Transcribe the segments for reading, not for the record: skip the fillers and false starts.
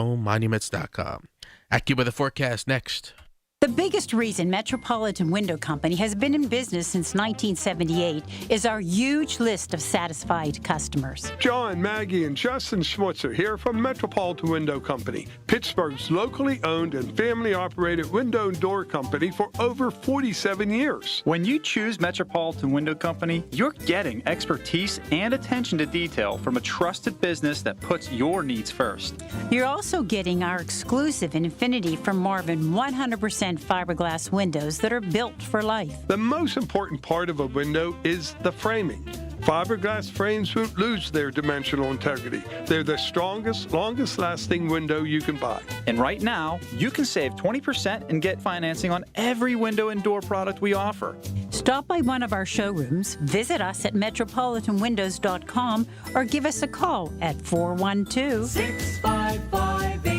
homemonuments.com. AccuWeather forecast next. The biggest reason Metropolitan Window Company has been in business since 1978 is our huge list of satisfied customers. John, Maggie, and Justin Schmutzer here from Metropolitan Window Company, Pittsburgh's locally owned and family-operated window and door company for over 47 years. When you choose Metropolitan Window Company, you're getting expertise and attention to detail from a trusted business that puts your needs first. You're also getting our exclusive Infinity from Marvin 100% fiberglass windows that are built for life. The most important part of a window is the framing. Fiberglass frames won't lose their dimensional integrity. They're the strongest, longest-lasting window you can buy. And right now, you can save 20% and get financing on every window and door product we offer. Stop by one of our showrooms, visit us at metropolitanwindows.com, or give us a call at 412-655-8411.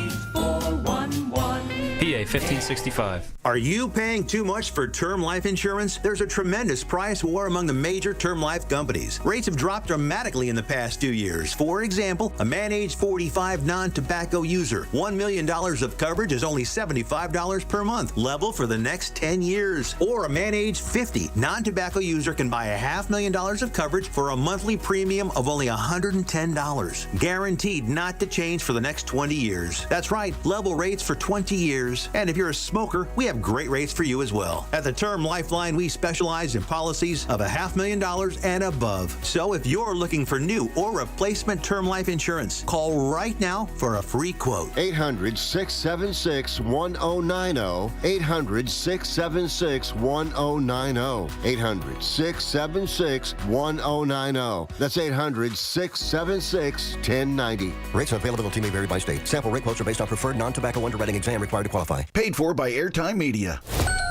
PA 1565. Are you paying too much for term life insurance? There's a tremendous price war among the major term life companies. Rates have dropped dramatically in the past 2 years. For example, a man age 45 non-tobacco user, $1 million of coverage is only $75 per month, level for the next 10 years. Or a man age 50 non-tobacco user can buy $500,000 of coverage for a monthly premium of only $110, guaranteed not to change for the next 20 years. That's right, level rates for 20 years. And if you're a smoker, we have great rates for you as well. At the Term Lifeline, we specialize in policies of $500,000 and above. So if you're looking for new or replacement term life insurance, call right now for a free quote. 800-676-1090. 800-676-1090. 800-676-1090. That's 800-676-1090. Rates and availability may vary by state. Sample rate quotes are based on preferred non-tobacco underwriting exam required to qualify. Paid for by Airtime Media.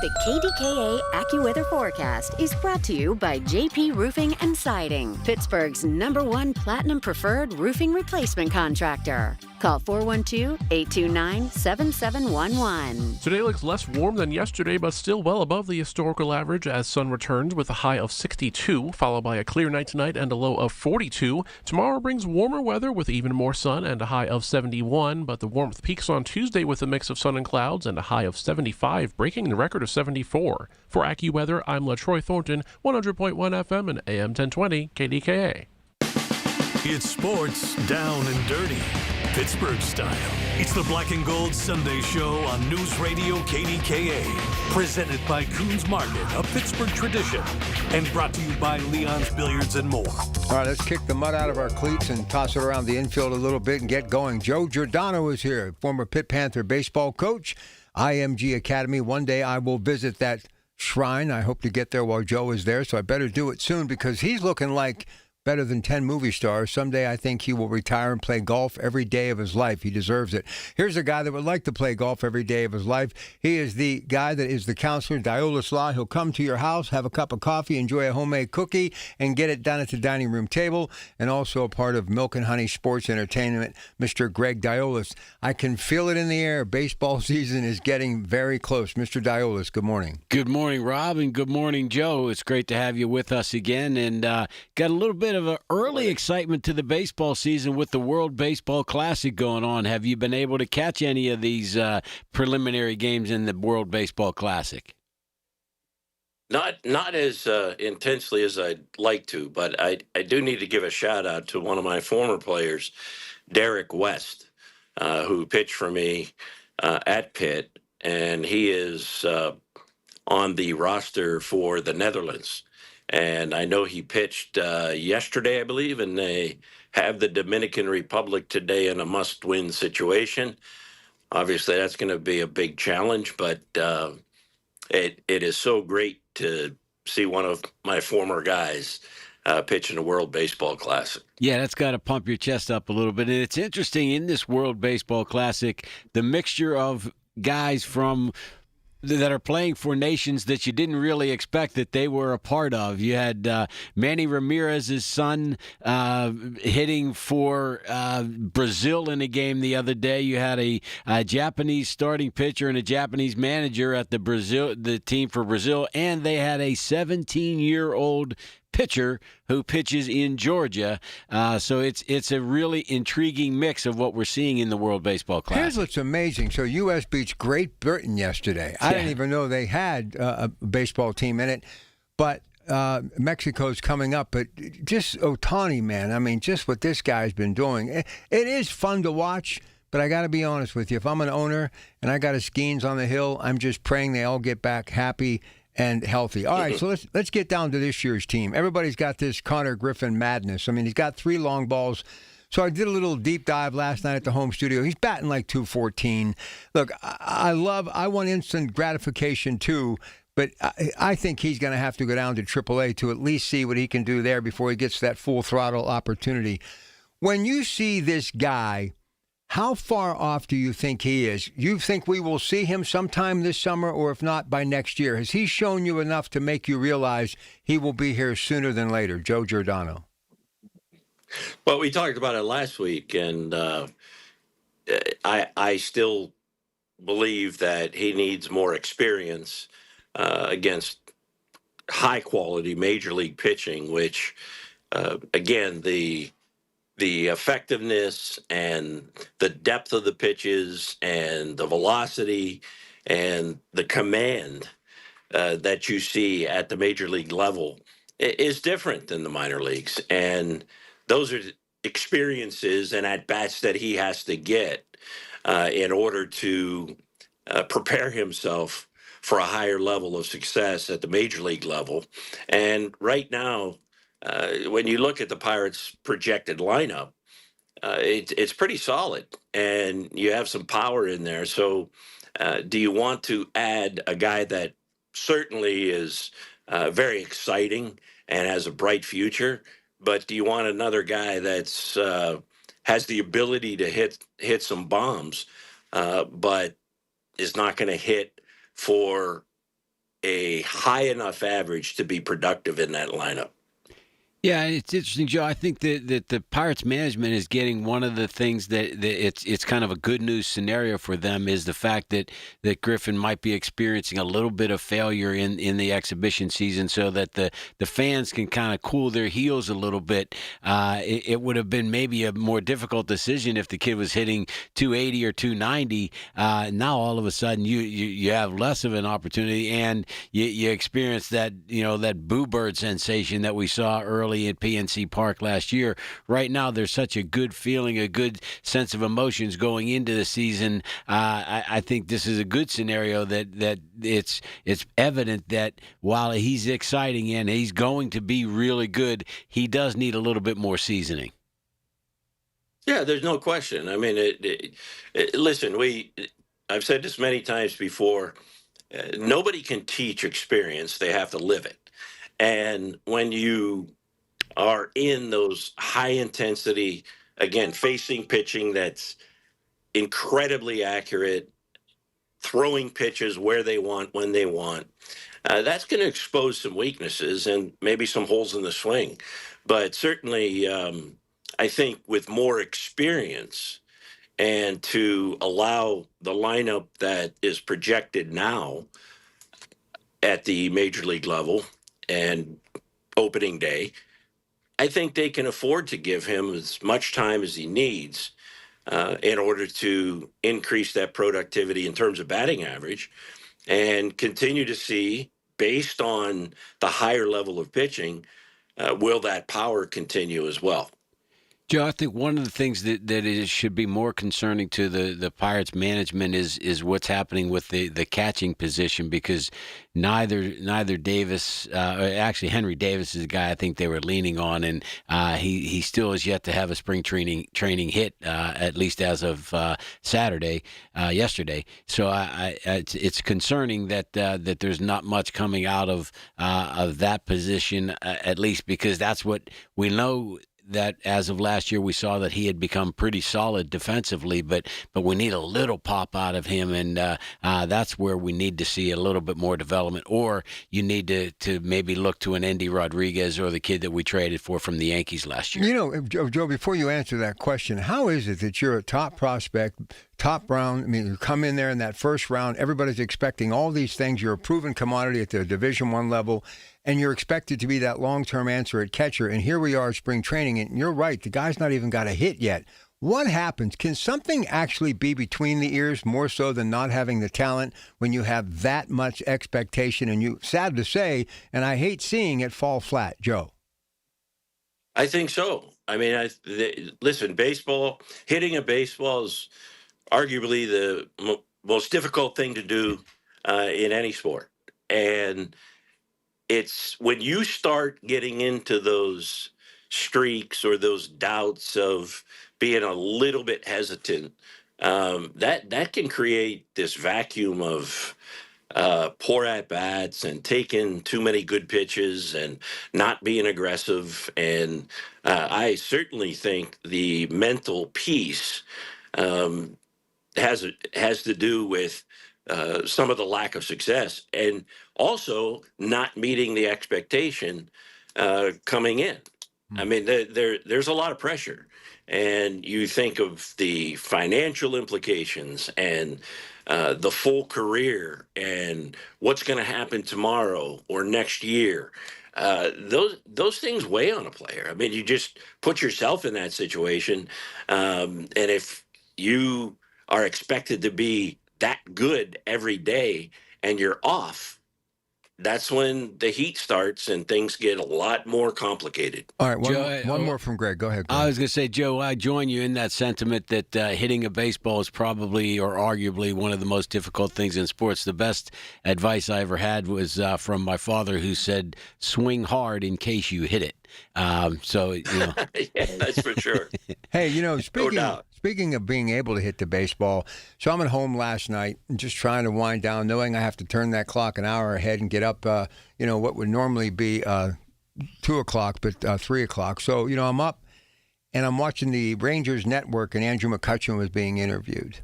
The KDKA AccuWeather forecast is brought to you by JP Roofing and Siding, Pittsburgh's #1 Platinum Preferred Roofing Replacement Contractor. Call 412-829-7711. Today looks less warm than yesterday, but still well above the historical average as sun returns with a high of 62, followed by a clear night tonight and a low of 42. Tomorrow brings warmer weather with even more sun and a high of 71, but the warmth peaks on Tuesday with a mix of sun and clouds and a high of 75, breaking the record of 74. For AccuWeather, I'm LaTroy Thornton, 100.1 FM and AM 1020 KDKA. It's sports down and dirty, Pittsburgh style. It's the Black and Gold Sunday Show on News Radio KDKA. Presented by Coons Market, a Pittsburgh tradition. And brought to you by Leon's Billiards and more. All right, let's kick the mud out of our cleats and toss it around the infield a little bit and get going. Joe Giordano is here, former Pitt Panther baseball coach, IMG Academy. One day I will visit that shrine. I hope to get there while Joe is there, so I better do it soon because he's looking like better than 10 movie stars. Someday I think he will retire and play golf every day of his life. He deserves it. Here's a guy that would like to play golf every day of his life. He is the guy that is the counselor, Diolis Law. He'll come to your house, have a cup of coffee, enjoy a homemade cookie, and get it done at the dining room table. And also a part of Milk and Honey Sports Entertainment, Mr. Greg Diolis. I can feel it in the air. Baseball season is getting very close. Mr. Diolis, good morning. Good morning, Rob, and good morning, Joe. It's great to have you with us again. And got a little bit of an early excitement to the baseball season with the World Baseball Classic going on. Have you been able to catch any of these preliminary games in the World Baseball Classic? Not as intensely as I'd like to, but I do need to give a shout out to one of my former players, Derek West, who pitched for me at Pitt, and he is on the roster for the Netherlands. And I know he pitched yesterday, I believe, and they have the Dominican Republic today in a must-win situation. Obviously, that's going to be a big challenge, but it is so great to see one of my former guys pitch in the World Baseball Classic. Yeah, that's got to pump your chest up a little bit. And it's interesting in this World Baseball Classic, the mixture of guys from that are playing for nations that you didn't really expect that they were a part of. You had Manny Ramirez's son hitting for Brazil in a game the other day. You had a Japanese starting pitcher and a Japanese manager at the team for Brazil, and they had a 17-year-old pitcher who pitches in Georgia. So it's a really intriguing mix of what we're seeing in the World Baseball Classic. Here's what's amazing. So U.S. beats Great Britain yesterday. I didn't even know they had a baseball team in it, but Mexico's coming up. But just Ohtani, man, I mean, just what this guy's been doing. It is fun to watch, but I got to be honest with you. If I'm an owner and I got a Skeens on the hill, I'm just praying they all get back happy and healthy. All right, so let's get down to this year's team. Everybody's got this Connor Griffin madness. I mean, he's got 3 long balls. So I did a little deep dive last night at the home studio. He's batting like 214. Look, I want instant gratification too, but I think he's going to have to go down to AAA to at least see what he can do there before he gets that full throttle opportunity. When you see this guy, how far off do you think he is? You think we will see him sometime this summer, or if not, by next year? Has he shown you enough to make you realize he will be here sooner than later? Joe Giordano. Well, we talked about it last week, and I still believe that he needs more experience against high-quality major league pitching, which, again, the effectiveness and the depth of the pitches and the velocity and the command that you see at the major league level is different than the minor leagues. And those are experiences and at-bats that he has to get in order to prepare himself for a higher level of success at the major league level. And right now, when you look at the Pirates' projected lineup, it's pretty solid, and you have some power in there. So do you want to add a guy that certainly is very exciting and has a bright future, but do you want another guy that's has the ability to hit some bombs, but is not going to hit for a high enough average to be productive in that lineup? Yeah, it's interesting, Joe. I think that the Pirates management is getting one of the things that it's kind of a good news scenario for them is the fact that Griffin might be experiencing a little bit of failure in the exhibition season, so that the fans can kind of cool their heels a little bit. It would have been maybe a more difficult decision if the kid was hitting 280 or 290. Now all of a sudden you have less of an opportunity, and you experience that that boo bird sensation that we saw early at PNC Park last year. Right now, there's such a good feeling, a good sense of emotions going into the season. I think this is a good scenario that it's evident that while he's exciting and he's going to be really good, he does need a little bit more seasoning. Yeah, there's no question. I mean, listen, I've said this many times before. Nobody can teach experience; they have to live it. And when you are in those high intensity, again, facing pitching that's incredibly accurate, throwing pitches where they want, when they want, that's going to expose some weaknesses and maybe some holes in the swing. But certainly, I think with more experience and to allow the lineup that is projected now at the major league level and opening day, I think they can afford to give him as much time as he needs in order to increase that productivity in terms of batting average and continue to see, based on the higher level of pitching, will that power continue as well? Joe, I think one of the things that should be more concerning to the Pirates management is what's happening with the catching position, because neither Davis, actually Henry Davis is the guy I think they were leaning on, and he still is yet to have a spring training hit, at least as of yesterday. So it's concerning that there's not much coming out of that position, at least because that's what we know. That as of last year, we saw that he had become pretty solid defensively, but we need a little pop out of him, and that's where we need to see a little bit more development. Or you need to maybe look to an Andy Rodriguez or the kid that we traded for from the Yankees last year. Joe, before you answer that question, how is it that you're a top prospect, top round. I mean, you come in there in that first round, everybody's expecting all these things. You're a proven commodity at the Division I level, and you're expected to be that long-term answer at catcher. And here we are, spring training, and you're right, the guy's not even got a hit yet. What happens? Can something actually be between the ears more so than not having the talent when you have that much expectation? And you, sad to say, and I hate seeing it fall flat, Joe. I think so. I mean, listen, baseball, hitting a baseball is arguably the most difficult thing to do in any sport. And it's when you start getting into those streaks or those doubts of being a little bit hesitant, that can create this vacuum of poor at bats and taking too many good pitches and not being aggressive. And I certainly think the mental piece has to do with some of the lack of success and also not meeting the expectation coming in. I mean, there's a lot of pressure, and you think of the financial implications and the full career and what's going to happen tomorrow or next year. Those things weigh on a player. I mean, you just put yourself in that situation, and if you are expected to be that good every day and you're off, that's when the heat starts and things get a lot more complicated. All right, Joe, one more from Greg. Go ahead, Greg. I was going to say, Joe, I join you in that sentiment that hitting a baseball is probably or arguably one of the most difficult things in sports. The best advice I ever had was from my father, who said, swing hard in case you hit it. So, you know. Yeah, that's for sure. Hey, you know, No doubt. speaking of being able to hit the baseball, so I'm at home last night and just trying to wind down, knowing I have to turn that clock an hour ahead and get up, what would normally be 2 o'clock, but 3 o'clock. So, I'm up and I'm watching the Rangers Network, and Andrew McCutchen was being interviewed.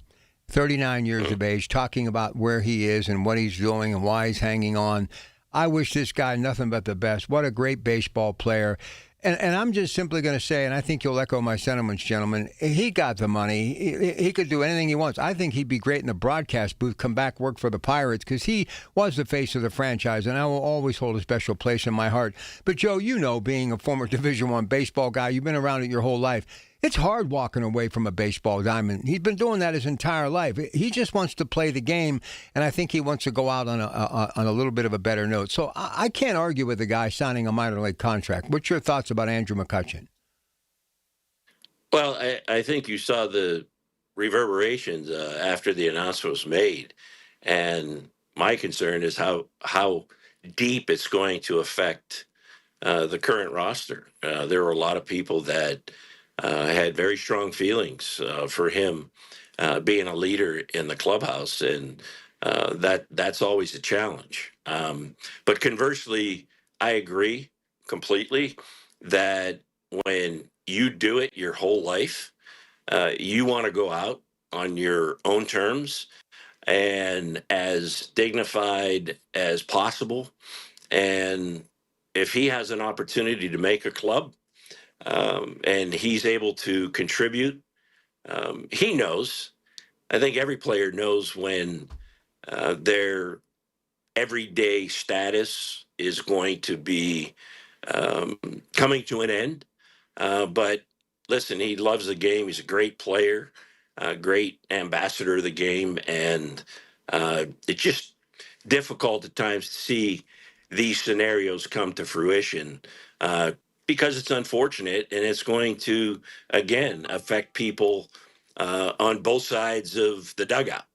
39 years of age, talking about where he is and what he's doing and why he's hanging on. I wish this guy nothing but the best. What a great baseball player. And I'm just simply going to say, and I think you'll echo my sentiments, gentlemen, he got the money. He could do anything he wants. I think he'd be great in the broadcast booth, come back, work for the Pirates, because he was the face of the franchise, and I will always hold a special place in my heart. But, Joe, being a former Division I baseball guy, you've been around it your whole life. It's hard walking away from a baseball diamond. He's been doing that his entire life. He just wants to play the game, and I think he wants to go out on a little bit of a better note. So I can't argue with the guy signing a minor league contract. What's your thoughts about Andrew McCutchen? Well, I think you saw the reverberations after the announcement was made, and my concern is how deep it's going to affect the current roster. There were a lot of people that had very strong feelings for him being a leader in the clubhouse, and that's always a challenge. But conversely, I agree completely that when you do it your whole life, you want to go out on your own terms and as dignified as possible. And if he has an opportunity to make a club, and he's able to contribute, he knows. I think every player knows when their everyday status is going to be coming to an end. But listen, he loves the game. He's a great player, a great ambassador of the game, and it's just difficult at times to see these scenarios come to fruition. Because it's unfortunate, and it's going to, again, affect people on both sides of the dugout.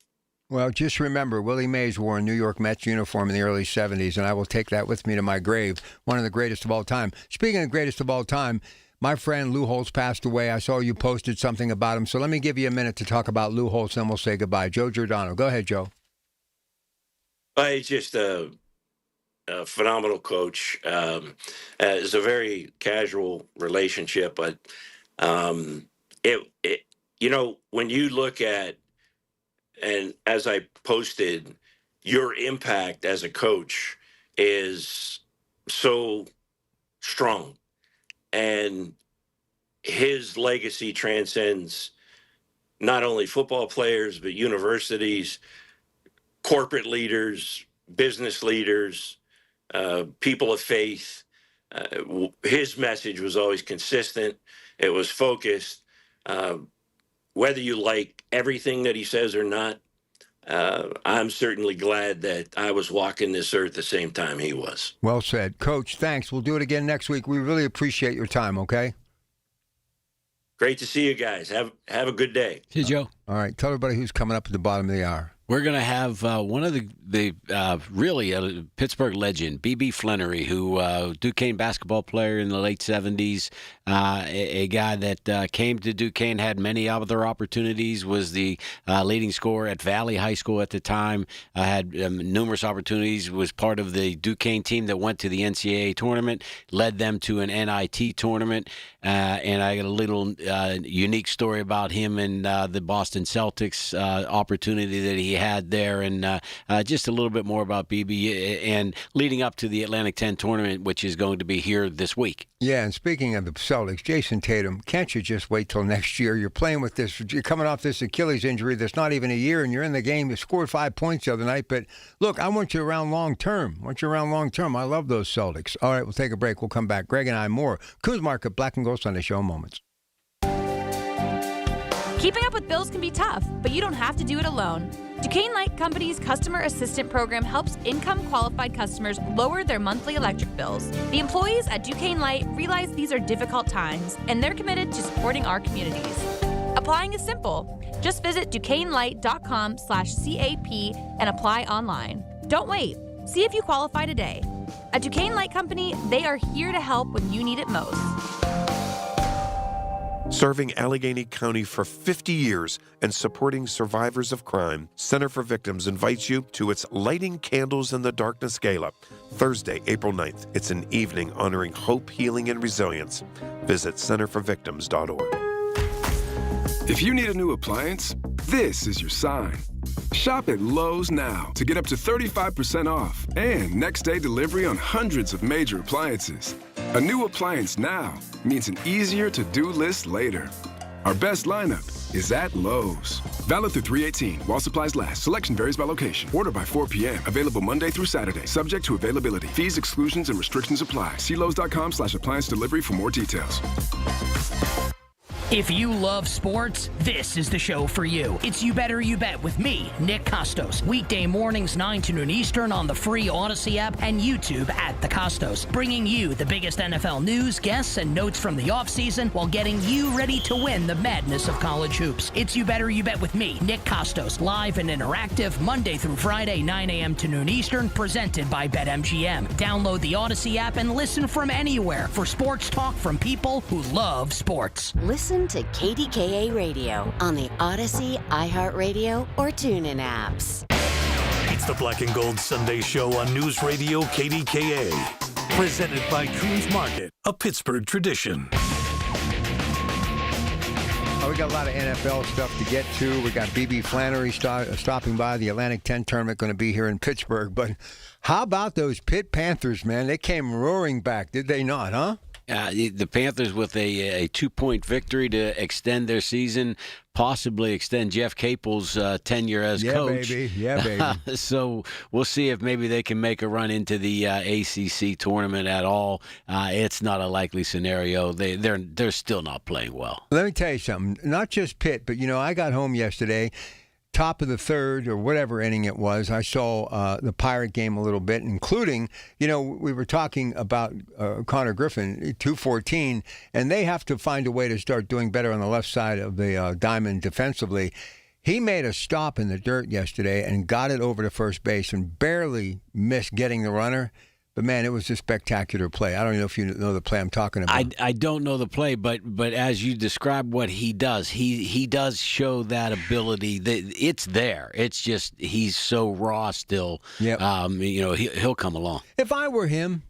Well, just remember, Willie Mays wore a New York Mets uniform in the early 70s, and I will take that with me to my grave. One of the greatest of all time. Speaking of greatest of all time, my friend Lou Holtz passed away. I saw you posted something about him, so let me give you a minute to talk about Lou Holtz, and we'll say goodbye. Joe Giordano. Go ahead, Joe. He's just a phenomenal coach. It's a very casual relationship, but when you look at, and as I posted, your impact as a coach is so strong, and his legacy transcends not only football players, but universities, corporate leaders, business leaders, people of faith. His message was always consistent. It was focused. Whether you like everything that he says or not, I'm certainly glad that I was walking this earth the same time he was. Well said. Coach, thanks. We'll do it again next week. We really appreciate your time, okay? Great to see you guys. Have a good day. Hey, Joe. All right. Tell everybody who's coming up at the bottom of the hour. We're going to have one of the really a Pittsburgh legend, B.B. Flannery, who Duquesne basketball player in the late 70s, a guy that came to Duquesne, had many other opportunities, was the leading scorer at Valley High School at the time, had numerous opportunities, was part of the Duquesne team that went to the NCAA tournament, led them to an NIT tournament, and I got a little unique story about him and the Boston Celtics opportunity that he had there, and just a little bit more about BB and leading up to the Atlantic 10 tournament, which is going to be here this week. Yeah, and speaking of the Celtics, Jason Tatum, can't you just wait till next year? You're playing with this, you're coming off this Achilles injury that's not even a year, and you're in the game. You scored 5 points the other night, but look, I want you around long term. I love those Celtics. All right, we'll take a break. We'll come back. Greg and I more. Coos Market, Black and Gold Sunday Show in moments. Keeping up with bills can be tough, but you don't have to do it alone. Duquesne Light Company's Customer Assistant Program helps income-qualified customers lower their monthly electric bills. The employees at Duquesne Light realize these are difficult times, and they're committed to supporting our communities. Applying is simple. Just visit DuquesneLight.com/CAP and apply online. Don't wait. See if you qualify today. At Duquesne Light Company, they are here to help when you need it most. Serving Allegheny County for 50 years and supporting survivors of crime, Center for Victims invites you to its Lighting Candles in the Darkness Gala, Thursday, April 9th. It's an evening honoring hope, healing, and resilience. Visit centerforvictims.org. If you need a new appliance, this is your sign. Shop at Lowe's now to get up to 35% off and next-day delivery on hundreds of major appliances. A new appliance now means an easier to-do list later. Our best lineup is at Lowe's. Valid through 3/18 while supplies last. Selection varies by location. Order by 4 p.m. Available Monday through Saturday. Subject to availability. Fees, exclusions, and restrictions apply. See Lowes.com/appliance delivery for more details. If you love sports, this is the show for you. It's You Better You Bet with me, Nick Costos. Weekday mornings 9 to noon Eastern on the free Odyssey app and YouTube at The Costos. Bringing you the biggest NFL news, guests, and notes from the offseason while getting you ready to win the madness of college hoops. It's You Better You Bet with me, Nick Costos. Live and interactive Monday through Friday, 9 a.m. to noon Eastern, presented by BetMGM. Download the Odyssey app and listen from anywhere for sports talk from people who love sports. Listen to KDKA Radio on the Odyssey, iHeartRadio, or TuneIn apps. It's the Black and Gold Sunday Show on News Radio KDKA. Presented by Coons Market, a Pittsburgh tradition. We got a lot of NFL stuff to get to. We got B.B. Flannery stopping by. The Atlantic 10 tournament going to be here in Pittsburgh. But how about those Pitt Panthers, man? They came roaring back, did they not, huh? The Panthers with a 2-point victory to extend their season, possibly extend Jeff Capel's tenure as coach. Yeah, baby. So we'll see if maybe they can make a run into the ACC tournament at all. It's not a likely scenario. They're still not playing well. Let me tell you something. Not just Pitt, but, I got home yesterday. Top of the third or whatever inning it was, I saw the Pirate game a little bit, including, we were talking about Connor Griffin, 214, and they have to find a way to start doing better on the left side of the diamond defensively. He made a stop in the dirt yesterday and got it over to first base and barely missed getting the runner. But, man, it was a spectacular play. I don't know if you know the play I'm talking about. I don't know the play, but as you describe what he does, he does show that ability. It's there. It's just he's so raw still. Yep. He'll come along. If I were him,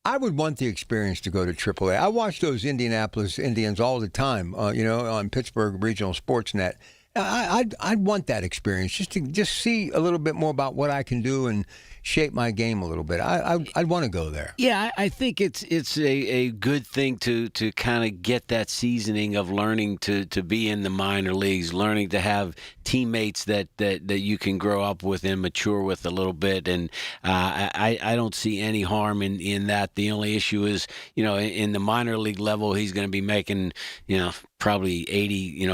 I would want the experience to go to AAA. I watch those Indianapolis Indians all the time, on Pittsburgh Regional Sportsnet. I'd want that experience just to see a little bit more about what I can do and shape my game a little bit. I'd want to go there. Yeah, I think it's a good thing to kind of get that seasoning of learning to be in the minor leagues, learning to have teammates that you can grow up with and mature with a little bit. And I don't see any harm in that. The only issue is, in the minor league level, he's going to be making, probably 80,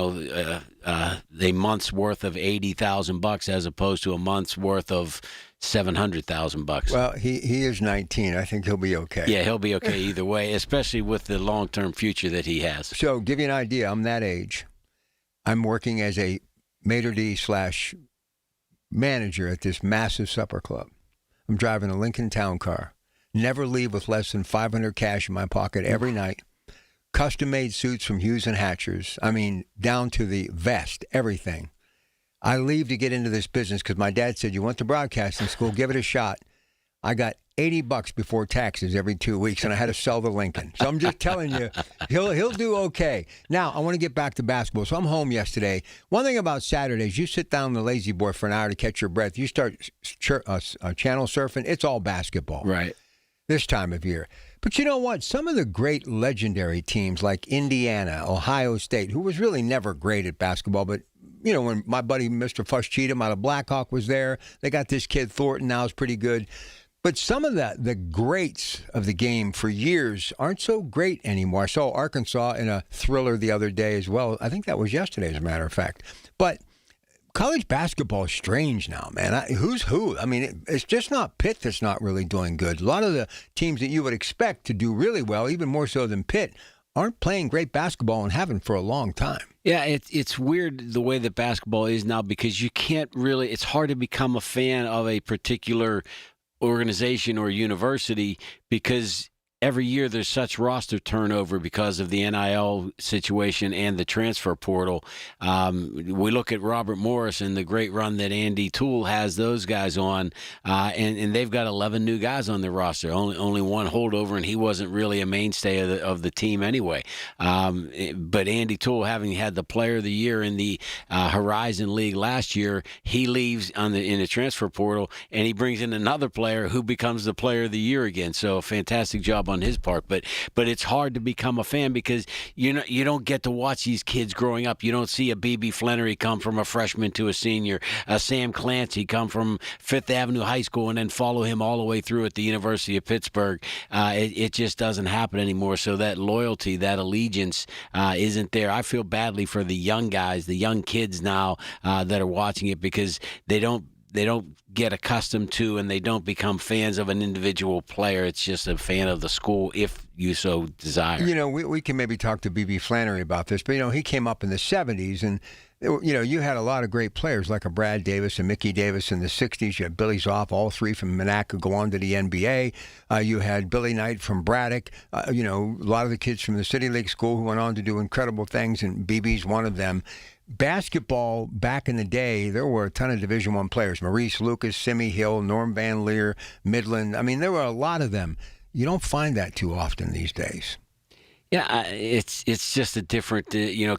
a month's worth of $80,000 as opposed to a month's worth of $700,000. Well, he is 19. I think he'll be okay. Yeah, he'll be okay either way, especially with the long-term future that he has. So, give you an idea, I'm that age. I'm working as a maitre d/manager at this massive supper club. I'm driving a Lincoln Town car. Never leave with less than $500 cash in my pocket every night. Custom-made suits from Hughes and Hatchers. I mean, down to the vest, everything. I leave to get into this business because my dad said, you went to broadcasting school, give it a shot. I got $80 before taxes every 2 weeks, and I had to sell the Lincoln. So I'm just telling you, he'll do okay. Now, I want to get back to basketball. So I'm home yesterday. One thing about Saturdays, you sit down on the lazy boy for an hour to catch your breath. You start channel surfing. It's all basketball. Right. This time of year. But you know what? Some of the great legendary teams like Indiana, Ohio State, who was really never great at basketball, but when my buddy Mr. Fush Cheatham out of Blackhawk was there, they got this kid Thornton now is pretty good. But some of the greats of the game for years aren't so great anymore. I saw Arkansas in a thriller the other day as well. I think that was yesterday, as a matter of fact. But college basketball is strange now, man. Who's who? I mean, it's just not Pitt that's not really doing good. A lot of the teams that you would expect to do really well, even more so than Pitt, aren't playing great basketball and haven't for a long time. Yeah, it's weird the way that basketball is now because you can't really – it's hard to become a fan of a particular organization or university because – every year there's such roster turnover because of the NIL situation and the transfer portal. We look at Robert Morris and the great run that Andy Toole has those guys on, and they've got 11 new guys on their roster. Only one holdover, and he wasn't really a mainstay of the team anyway. But Andy Toole, having had the Player of the Year in the Horizon League last year, he leaves in the transfer portal, and he brings in another player who becomes the Player of the Year again. So a fantastic job on his part, but it's hard to become a fan because you don't get to watch these kids growing up. You don't see a B.B. Flannery come from a freshman to a senior, a Sam Clancy come from Fifth Avenue High School and then follow him all the way through at the University of Pittsburgh. It just doesn't happen anymore. So that loyalty, that allegiance isn't there. I feel badly for the young guys, the young kids now that are watching it because they don't get accustomed to and they don't become fans of an individual player. It's just a fan of the school if you so desire. We can maybe talk to B.B. Flannery about this, but, he came up in the 70s and, you had a lot of great players like a Brad Davis and Mickey Davis in the 60s. You had Billy Zoff, all three from Monaco go on to the NBA. You had Billy Knight from Braddock. A lot of the kids from the City League School who went on to do incredible things, and BB's one of them. Basketball, back in the day, there were a ton of Division I players. Maurice Lucas, Simi Hill, Norm Van Leer, Midland. I mean, there were a lot of them. You don't find that too often these days. Yeah, it's just a different,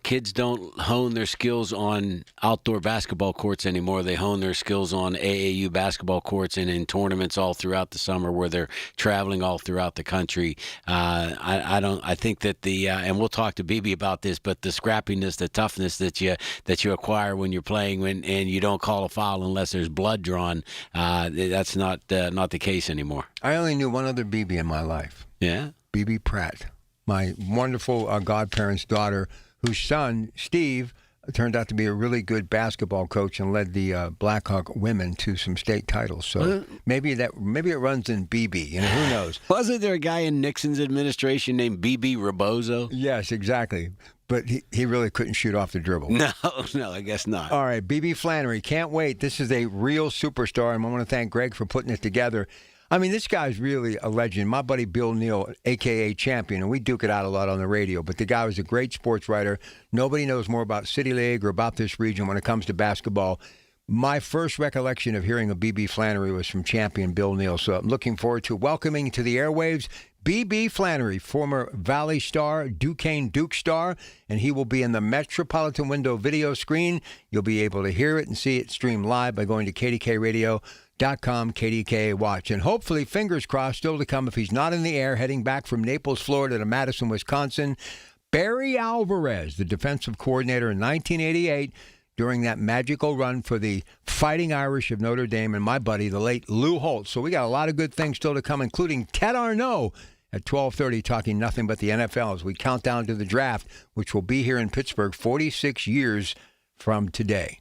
kids don't hone their skills on outdoor basketball courts anymore. They hone their skills on AAU basketball courts and in tournaments all throughout the summer where they're traveling all throughout the country. I think that and we'll talk to BB about this, but the scrappiness, the toughness that you acquire when you're playing and you don't call a foul unless there's blood drawn, that's not the case anymore. I only knew one other BB in my life. Yeah? BB Pratt. My wonderful godparents' daughter, whose son, Steve, turned out to be a really good basketball coach and led the Blackhawk women to some state titles. So maybe it runs in BB. Who knows? Wasn't there a guy in Nixon's administration named BB Rebozo? Yes, exactly. But he really couldn't shoot off the dribble. No, I guess not. All right, BB Flannery, can't wait. This is a real superstar, and I want to thank Greg for putting it together. I mean, this guy's really a legend. My buddy Bill Neal, a.k.a. Champion, and we duke it out a lot on the radio, but the guy was a great sports writer. Nobody knows more about City League or about this region when it comes to basketball. My first recollection of hearing of B.B. Flannery was from champion Bill Neal, so I'm looking forward to welcoming to the airwaves B.B. Flannery, former Valley star, Duquesne Duke star, and he will be in the Metropolitan Window video screen. You'll be able to hear it and see it streamed live by going to KDKRadio.com, KDKA Watch. And hopefully, fingers crossed, still to come if he's not in the air, heading back from Naples, Florida to Madison, Wisconsin, Barry Alvarez, the defensive coordinator in 1988, during that magical run for the Fighting Irish of Notre Dame, and my buddy, the late Lou Holtz. So we got a lot of good things still to come, including Ted Arnaud at 12:30 talking nothing but the NFL as we count down to the draft, which will be here in Pittsburgh 46 years from today.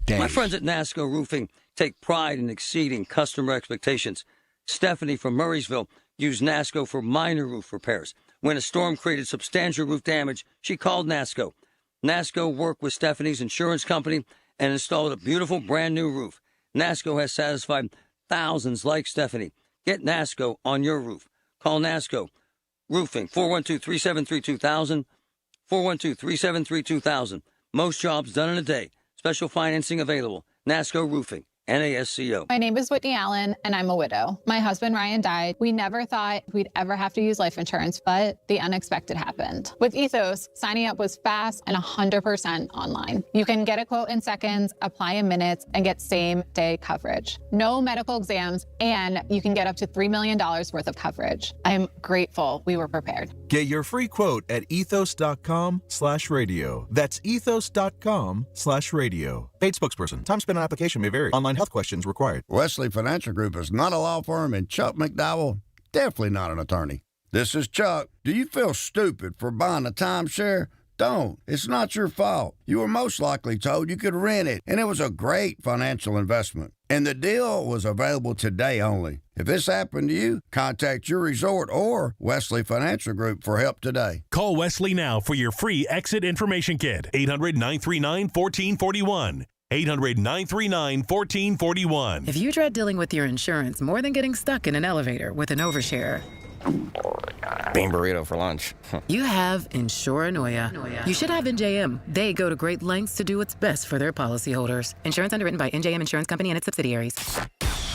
My friends at NASCO Roofing take pride in exceeding customer expectations. Stephanie from Murraysville used NASCO for minor roof repairs. When a storm created substantial roof damage, she called NASCO. NASCO worked with Stephanie's insurance company and installed a beautiful brand new roof. NASCO has satisfied thousands like Stephanie. Get NASCO on your roof. Call NASCO Roofing, 412-373-2000, 412-373-2000. Most jobs done in a day. Special financing available. NASCO Roofing. NASCO. My name is Whitney Allen, and I'm a widow. My husband, Ryan, died. We never thought we'd ever have to use life insurance, but the unexpected happened. With Ethos, signing up was fast and 100% online. You can get a quote in seconds, apply in minutes, and get same-day coverage. No medical exams, and you can get up to $3 million worth of coverage. I'm grateful we were prepared. Get your free quote at ethos.com/radio. That's ethos.com/radio. Paid spokesperson. Time spent on application may vary. Online health questions required. Wesley Financial Group is not a law firm, and Chuck McDowell, definitely not an attorney. This is Chuck. Do you feel stupid for buying a timeshare? Don't. It's not your fault. You were most likely told you could rent it, and it was a great financial investment. And the deal was available today only. If this happened to you, contact your resort or Wesley Financial Group for help today. Call Wesley now for your free exit information kit. 800-939-1441. 800-939-1441. If you dread dealing with your insurance more than getting stuck in an elevator with an overshare, bean burrito for lunch. you have Insuranoia. You should have NJM. They go to great lengths to do what's best for their policyholders. Insurance underwritten by NJM Insurance Company and its subsidiaries.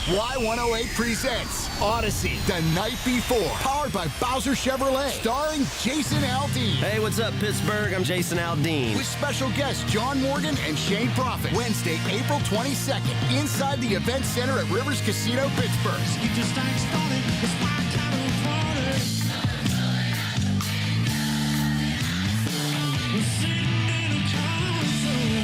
Y108 presents Odyssey, The Night Before, powered by Bowser Chevrolet, starring Jason Aldean. Hey, what's up, Pittsburgh? I'm Jason Aldean. With special guests John Morgan and Shane Prophet. Wednesday, April 22nd, inside the Event Center at Rivers Casino, Pittsburgh. Get your start started. It's my kind of party. We're sitting in a console.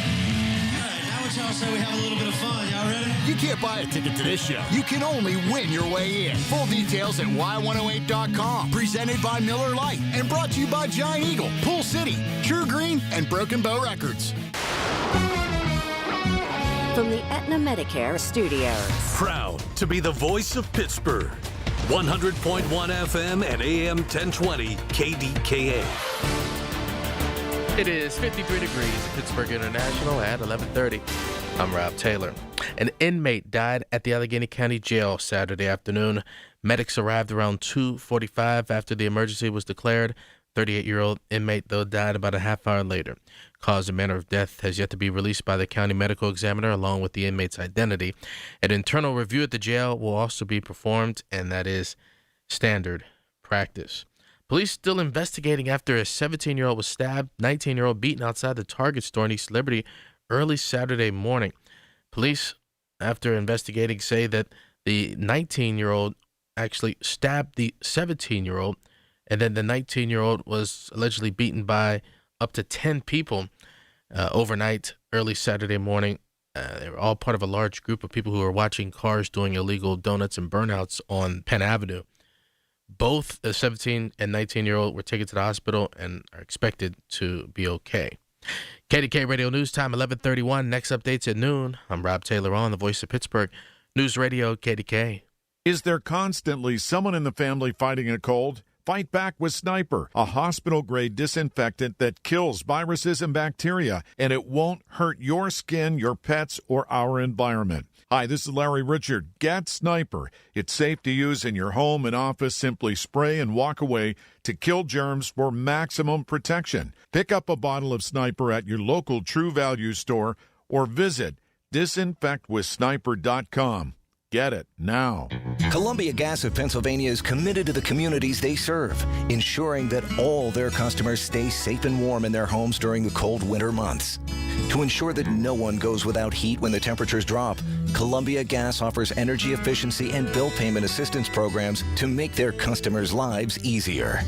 All right, now what y'all say we have a little bit of fun. Y'all ready? You can't buy a ticket to this show. You can only win your way in. Full details at y108.com. Presented by Miller Lite and brought to you by Giant Eagle, Pool City, True Green, and Broken Bow Records. From the Aetna Medicare Studios. Proud to be the voice of Pittsburgh. 100.1 FM and AM 1020 KDKA. It is 53 degrees at Pittsburgh International at 11:30. I'm Rob Taylor. An inmate died at the Allegheny County Jail Saturday afternoon. Medics arrived around 2:45 after the emergency was declared. 38-year-old inmate, though, died about a half hour later. Cause and manner of death has yet to be released by the county medical examiner, along with the inmate's identity. An internal review at the jail will also be performed, and that is standard practice. Police still investigating after a 17-year-old was stabbed, 19-year-old beaten outside the Target store in East Liberty early Saturday morning. Police, after investigating, say that the 19-year-old actually stabbed the 17-year-old, and then the 19-year-old was allegedly beaten by up to 10 people overnight, early Saturday morning. They were all part of a large group of people who were watching cars doing illegal donuts and burnouts on Penn Avenue. Both the 17 and 19-year-old were taken to the hospital and are expected to be okay. KDK Radio News Time, 11:31. Next updates at noon. I'm Rob Taylor on the Voice of Pittsburgh News Radio, KDK. Is there constantly someone in the family fighting a cold? Fight back with Sniper, a hospital-grade disinfectant that kills viruses and bacteria, and it won't hurt your skin, your pets, or our environment. Hi, this is Larry Richard. Get Sniper. It's safe to use in your home and office. Simply spray and walk away to kill germs for maximum protection. Pick up a bottle of Sniper at your local True Value store or visit disinfectwithsniper.com. Get it now. Columbia Gas of Pennsylvania is committed to the communities they serve, ensuring that all their customers stay safe and warm in their homes during the cold winter months. To ensure that no one goes without heat when the temperatures drop, Columbia Gas offers energy efficiency and bill payment assistance programs to make their customers' lives easier.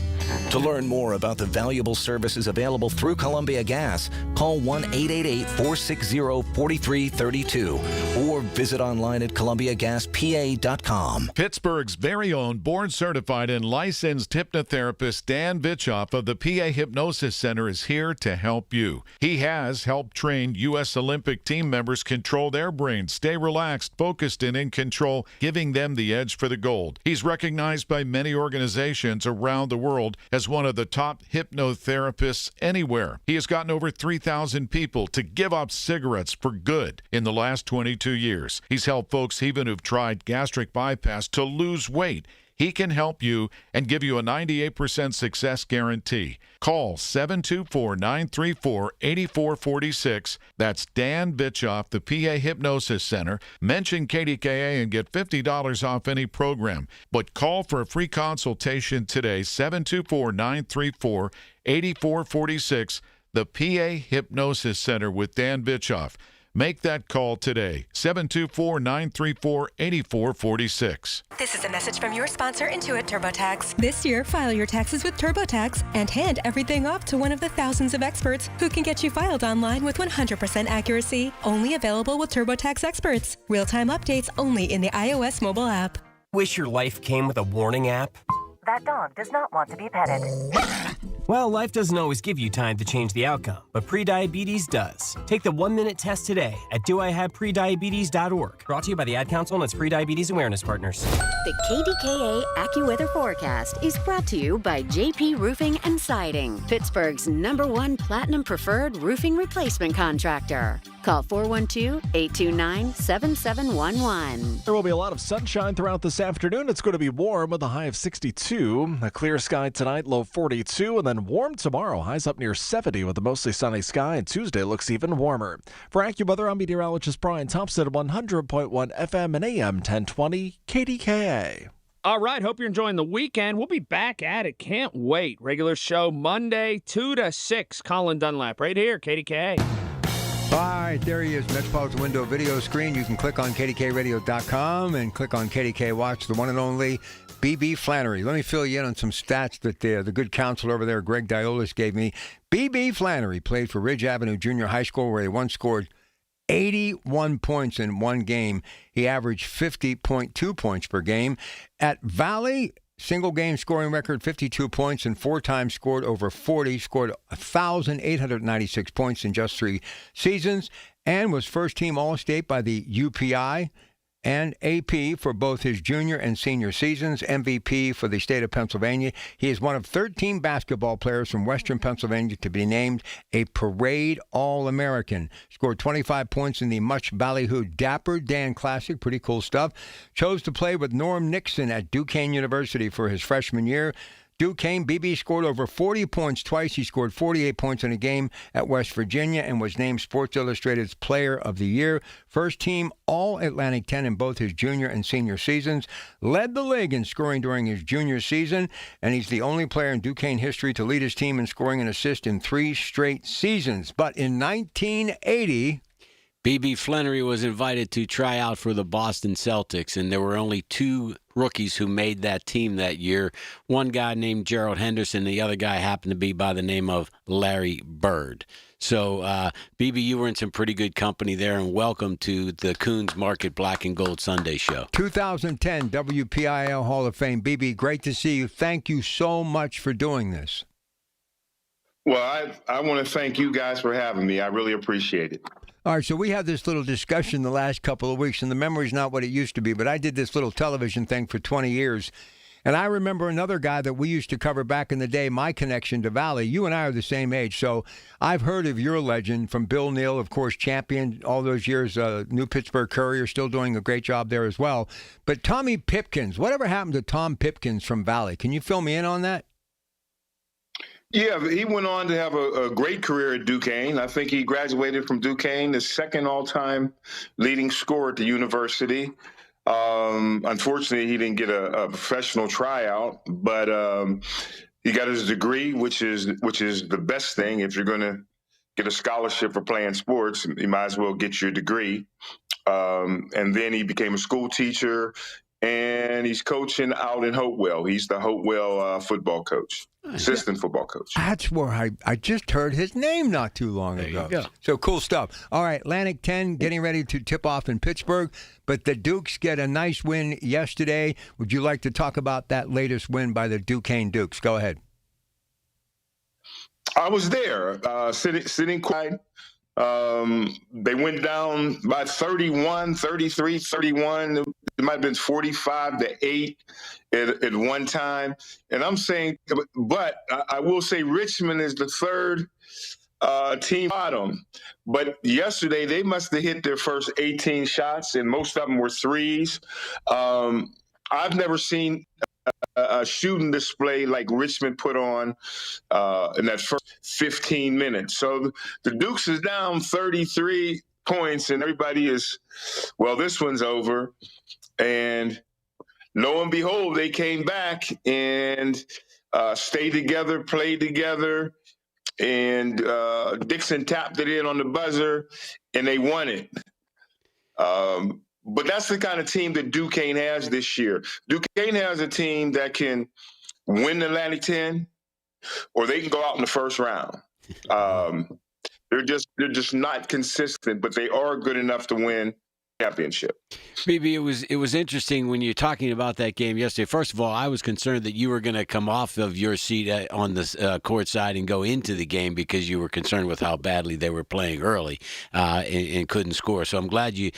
To learn more about the valuable services available through Columbia Gas, call 1-888-460-4332 or visit online at columbiagaspa.com. Pittsburgh's very own board-certified and licensed hypnotherapist Dan Vitchoff of the PA Hypnosis Center is here to help you. He has helped train U.S. Olympic team members control their brains, stay relaxed, focused, and in control, giving them the edge for the gold. He's recognized by many organizations around the world as one of the top hypnotherapists anywhere. He has gotten over 3,000 people to give up cigarettes for good in the last 22 years. He's helped folks even who've tried gastric bypass to lose weight. He can help you and give you a 98% success guarantee. Call 724-934-8446. That's Dan Vitchoff, the PA Hypnosis Center. Mention KDKA and get $50 off any program. But call for a free consultation today, 724-934-8446. The PA Hypnosis Center with Dan Vitchoff. Make that call today, 724-934-8446. This is a message from your sponsor, Intuit TurboTax. This year, file your taxes with TurboTax and hand everything off to one of the thousands of experts who can get you filed online with 100% accuracy. Only available with TurboTax experts. Real-time updates only in the iOS mobile app. Wish your life came with a warning app? That dog does not want to be petted. Well, life doesn't always give you time to change the outcome, but prediabetes does. Take the 1-minute test today at doihaveprediabetes.org. Brought to you by the Ad Council and its prediabetes awareness partners. The KDKA AccuWeather forecast is brought to you by JP Roofing and Siding, Pittsburgh's #1 Platinum Preferred Roofing Replacement Contractor. Call 412-829-7711. There will be a lot of sunshine throughout this afternoon. It's going to be warm with a high of 62. A clear sky tonight, low 42, and then warm tomorrow. Highs up near 70 with a mostly sunny sky, and Tuesday looks even warmer. For AccuWeather, I'm meteorologist Brian Thompson at 100.1 FM and AM 1020 KDKA. All right, hope you're enjoying the weekend. We'll be back at it. Can't wait. Regular show Monday, 2 to 6. Colin Dunlap right here, KDKA. All right, there he is, Metropolitan Window video screen. You can click on KDKRadio.com and click on KDK Watch, the one and only B.B. Flannery. Let me fill you in on some stats that the good counselor over there, Greg Diolis, gave me. B.B. Flannery played for Ridge Avenue Junior High School, where he once scored 81 points in one game. He averaged 50.2 points per game. At Valley, single game scoring record, 52 points, and 4 times scored over 40, scored 1,896 points in just 3 seasons, and was first team All-State by the UPI and AP for both his junior and senior seasons, MVP for the state of Pennsylvania. He is one of 13 basketball players from Western Pennsylvania to be named a Parade All-American. Scored 25 points in the much ballyhooed Dapper Dan Classic. Pretty cool stuff. Chose to play with Norm Nixon at Duquesne University for his freshman year. Duquesne, BB scored over 40 points twice. He scored 48 points in a game at West Virginia and was named Sports Illustrated's Player of the Year. First team All-Atlantic 10 in both his junior and senior seasons. Led the league in scoring during his junior season, and he's the only player in Duquesne history to lead his team in scoring and assist in 3 straight seasons. But in 1980... B.B. Flannery was invited to try out for the Boston Celtics, and there were only 2 rookies who made that team that year. One guy named Gerald Henderson, the other guy happened to be by the name of Larry Bird. So, B.B., you were in some pretty good company there, and welcome to the Coons Market Black and Gold Sunday Show. 2010 WPIL Hall of Fame. B.B., great to see you. Thank you so much for doing this. Well, I want to thank you guys for having me. I really appreciate it. All right, so we had this little discussion the last couple of weeks, and the memory's not what it used to be, but I did this little television thing for 20 years, and I remember another guy that we used to cover back in the day, my connection to Valley. You and I are the same age, so I've heard of your legend from Bill Neal, of course, champion all those years, New Pittsburgh Courier, still doing a great job there as well. But Tommy Pipkins, whatever happened to Tom Pipkins from Valley? Can you fill me in on that? Yeah, he went on to have a great career at Duquesne. I think he graduated from Duquesne, the second all-time leading scorer at the university. Unfortunately, he didn't get a professional tryout, but he got his degree, which is the best thing. If you're going to get a scholarship for playing sports, you might as well get your degree. And then he became a school teacher, and he's coaching out in Hopewell. He's the Hopewell football coach, assistant football coach. That's where I just heard his name not too long ago. you go. So cool stuff. All right, Atlantic 10 getting ready to tip off in Pittsburgh, but the Dukes get a nice win yesterday. Would you like to talk about that latest win by the Duquesne Dukes? Go ahead. I was there, sitting quiet. They went down by 31, 33, 31. It might have been 45-8 at one time. And I'm saying, but I will say Richmond is the third team bottom. But yesterday, they must have hit their first 18 shots, and most of them were threes. I've never seen a shooting display like Richmond put on in that first 15 minutes. So the Dukes is down 33 points, and everybody is, well, this one's over. And lo and behold, they came back and stayed together, played together, and Dixon tapped it in on the buzzer, and they won it. But that's the kind of team that Duquesne has this year. Duquesne has a team that can win the Atlantic 10, or they can go out in the first round. They're just not consistent, but they are good enough to win championship. BB, it was interesting when you're talking about that game yesterday. First of all, I was concerned that you were going to come off of your seat on the court side and go into the game because you were concerned with how badly they were playing early and couldn't score. So I'm glad you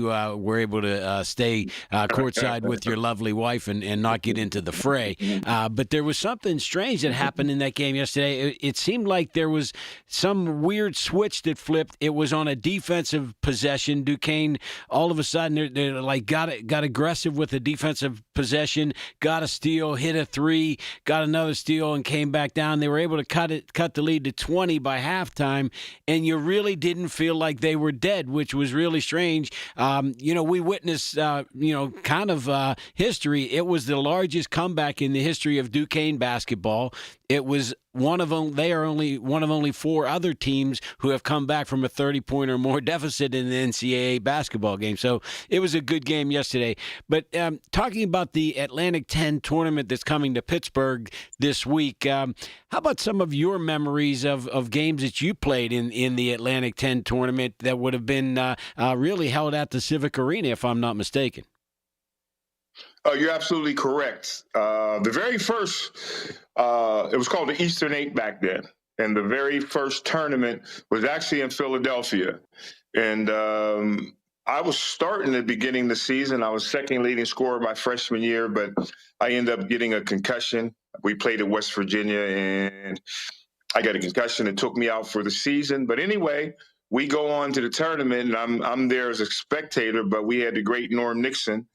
were able to stay courtside with your lovely wife and not get into the fray. But there was something strange that happened in that game yesterday. It seemed like there was some weird switch that flipped. It was on a defensive possession. Duquesne all of a sudden they're like got aggressive with the defensive possession, got a steal, hit a three, got another steal, and came back down. They were able to cut the lead to 20 by halftime, and you really didn't feel like they were dead, which was really strange. We witnessed history. It was the largest comeback in the history of Duquesne basketball. It was they are only one of only four other teams who have come back from a 30-point or more deficit in the NCAA basketball game. So it was a good game yesterday. But talking about the Atlantic 10 tournament that's coming to Pittsburgh this week, how about some of your memories of games that you played in the Atlantic 10 tournament that would have been really held at the Civic Arena, if I'm not mistaken? Oh, you're absolutely correct. The very first, it was called the Eastern 8 back then. And the very first tournament was actually in Philadelphia. And I was starting at the beginning of the season. I was second leading scorer my freshman year, but I ended up getting a concussion. We played at West Virginia, and I got a concussion that took me out for the season. But anyway, we go on to the tournament, and I'm there as a spectator, but we had the great Norm Nixon.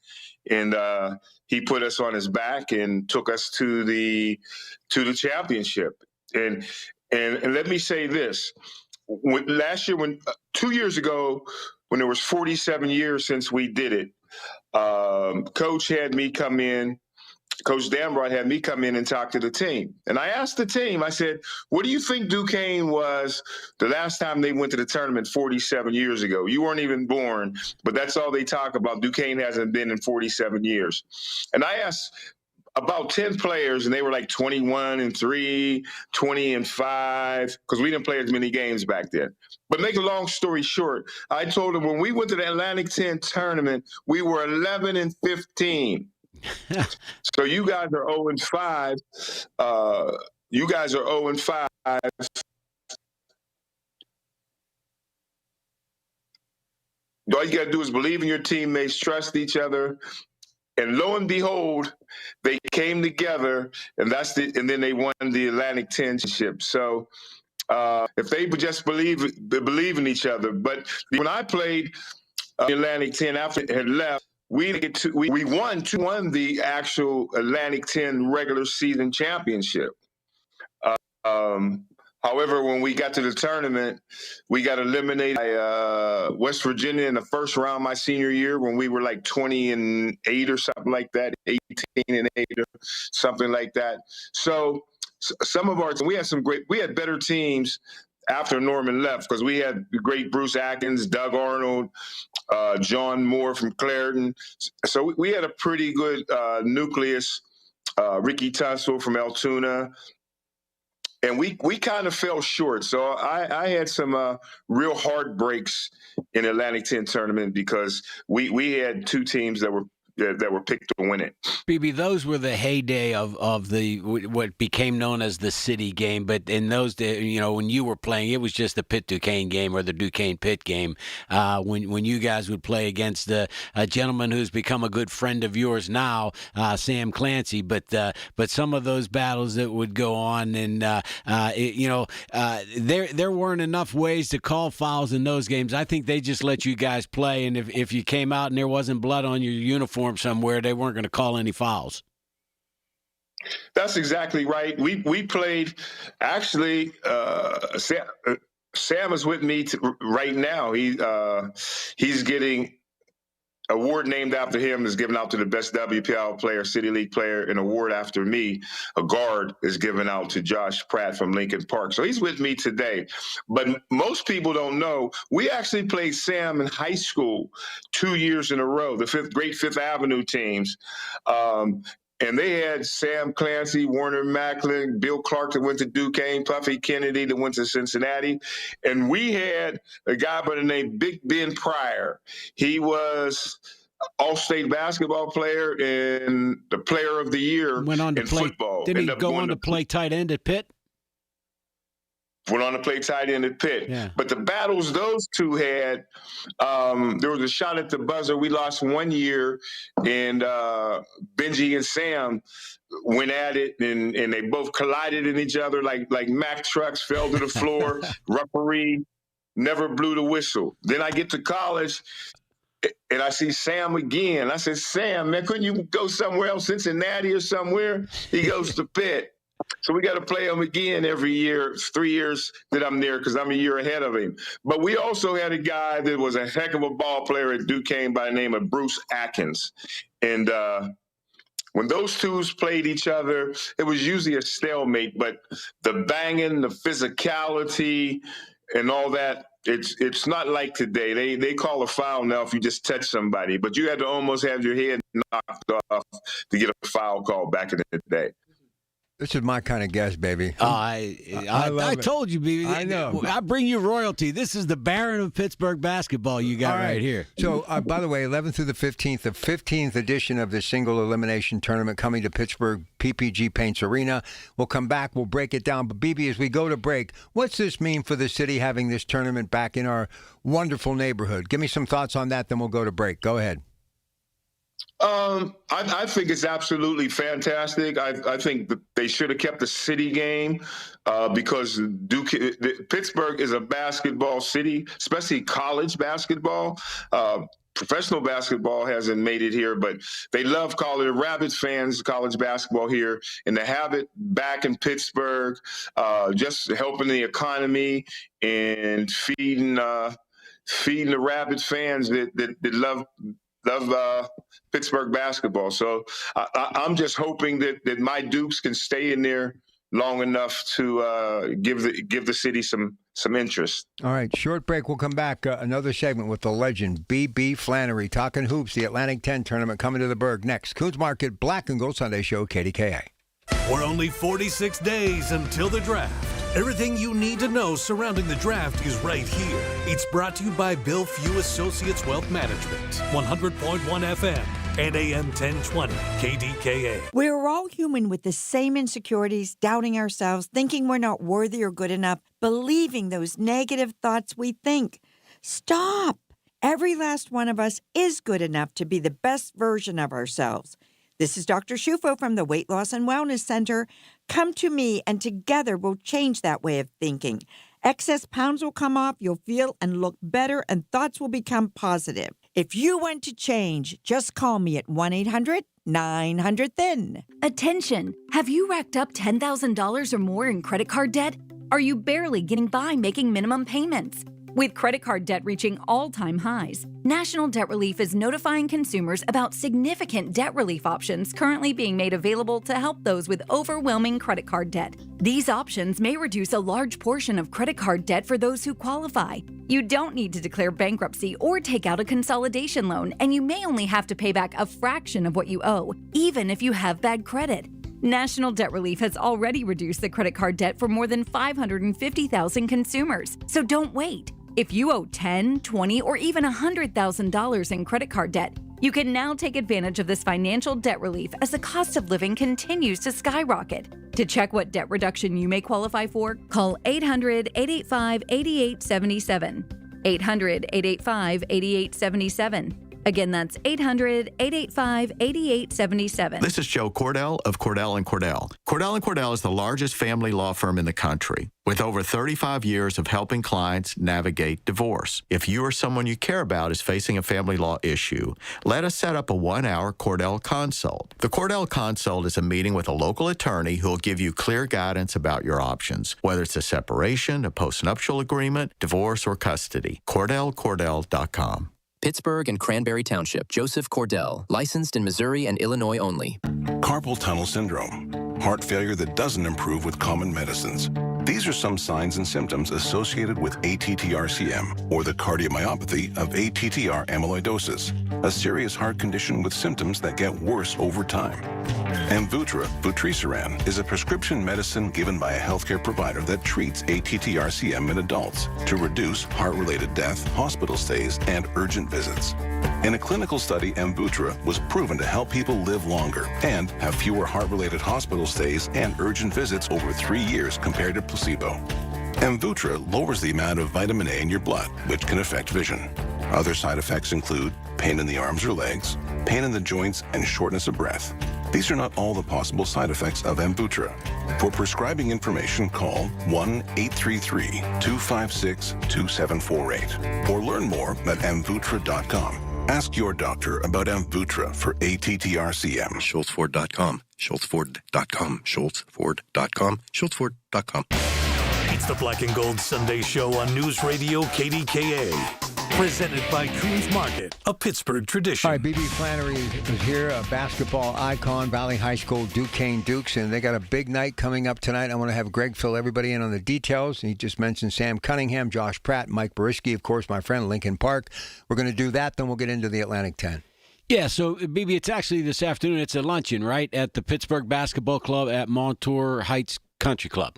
And he put us on his back and took us to the championship. And let me say this: last year, 2 years ago, when there was 47 years since we did it, Coach had me come in. Coach Dambrot had me come in and talk to the team. And I asked the team, I said, what do you think Duquesne was the last time they went to the tournament 47 years ago? You weren't even born, but that's all they talk about. Duquesne hasn't been in 47 years. And I asked about 10 players, and they were like 21-3, 20-5, because we didn't play as many games back then. But make a long story short, I told them when we went to the Atlantic 10 tournament, we were 11-15. So you guys are 0-5. You guys are 0-5. All you got to do is believe in your teammates, trust each other, and lo and behold, they came together, and then they won the Atlantic 10 championship. So if they would just believe in each other, but when I played Atlantic 10 after it had left, we won the actual Atlantic 10 regular season championship. However, when we got to the tournament, we got eliminated by West Virginia in the first round my senior year when we were like 20-8 or something like that, 18-8 or something like that. So some of we had better teams after Norman left because we had the great Bruce Atkins, Doug Arnold, John Moore from Clarendon. So we had a pretty good nucleus, Ricky Tunstall from Altoona. And we kind of fell short. So I had some real heartbreaks in the Atlantic 10 tournament because we had two teams that were picked to win it. BB, those were the heyday of the what became known as the city game. But in those days, when you were playing, it was just the Pitt-Duquesne game or the Duquesne-Pitt game. When you guys would play against a gentleman who's become a good friend of yours now, Sam Clancy. But some of those battles that would go on, and there weren't enough ways to call fouls in those games. I think they just let you guys play, and if you came out and there wasn't blood on your uniform somewhere, they weren't going to call any fouls. That's exactly right. We played, actually, Sam is with me right now. He's getting award named after him is given out to the best WPL player, City League player. An award after me, a guard, is given out to Josh Pratt from Lincoln Park. So he's with me today. But most people don't know, we actually played Sam in high school 2 years in a row, the great Fifth Avenue teams. And they had Sam Clancy, Warner Macklin, Bill Clark that went to Duquesne, Puffy Kennedy that went to Cincinnati. And we had a guy by the name Big Ben Pryor. He was all-state basketball player and the player of the year went on to in play, football. Didn't he go on to play tight end at Pitt? Went on to play tight end at Pitt. Yeah. But the battles those two had, there was a shot at the buzzer. We lost 1 year, and Benji and Sam went at it, and they both collided in each other like Mack trucks, fell to the floor. Referee never blew the whistle. Then I get to college, and I see Sam again. I said, Sam, man, couldn't you go somewhere else, Cincinnati or somewhere? He goes to Pitt. So we got to play him again every year. It's 3 years that I'm there because I'm a year ahead of him. But we also had a guy that was a heck of a ball player at Duquesne by the name of Bruce Atkins. And when those two played each other, it was usually a stalemate. But the banging, the physicality, and all that, it's not like today. They call a foul now if you just touch somebody. But you had to almost have your head knocked off to get a foul call back in the day. This is my kind of guest, baby. I told you, baby. I know. I bring you royalty. This is the Baron of Pittsburgh basketball you got right here. So, by the way, 11th through the 15th, the 15th edition of the single elimination tournament coming to Pittsburgh PPG Paints Arena. We'll come back. We'll break it down. But, BB, as we go to break, what's this mean for the city having this tournament back in our wonderful neighborhood? Give me some thoughts on that, then we'll go to break. Go ahead. I think it's absolutely fantastic. I think that they should have kept the city game because Pittsburgh is a basketball city, especially college basketball. Professional basketball hasn't made it here, but they love calling it Rabbits fans, college basketball here. And to have it back in Pittsburgh, just helping the economy and feeding the Rabbits fans that love Pittsburgh basketball. So I'm just hoping that my Dukes can stay in there long enough to give the city some interest. All right, short break. We'll come back. Another segment with the legend, B.B. Flannery, talking hoops, the Atlantic 10 tournament coming to the Berg next. Coons Market, Black and Gold Sunday Show, KDKA. We're only 46 days until the draft. Everything you need to know surrounding the draft is right here. It's brought to you by Bill Few Associates Wealth Management, 100.1 FM and AM 1020 KDKA. We're all human with the same insecurities, doubting ourselves, thinking we're not worthy or good enough, believing those negative thoughts we think. Stop! Every last one of us is good enough to be the best version of ourselves. This is Dr. Shufo from the Weight Loss and Wellness Center. Come to me, and together we'll change that way of thinking. Excess pounds will come off, you'll feel and look better, and thoughts will become positive. If you want to change, just call me at 1-800-900-THIN. Attention! Have you racked up $10,000 or more in credit card debt? Are you barely getting by making minimum payments? With credit card debt reaching all-time highs, National Debt Relief is notifying consumers about significant debt relief options currently being made available to help those with overwhelming credit card debt. These options may reduce a large portion of credit card debt for those who qualify. You don't need to declare bankruptcy or take out a consolidation loan, and you may only have to pay back a fraction of what you owe, even if you have bad credit. National Debt Relief has already reduced the credit card debt for more than 550,000 consumers, so don't wait. If you owe $10,000, $20,000, or even $100,000 in credit card debt, you can now take advantage of this financial debt relief as the cost of living continues to skyrocket. To check what debt reduction you may qualify for, call 800-885-8877. 800-885-8877. Again, that's 800-885-8877. This is Joe Cordell of Cordell & Cordell. Cordell & Cordell is the largest family law firm in the country, with over 35 years of helping clients navigate divorce. If you or someone you care about is facing a family law issue, let us set up a 1-hour Cordell Consult. The Cordell Consult is a meeting with a local attorney who will give you clear guidance about your options, whether it's a separation, a postnuptial agreement, divorce, or custody. CordellCordell.com. Pittsburgh and Cranberry Township. Joseph Cordell, licensed in Missouri and Illinois only. Carpal tunnel syndrome, heart failure that doesn't improve with common medicines. These are some signs and symptoms associated with ATTR-CM, or the cardiomyopathy of ATTR amyloidosis, a serious heart condition with symptoms that get worse over time. Amvuttra, vutrisiran, is a prescription medicine given by a healthcare provider that treats ATTR-CM in adults to reduce heart-related death, hospital stays, and urgent visits. In a clinical study, Amvuttra was proven to help people live longer and have fewer heart-related hospital stays and urgent visits over 3 years compared to placebo. Amvuttra lowers the amount of vitamin A in your blood, which can affect vision. Other side effects include pain in the arms or legs, pain in the joints, and shortness of breath. These are not all the possible side effects of Amvuttra. For prescribing information, call 1-833-256-2748 or learn more at amvuttra.com. Ask your doctor about Amvuttra for ATTR-CM. SchultzFord.com. SchultzFord.com. SchultzFord.com. SchultzFord.com. It's the Black and Gold Sunday Show on News Radio KDKA. Presented by Coons Market, a Pittsburgh tradition. All right, B.B. Flannery is here, a basketball icon, Valley High School, Duquesne Dukes, and they got a big night coming up tonight. I want to have Greg fill everybody in on the details. He just mentioned Sam Cunningham, Josh Pratt, Mike Boriski, of course, my friend, Lincoln Park. We're going to do that, then we'll get into the Atlantic 10. Yeah, so, BB, it's actually this afternoon. It's a luncheon, right, at the Pittsburgh Basketball Club at Montour Heights Country Club.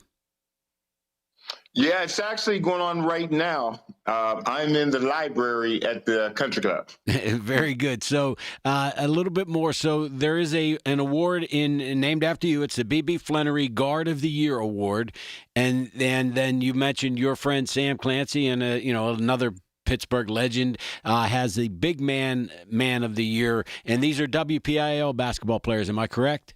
Yeah, it's actually going on right now. I'm in the library at the country club. Very good. So a little bit more. So there is an award named after you. It's the B.B. Flannery Guard of the Year Award, and then you mentioned your friend Sam Clancy and another Pittsburgh legend has the Big Man of the Year, and these are WPIAL basketball players. Am I correct?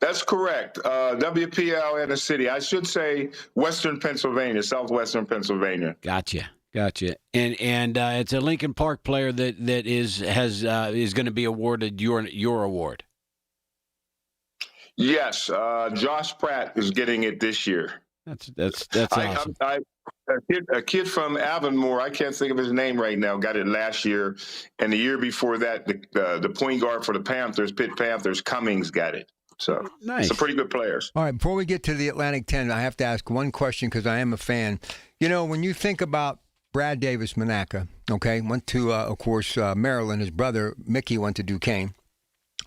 That's correct. WPL in the city. I should say Western Pennsylvania, Southwestern Pennsylvania. Gotcha. And it's a Lincoln Park player that is going to be awarded your award. Yes, Josh Pratt is getting it this year. That's awesome. A kid from Avonmore, I can't think of his name right now, got it last year, and the year before that, the point guard for the Panthers, Pitt Panthers, Cummings, got it. So nice. Some pretty good players. All right, before we get to the Atlantic 10, I have to ask one question because I am a fan. You know, when you think about Brad Davis Monaca, okay, went to, of course, Maryland. His brother, Mickey, went to Duquesne.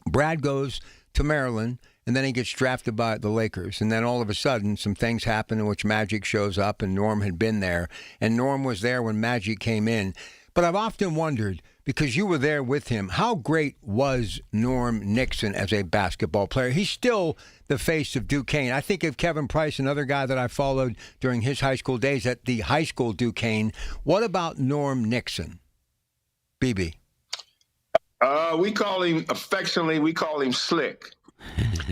Brad goes to Maryland, and then he gets drafted by the Lakers. And then all of a sudden, some things happen in which Magic shows up, and Norm had been there. And Norm was there when Magic came in. But I've often wondered, because you were there with him, how great was Norm Nixon as a basketball player? He's still the face of Duquesne. I think of Kevin Price, another guy that I followed during his high school days at the high school Duquesne. What about Norm Nixon? BB. We call him, affectionately, we call him Slick.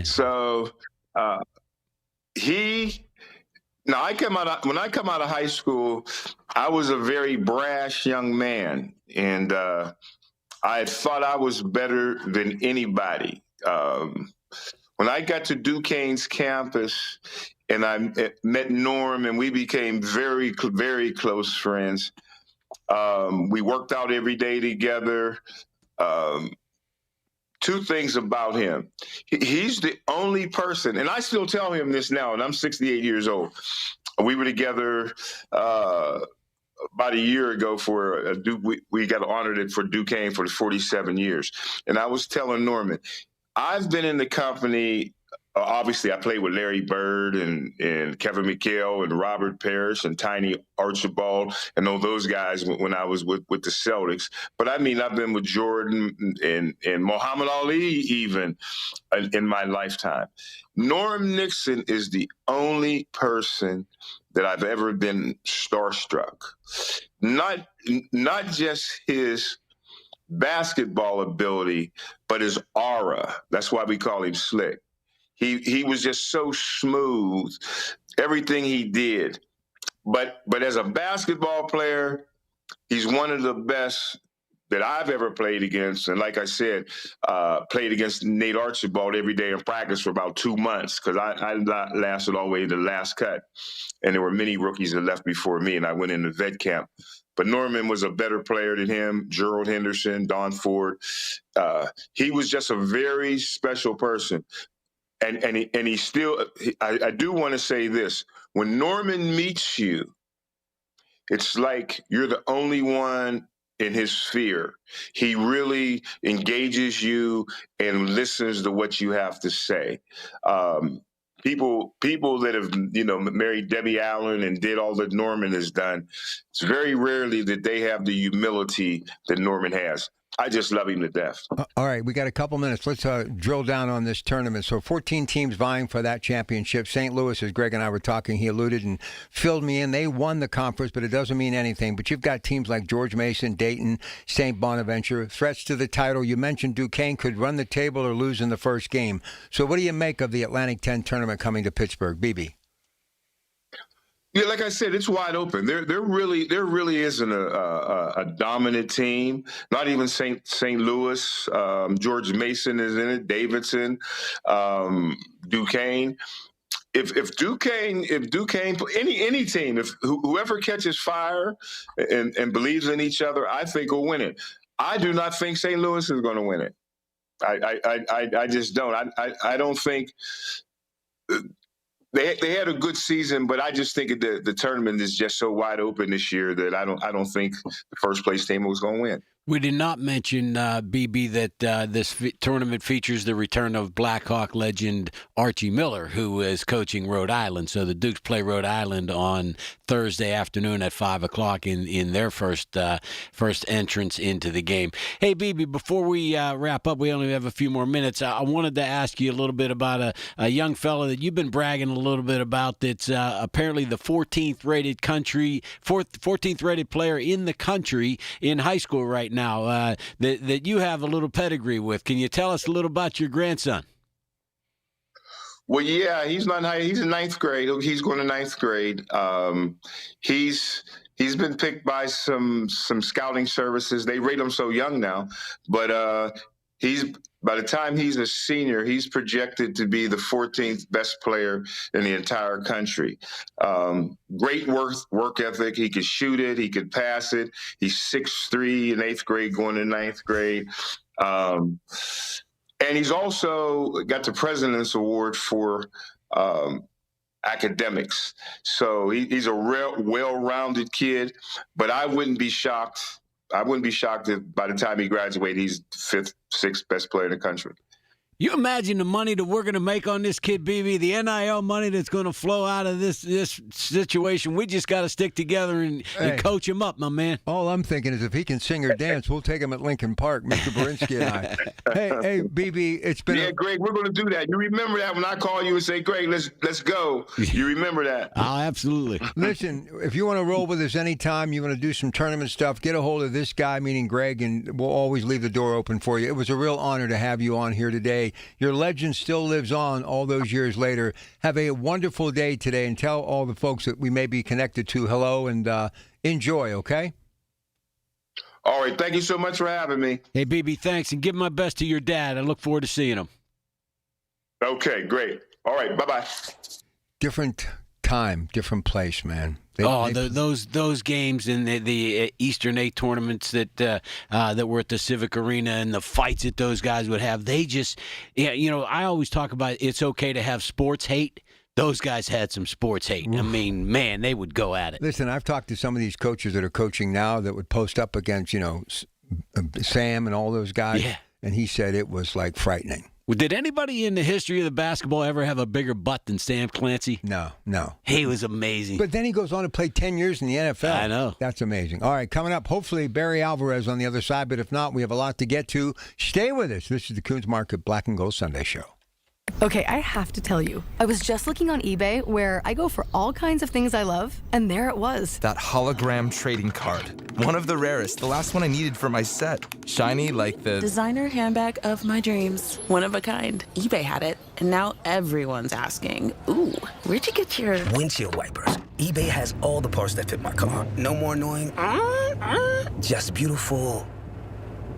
So he Now, when I come out of high school, I was a very brash young man, and I thought I was better than anybody. When I got to Duquesne's campus and I met Norm, and we became very, very close friends. We worked out every day together. Two things about him. He's the only person, and I still tell him this now, and I'm 68 years old. We were together about a year ago for we got honored for Duquesne for 47 years. And I was telling Norman, I've been in the company. Obviously, I played with Larry Bird and Kevin McHale and Robert Parrish and Tiny Archibald and all those guys when I was with the Celtics. But I mean, I've been with Jordan and Muhammad Ali even in my lifetime. Norm Nixon is the only person that I've ever been starstruck. Not just his basketball ability, but his aura. That's why we call him Slick. He was just so smooth, everything he did. But as a basketball player, he's one of the best that I've ever played against. And like I said, played against Nate Archibald every day in practice for about 2 months because I lasted all the way to the last cut. And there were many rookies that left before me, and I went into vet camp. But Norman was a better player than him, Gerald Henderson, Don Ford. He was just a very special person. And he still, I do want to say this. When Norman meets you, it's like you're the only one in his sphere. He really engages you and listens to what you have to say. People that have, married Debbie Allen and did all that Norman has done, it's very rarely that they have the humility that Norman has. I just love him to death. All right, we got a couple minutes. Let's drill down on this tournament. So 14 teams vying for that championship. St. Louis, as Greg and I were talking, he alluded and filled me in. They won the conference, but it doesn't mean anything. But you've got teams like George Mason, Dayton, St. Bonaventure, threats to the title. You mentioned Duquesne could run the table or lose in the first game. So what do you make of the Atlantic 10 tournament coming to Pittsburgh? BB. Yeah, like I said, it's wide open. There really isn't a dominant team. Not even St. Louis. George Mason is in it. Davidson, Duquesne. If Duquesne, any team, if whoever catches fire and believes in each other, I think will win it. I do not think St. Louis is going to win it. I just don't. I don't think. They had a good season, but I just think the tournament is just so wide open this year that I don't think the first place team was going to win. We did not mention, BB, that this tournament features the return of Blackhawk legend Archie Miller, who is coaching Rhode Island. So the Dukes play Rhode Island on Thursday afternoon at 5 o'clock in their first entrance into the game. Hey, BB, before we wrap up, we only have a few more minutes. I wanted to ask you a little bit about a young fella that you've been bragging a little bit about that's apparently the 14th rated player in the country in high school right now. That you have a little pedigree with. Can you tell us a little about your grandson? Well, yeah, he's in ninth grade. He's going to ninth grade. He's been picked by some scouting services. They rate him so young now, but by the time he's a senior, he's projected to be the 14th best player in the entire country. Great work ethic. He could shoot it. He could pass it. He's 6'3" in 8th grade, going to 9th grade. And he's also got the President's Award for academics. So he's a real well-rounded kid, but I wouldn't be shocked if by the time he graduates, he's the 5th, 6th best player in the country. You imagine the money that we're going to make on this kid, BB, the NIL money that's going to flow out of this situation. We just got to stick together and coach him up, my man. All I'm thinking is if he can sing or dance, we'll take him at Lincoln Park, Mr. Borinsky and I. Hey, BB, it's been... Yeah, Greg, we're going to do that. You remember that when I call you and say, Greg, let's go. You remember that. Oh, absolutely. Listen, if you want to roll with us anytime, you want to do some tournament stuff, get a hold of this guy, meaning Greg, and we'll always leave the door open for you. It was a real honor to have you on here today. day. Your legend still lives on all those years later. Have a wonderful day today, and tell all the folks that we may be connected to hello and enjoy, okay? All right. Thank you so much for having me. Hey, BB, thanks, and give my best to your dad. I look forward to seeing him. Okay, great. All right. Bye-bye. Different time, different place, man. Those games in the Eastern 8 tournaments that were at the Civic Arena and the fights that those guys would have, they just, I always talk about it's okay to have sports hate. Those guys had some sports hate. I mean, man, they would go at it. Listen, I've talked to some of these coaches that are coaching now that would post up against, Sam and all those guys, and he said it was like frightening. Well, did anybody in the history of the basketball ever have a bigger butt than Sam Clancy? No. He was amazing. But then he goes on to play 10 years in the NFL. I know. That's amazing. All right, coming up, hopefully Barry Alvarez on the other side, but if not, we have a lot to get to. Stay with us. This is the Coons Market Black and Gold Sunday Show. Okay, I have to tell you, I was just looking on eBay where I go for all kinds of things I love, and there it was. That hologram trading card. One of the rarest, the last one I needed for my set. Shiny like the designer handbag of my dreams. One of a kind. eBay had it, and now everyone's asking, ooh, where'd you get your windshield wipers? eBay has all the parts that fit my car. No more annoying, just beautiful.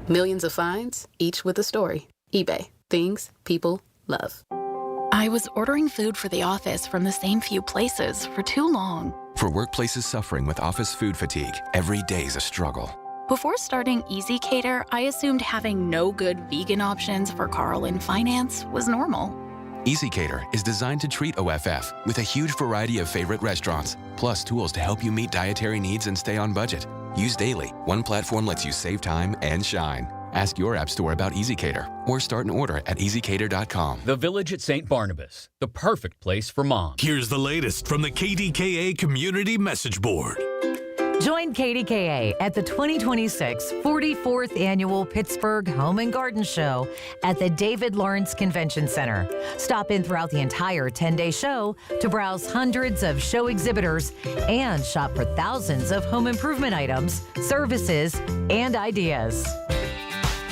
Millions of finds, each with a story. eBay. Things people love. I was ordering food for the office from the same few places for too long. For workplaces suffering with office food fatigue, every day's a struggle. Before starting Easy Cater, I assumed having no good vegan options for Carl in finance was normal. Easy Cater is designed to treat OFF with a huge variety of favorite restaurants, plus tools to help you meet dietary needs and stay on budget. Used daily, one platform lets you save time and shine. Ask your app store about Easy Cater or start an order at easycater.com. The Village at St. Barnabas, the perfect place for moms. Here's the latest from the KDKA Community Message Board. Join KDKA at the 2026 44th Annual Pittsburgh Home and Garden Show at the David Lawrence Convention Center. Stop in throughout the entire 10-day show to browse hundreds of show exhibitors and shop for thousands of home improvement items, services, and ideas.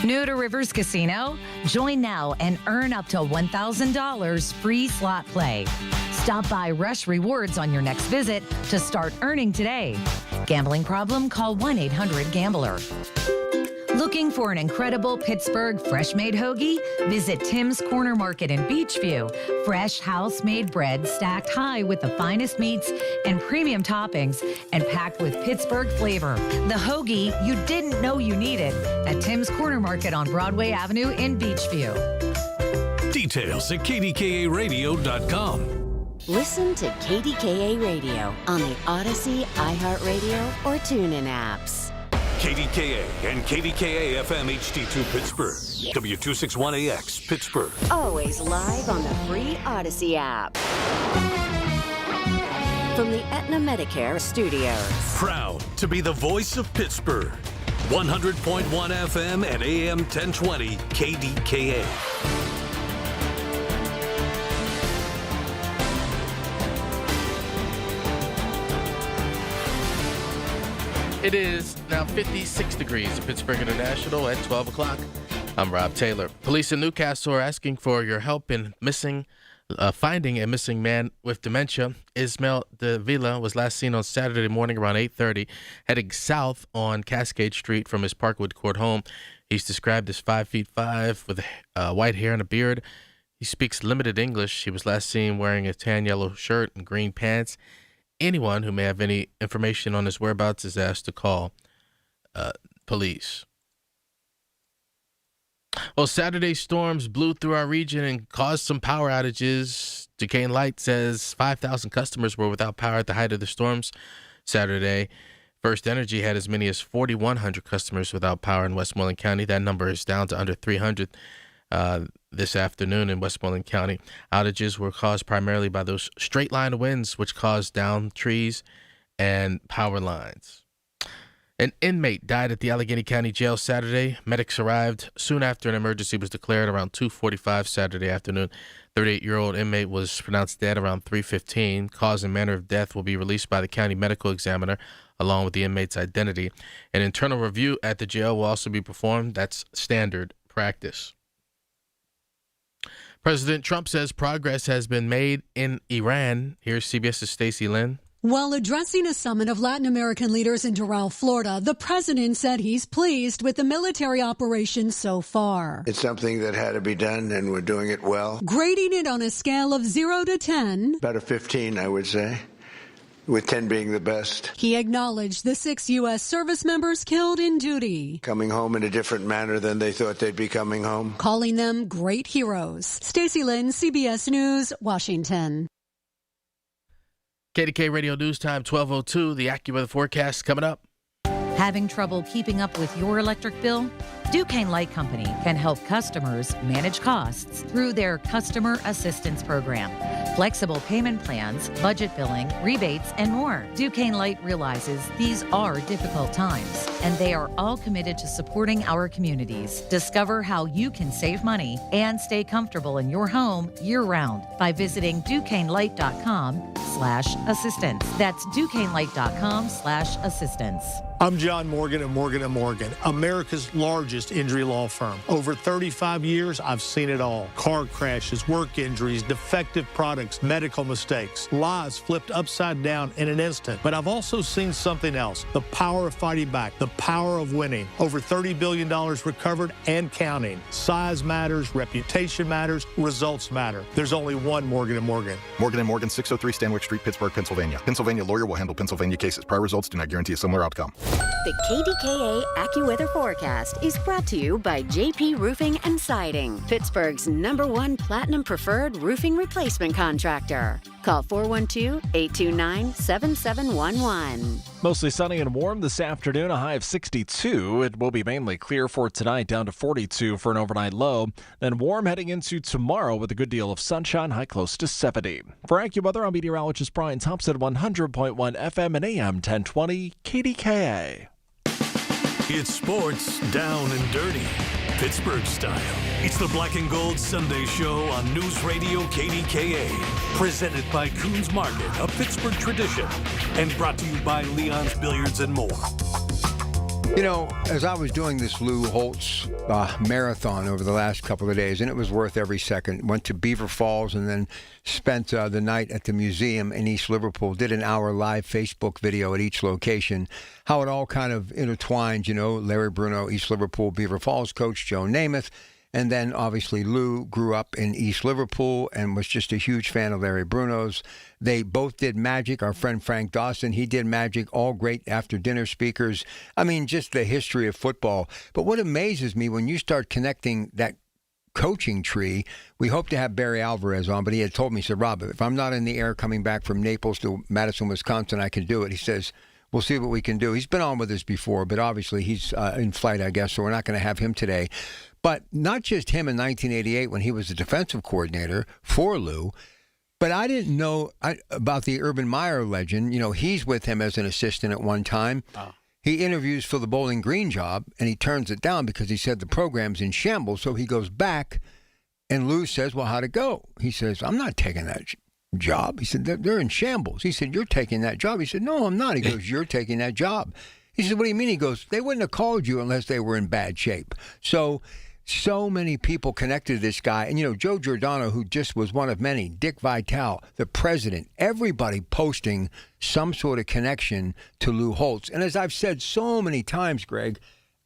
New to Rivers Casino? Join now and earn up to $1,000 free slot play. Stop by Rush Rewards on your next visit to start earning today. Gambling problem? Call 1-800-GAMBLER. Looking for an incredible Pittsburgh fresh-made hoagie? Visit Tim's Corner Market in Beachview. Fresh house-made bread stacked high with the finest meats and premium toppings and packed with Pittsburgh flavor. The hoagie you didn't know you needed at Tim's Corner Market on Broadway Avenue in Beachview. Details at KDKARadio.com. Listen to KDKA Radio on the Odyssey, iHeartRadio, or TuneIn apps. KDKA and KDKA-FM HD2 Pittsburgh. W261AX Pittsburgh. Always live on the free Odyssey app. From the Aetna Medicare Studios. Proud to be the voice of Pittsburgh. 100.1 FM and AM 1020 KDKA. It is now 56 degrees at Pittsburgh International at 12 o'clock. I'm Rob Taylor. Police in Newcastle are asking for your help in finding a missing man with dementia. Ismail De Villa was last seen on Saturday morning around 8:30, heading south on Cascade Street from his Parkwood Court home. He's described as 5'5" with white hair and a beard. He speaks limited English. He was last seen wearing a tan yellow shirt and green pants. Anyone who may have any information on his whereabouts is asked to call police. Well, Saturday storms blew through our region and caused some power outages. Duquesne Light says 5,000 customers were without power at the height of the storms Saturday. First Energy had as many as 4,100 customers without power in Westmoreland County. That number is down to under 300 this afternoon in Westmoreland County. Outages were caused primarily by those straight line winds, which caused downed trees and power lines. An inmate died at the Allegheny County Jail Saturday. Medics arrived soon after an emergency was declared around 2:45 Saturday afternoon. 38-year-old inmate was pronounced dead around 3:15. Cause and manner of death will be released by the county medical examiner, along with the inmate's identity. An internal review at the jail will also be performed. That's standard practice. President Trump says progress has been made in Iran. Here's CBS's Stacey Lynn. While addressing a summit of Latin American leaders in Doral, Florida, the president said he's pleased with the military operation so far. It's something that had to be done, and we're doing it well. Grading it on a scale of 0 to 10. About a 15, I would say, with 10 being the best. He acknowledged the 6 U.S. service members killed in duty. Coming home in a different manner than they thought they'd be coming home. Calling them great heroes. Stacey Lynn, CBS News, Washington. KDKA Radio News Time 12:02. The AccuWeather forecast coming up. Having trouble keeping up with your electric bill? Duquesne Light Company can help customers manage costs through their Customer Assistance Program. Flexible payment plans, budget billing, rebates, and more. Duquesne Light realizes these are difficult times, and they are all committed to supporting our communities. Discover how you can save money and stay comfortable in your home year-round by visiting DuquesneLight.com/assistance. That's DuquesneLight.com/assistance. I'm John Morgan of Morgan & Morgan, America's largest injury law firm. Over 35 years, I've seen it all. Car crashes, work injuries, defective products, medical mistakes, lives flipped upside down in an instant. But I've also seen something else, the power of fighting back, the power of winning. Over $30 billion recovered and counting. Size matters, reputation matters, results matter. There's only one Morgan & Morgan. Morgan & Morgan, 603 Stanwyck Street, Pittsburgh, Pennsylvania. Pennsylvania lawyer will handle Pennsylvania cases. Prior results do not guarantee a similar outcome. The KDKA AccuWeather forecast is brought to you by JP Roofing and Siding, Pittsburgh's #1 Platinum Preferred Roofing Replacement Contractor. Call 412-829-7711. Mostly sunny and warm this afternoon, a high of 62. It will be mainly clear for tonight, down to 42 for an overnight low. Then warm heading into tomorrow with a good deal of sunshine, high close to 70. For AccuWeather, I'm meteorologist Brian Thompson, 100.1 FM and AM 1020 KDKA. It's sports down and dirty, Pittsburgh style. It's the Black and Gold Sunday Show on News Radio KDKA. Presented by Coons Market, a Pittsburgh tradition. And brought to you by Leon's Billiards and More. You know, as I was doing this Lou Holtz marathon over the last couple of days, and it was worth every second, went to Beaver Falls and then spent the night at the museum in East Liverpool, did an hour live Facebook video at each location, how it all kind of intertwined, you know, Larry Bruno, East Liverpool, Beaver Falls coach Joe Namath. And then, obviously, Lou grew up in East Liverpool and was just a huge fan of Larry Bruno's. They both did magic. Our friend Frank Dawson, he did magic, all great after-dinner speakers. I mean, just the history of football. But what amazes me, when you start connecting that coaching tree, we hope to have Barry Alvarez on, but he had told me, he said, Rob, if I'm not in the air coming back from Naples to Madison, Wisconsin, I can do it. He says, we'll see what we can do. He's been on with us before, but obviously he's in flight, I guess, so we're not going to have him today. But not just him in 1988 when he was the defensive coordinator for Lou, but I didn't know about the Urban Meyer legend. You know, he's with him as an assistant at one time. Oh. He interviews for the Bowling Green job, and he turns it down because he said the program's in shambles. So he goes back, and Lou says, well, how'd it go? He says, I'm not taking that job. He said, they're in shambles. He said, you're taking that job. He said, no, I'm not. He goes, you're taking that job. He said, what do you mean? He goes, they wouldn't have called you unless they were in bad shape. So many people connected to this guy. And, you know, Joe Giordano, who just was one of many, Dick Vitale, the president, everybody posting some sort of connection to Lou Holtz. And as I've said so many times, Greg,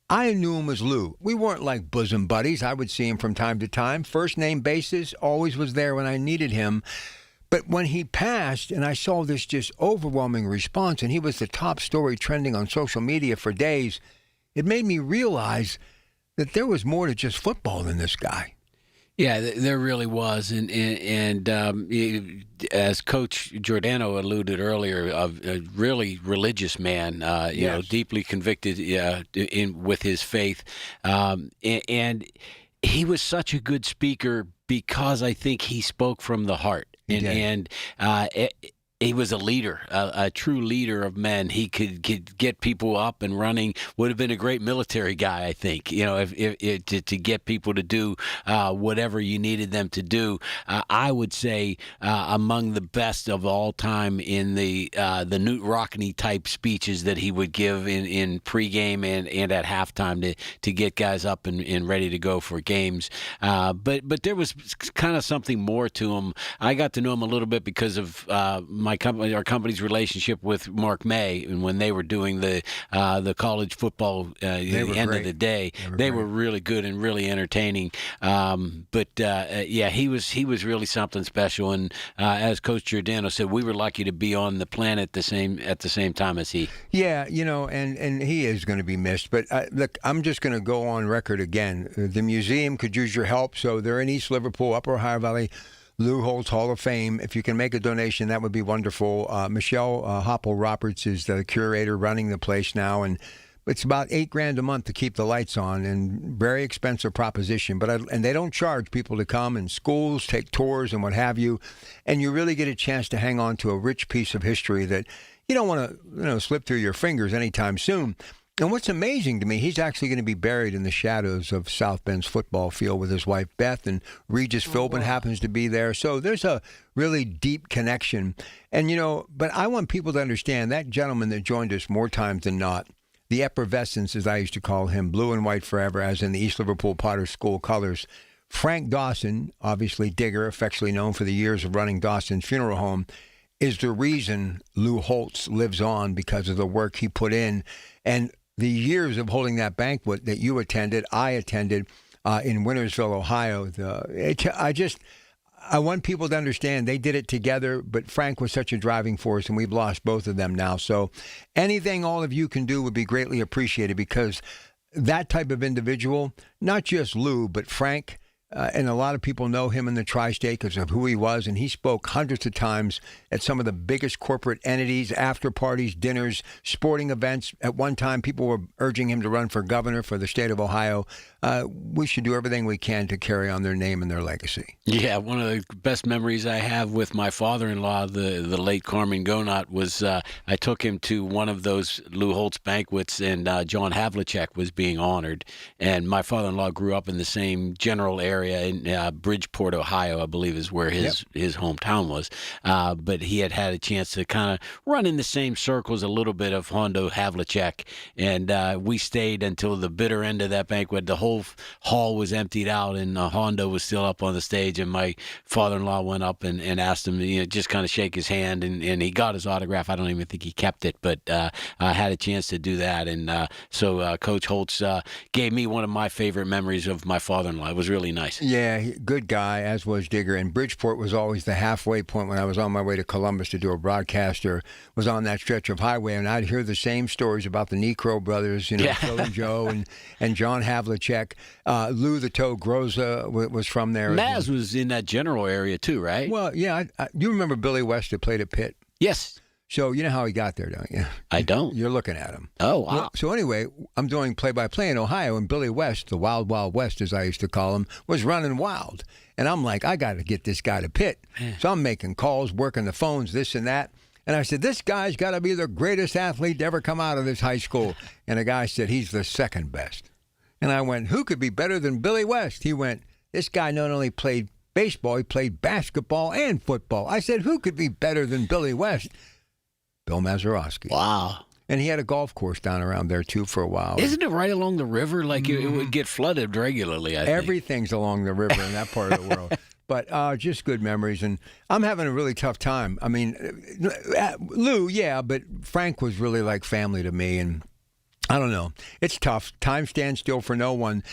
I knew him as Lou. We weren't like bosom buddies. I would see him from time to time. First name basis, always was there when I needed him. But when he passed, and I saw this just overwhelming response, and he was the top story trending on social media for days, it made me realize that there was more to just football than this guy. Yeah, there really was, and as Coach Giordano alluded earlier, a really religious man, you know, deeply convicted with his faith, and he was such a good speaker because I think he spoke from the heart, and he was a leader, a true leader of men. He could get people up and running. Would have been a great military guy, I think. If to get people to do whatever you needed them to do. I would say among the best of all time in the Newt Rockne type speeches that he would give in pregame and at halftime to get guys up and ready to go for games. But there was kind of something more to him. I got to know him a little bit because of our company's relationship with Mark May, and when they were doing the college football at the end of the day, they were really good and really entertaining. He was really something special. And as Coach Giordano said, we were lucky to be on the planet at the same time as he. Yeah, and he is going to be missed. But look, I'm just going to go on record again. The museum could use your help. So they're in East Liverpool, Upper Ohio Valley. Lou Holtz Hall of Fame. If you can make a donation, that would be wonderful. Michelle Hoppel-Roberts is the curator running the place now, and it's about $8,000 a month to keep the lights on, and very expensive proposition. And they don't charge people to come, and schools take tours and what have you, and you really get a chance to hang on to a rich piece of history that you don't want to slip through your fingers anytime soon. And what's amazing to me, he's actually going to be buried in the shadows of South Bend's football field with his wife, Beth, and Regis Philbin happens to be there. So there's a really deep connection. And, but I want people to understand that gentleman that joined us more times than not, the effervescence, as I used to call him, blue and white forever, as in the East Liverpool Potter School colors. Frank Dawson, obviously Digger, affectionately known for the years of running Dawson's Funeral Home, is the reason Lou Holtz lives on because of the work he put in. And the years of holding that banquet that you attended, I attended in Wintersville, Ohio. I want people to understand they did it together, but Frank was such a driving force, and we've lost both of them now. So anything all of you can do would be greatly appreciated, because that type of individual, not just Lou, but Frank, and a lot of people know him in the tri-state because of who he was, and he spoke hundreds of times at some of the biggest corporate entities, after parties, dinners, sporting events. At one time, people were urging him to run for governor for the state of Ohio. We should do everything we can to carry on their name and their legacy. Yeah, one of the best memories I have with my father-in-law, the late Carmen Gonat, was I took him to one of those Lou Holtz banquets, and John Havlicek was being honored. And my father-in-law grew up in the same general area in Bridgeport, Ohio, I believe is where his hometown was. But he had a chance to kind of run in the same circles a little bit of Hondo Havlicek. And we stayed until the bitter end of that banquet. The whole hall was emptied out, and Hondo was still up on the stage. And my father-in-law went up and asked him, just kind of shake his hand. And he got his autograph. I don't even think he kept it, but I had a chance to do that. And so Coach Holtz gave me one of my favorite memories of my father-in-law. It was really nice. Yeah, good guy, as was Digger. And Bridgeport was always the halfway point when I was on my way to Columbus to do a broadcast, or was on that stretch of highway, and I'd hear the same stories about the Necro brothers, Phil and Joe, and John Havlicek. Lou the Toe Groza was from there. Maz was in that general area too, right? Well, yeah. You remember Billy West that played at Pitt? Yes. So you know how he got there, don't you? I don't. You're looking at him. Oh, wow. Well, so anyway, I'm doing play-by-play in Ohio, and Billy West, the Wild Wild West, as I used to call him, was running wild. And I'm like, I got to get this guy to Pitt. So I'm making calls, working the phones, this and that. And I said, this guy's got to be the greatest athlete to ever come out of this high school. And the guy said, he's the second best. And I went, who could be better than Billy West? He went, this guy not only played baseball, he played basketball and football. I said, who could be better than Billy West? Bill Mazeroski. Wow. And he had a golf course down around there, too, for a while. Isn't it right along the river? Like it would get flooded regularly, I think. Everything's along the river in that part of the world. But just good memories. And I'm having a really tough time. I mean, Lou, yeah, but Frank was really like family to me. And I don't know. It's tough. Time stands still for no one.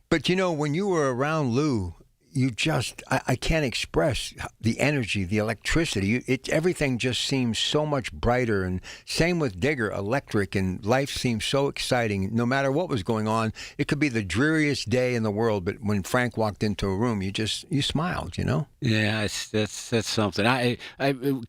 But, when you were around Lou, you just, I can't express the energy, the electricity. Everything just seems so much brighter. And same with Digger, electric, and life seems so exciting. No matter what was going on, it could be the dreariest day in the world, but when Frank walked into a room, you smiled, Yeah, that's something.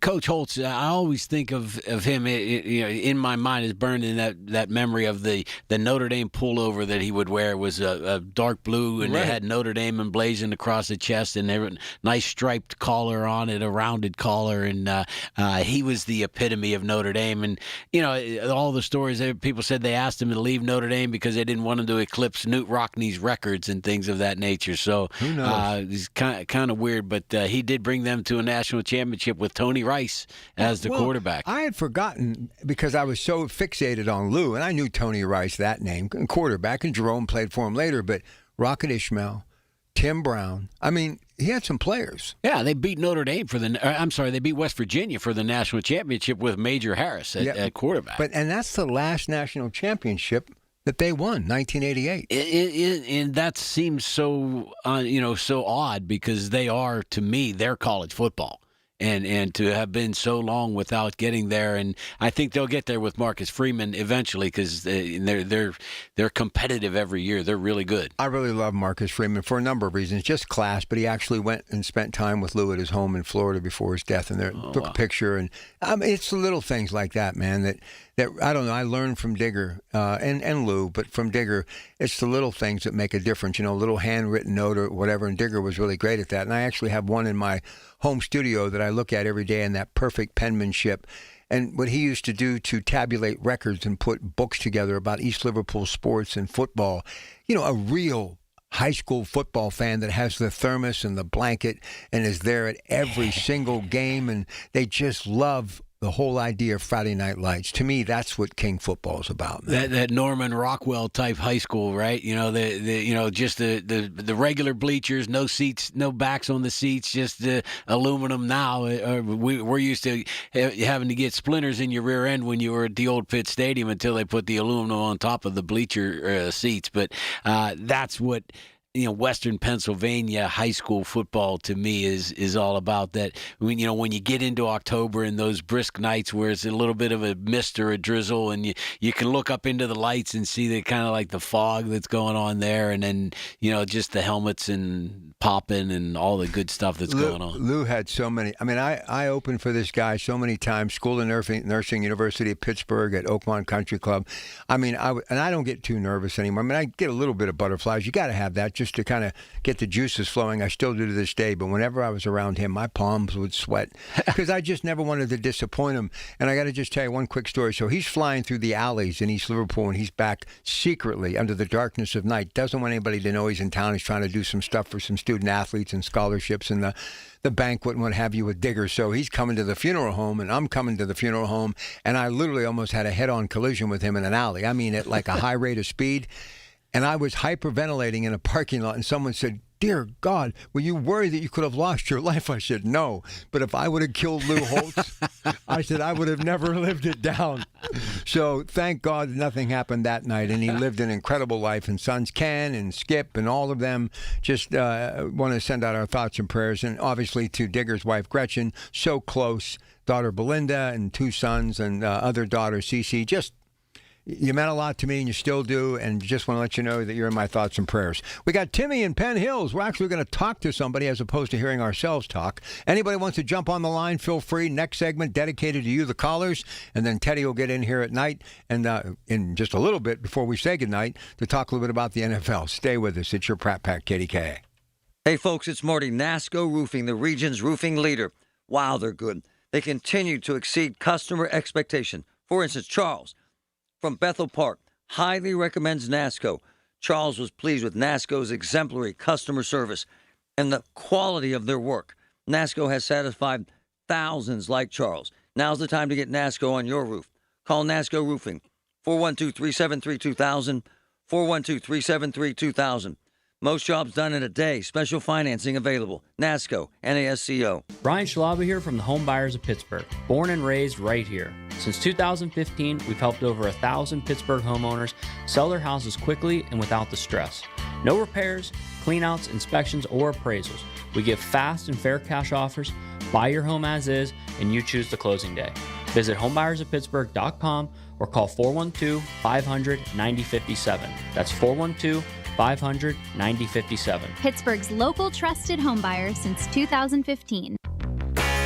Coach Holtz, I always think of him, in my mind is burned in that memory of the Notre Dame pullover that he would wear. It was a dark blue, and it had Notre Dame emblazoned across across the chest, and a nice striped collar on it, a rounded collar, and he was the epitome of Notre Dame. And all the stories, people said they asked him to leave Notre Dame because they didn't want him to eclipse Knute Rockne's records and things of that nature. So who knows? It's kind of weird, but he did bring them to a national championship with Tony Rice as the quarterback. I had forgotten because I was so fixated on Lou, and I knew Tony Rice, that name, quarterback, and Jerome played for him later, but Rocket Ishmael, Tim Brown, I mean, he had some players. Yeah, they beat Notre Dame they beat West Virginia for the national championship with Major Harris at quarterback. And that's the last national championship that they won, 1988. And that seems so odd because they are, to me, they're college football. And to have been so long without getting there, and I think they'll get there with Marcus Freeman eventually because they're competitive every year. They're really good. I really love Marcus Freeman for a number of reasons, just class. But he actually went and spent time with Lou at his home in Florida before his death, and took a picture. And I mean, it's the little things like that, man. That I don't know. I learned from Digger and Lou, but from Digger, it's the little things that make a difference. A little handwritten note or whatever. And Digger was really great at that. And I actually have one in my home studio that I look at every day in that perfect penmanship. And what he used to do to tabulate records and put books together about East Liverpool sports and football. A real high school football fan that has the thermos and the blanket and is there at every single game, and they just love the whole idea of Friday Night Lights. To me, that's what King football is about, man. That Norman Rockwell type high school, right? Just the regular bleachers, no seats, no backs on the seats, just the aluminum. Now we're used to having to get splinters in your rear end when you were at the old Pitt Stadium until they put the aluminum on top of the bleacher seats. But that's what Western Pennsylvania high school football to me is all about. That when you get into October and those brisk nights where it's a little bit of a mist or a drizzle, and you can look up into the lights and see the kind of like the fog that's going on there, and then just the helmets and popping and all the good stuff that's going on. Lou had so many. I mean, I opened for this guy so many times. School of Nursing, University of Pittsburgh, at Oakmont Country Club. I mean, I don't get too nervous anymore. I mean, I get a little bit of butterflies. You got to have that just to kind of get the juices flowing. I still do to this day, but whenever I was around him, my palms would sweat because I just never wanted to disappoint him. And I got to just tell you one quick story. So he's flying through the alleys in East Liverpool, and he's back secretly under the darkness of night. Doesn't want anybody to know he's in town. He's trying to do some stuff for some student athletes and scholarships and the banquet and what have you with Digger. So he's coming to the funeral home, and I'm coming to the funeral home, and I literally almost had a head-on collision with him in an alley. I mean, at like a high rate of speed. And I was hyperventilating in a parking lot, and someone said, "Dear God, were you worried that you could have lost your life?" I said, "No, but if I would have killed Lou Holtz," I said, "I would have never lived it down." So thank God nothing happened that night, and he lived an incredible life. And sons Ken and Skip and all of them just want to send out our thoughts and prayers. And obviously to Digger's wife, Gretchen, so close, daughter Belinda, and two sons, and other daughter, Cece. Just you meant a lot to me, and you still do, and just want to let you know that you're in my thoughts and prayers. We got Timmy in Penn Hills. We're actually going to talk to somebody as opposed to hearing ourselves talk. Anybody wants to jump on the line, feel free. Next segment dedicated to you, the callers, and then Teddy will get in here at night and in just a little bit before we say goodnight to talk a little bit about the NFL. Stay with us. It's your Pratt Pack, KDKA. Hey, folks, it's Marty. NASCO Roofing, the region's roofing leader. Wow, they're good. They continue to exceed customer expectation. For instance, Charles from Bethel Park highly recommends NASCO. Charles was pleased with NASCO's exemplary customer service and the quality of their work. NASCO has satisfied thousands like Charles. Now's the time to get NASCO on your roof. Call NASCO Roofing, 412-373-2000, 412-373-2000. Most jobs done in a day. Special financing available. NASCO, NASCO. Brian Schlaba here from the Home Buyers of Pittsburgh. Born and raised right here. Since 2015, we've helped over 1,000 Pittsburgh homeowners sell their houses quickly and without the stress. No repairs, cleanouts, inspections, or appraisals. We give fast and fair cash offers. Buy your home as is, and you choose the closing day. Visit homebuyersoftpittsburgh.com or call 412-500-9057. That's 412-500-9057. Pittsburgh's local trusted homebuyer since 2015.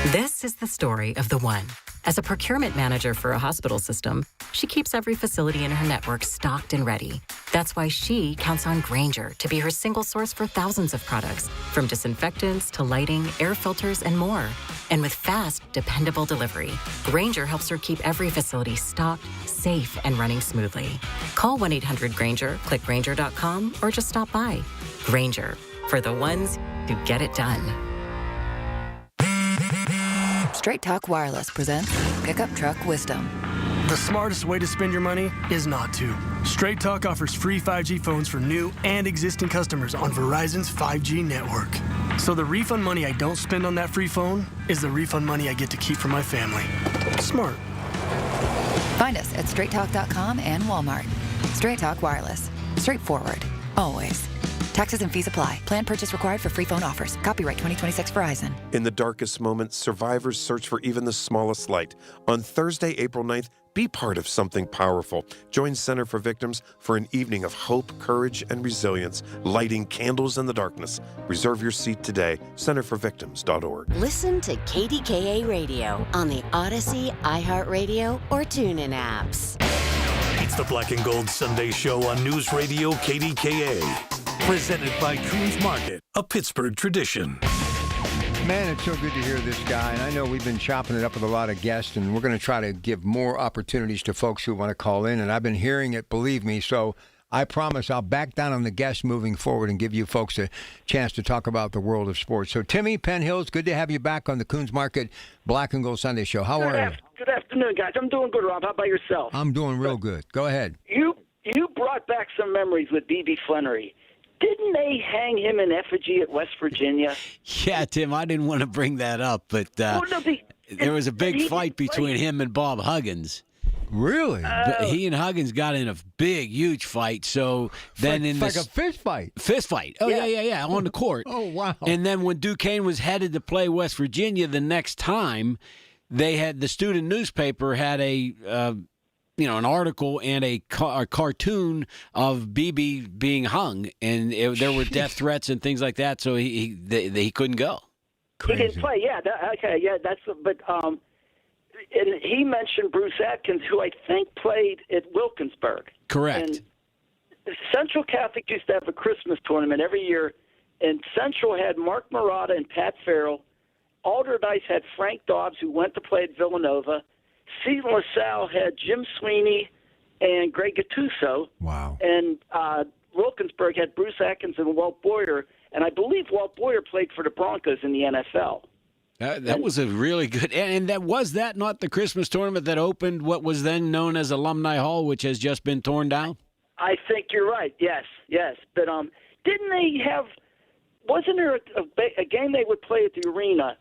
This is the story of the one. As a procurement manager for a hospital system, she keeps every facility in her network stocked and ready. That's why she counts on Grainger to be her single source for thousands of products, from disinfectants to lighting, air filters, and more. And with fast, dependable delivery, Grainger helps her keep every facility stocked, safe, and running smoothly. Call 1-800-GRAINGER, click Grainger.com, or just stop by. Grainger, for the ones who get it done. Straight Talk Wireless presents Pickup Truck Wisdom. The smartest way to spend your money is not to. Straight Talk offers free 5G phones for new and existing customers on Verizon's 5G network. So the refund money I don't spend on that free phone is the refund money I get to keep for my family. Smart. Find us at straighttalk.com and Walmart. Straight Talk Wireless. Straightforward. Always. Taxes and fees apply. Plan purchase required for free phone offers. Copyright 2026 Verizon. In the darkest moments, survivors search for even the smallest light. On Thursday, April 9th, be part of something powerful. Join Center for Victims for an evening of hope, courage, and resilience, lighting candles in the darkness. Reserve your seat today. centerforvictims.org. Listen to KDKA Radio on the Odyssey, iHeartRadio, or TuneIn apps. It's the Black and Gold Sunday Show on News Radio KDKA. Presented by Coons Market, a Pittsburgh tradition. Man, it's so good to hear this guy. And I know we've been chopping it up with a lot of guests, and we're going to try to give more opportunities to folks who want to call in. And I've been hearing it, believe me. So I promise I'll back down on the guests moving forward and give you folks a chance to talk about the world of sports. So, Timmy Penn Hills, good to have you back on the Coons Market Black and Gold Sunday Show. How are you? Good afternoon, guys. I'm doing good, Rob. How about yourself? I'm doing real good. Go ahead. You brought back some memories with B.B. Flannery. Didn't they hang him in effigy at West Virginia? Yeah, Tim, I didn't want to bring that up, but there was a big fight between him and Bob Huggins. Really? He and Huggins got in a big, huge fight. So then like a fist fight. Fist fight. Oh, yeah, on the court. Oh, wow. And then when Duquesne was headed to play West Virginia the next time, they had the student newspaper had an article and a cartoon of BB being hung, and there were death threats and things like that. So he couldn't go. Crazy. He didn't play. Yeah. And he mentioned Bruce Atkins, who I think played at Wilkinsburg. Correct. And Central Catholic used to have a Christmas tournament every year, and Central had Mark Murata and Pat Farrell. Alderdice had Frank Dobbs, who went to play at Villanova. Seton LaSalle had Jim Sweeney and Greg Gattuso. Wow. And Wilkinsburg had Bruce Atkins and Walt Boyer. And I believe Walt Boyer played for the Broncos in the NFL. That was a really good, and that was not the Christmas tournament that opened what was then known as Alumni Hall, which has just been torn down? I think you're right. Yes. But didn't they have? Wasn't there a game they would play at the arena,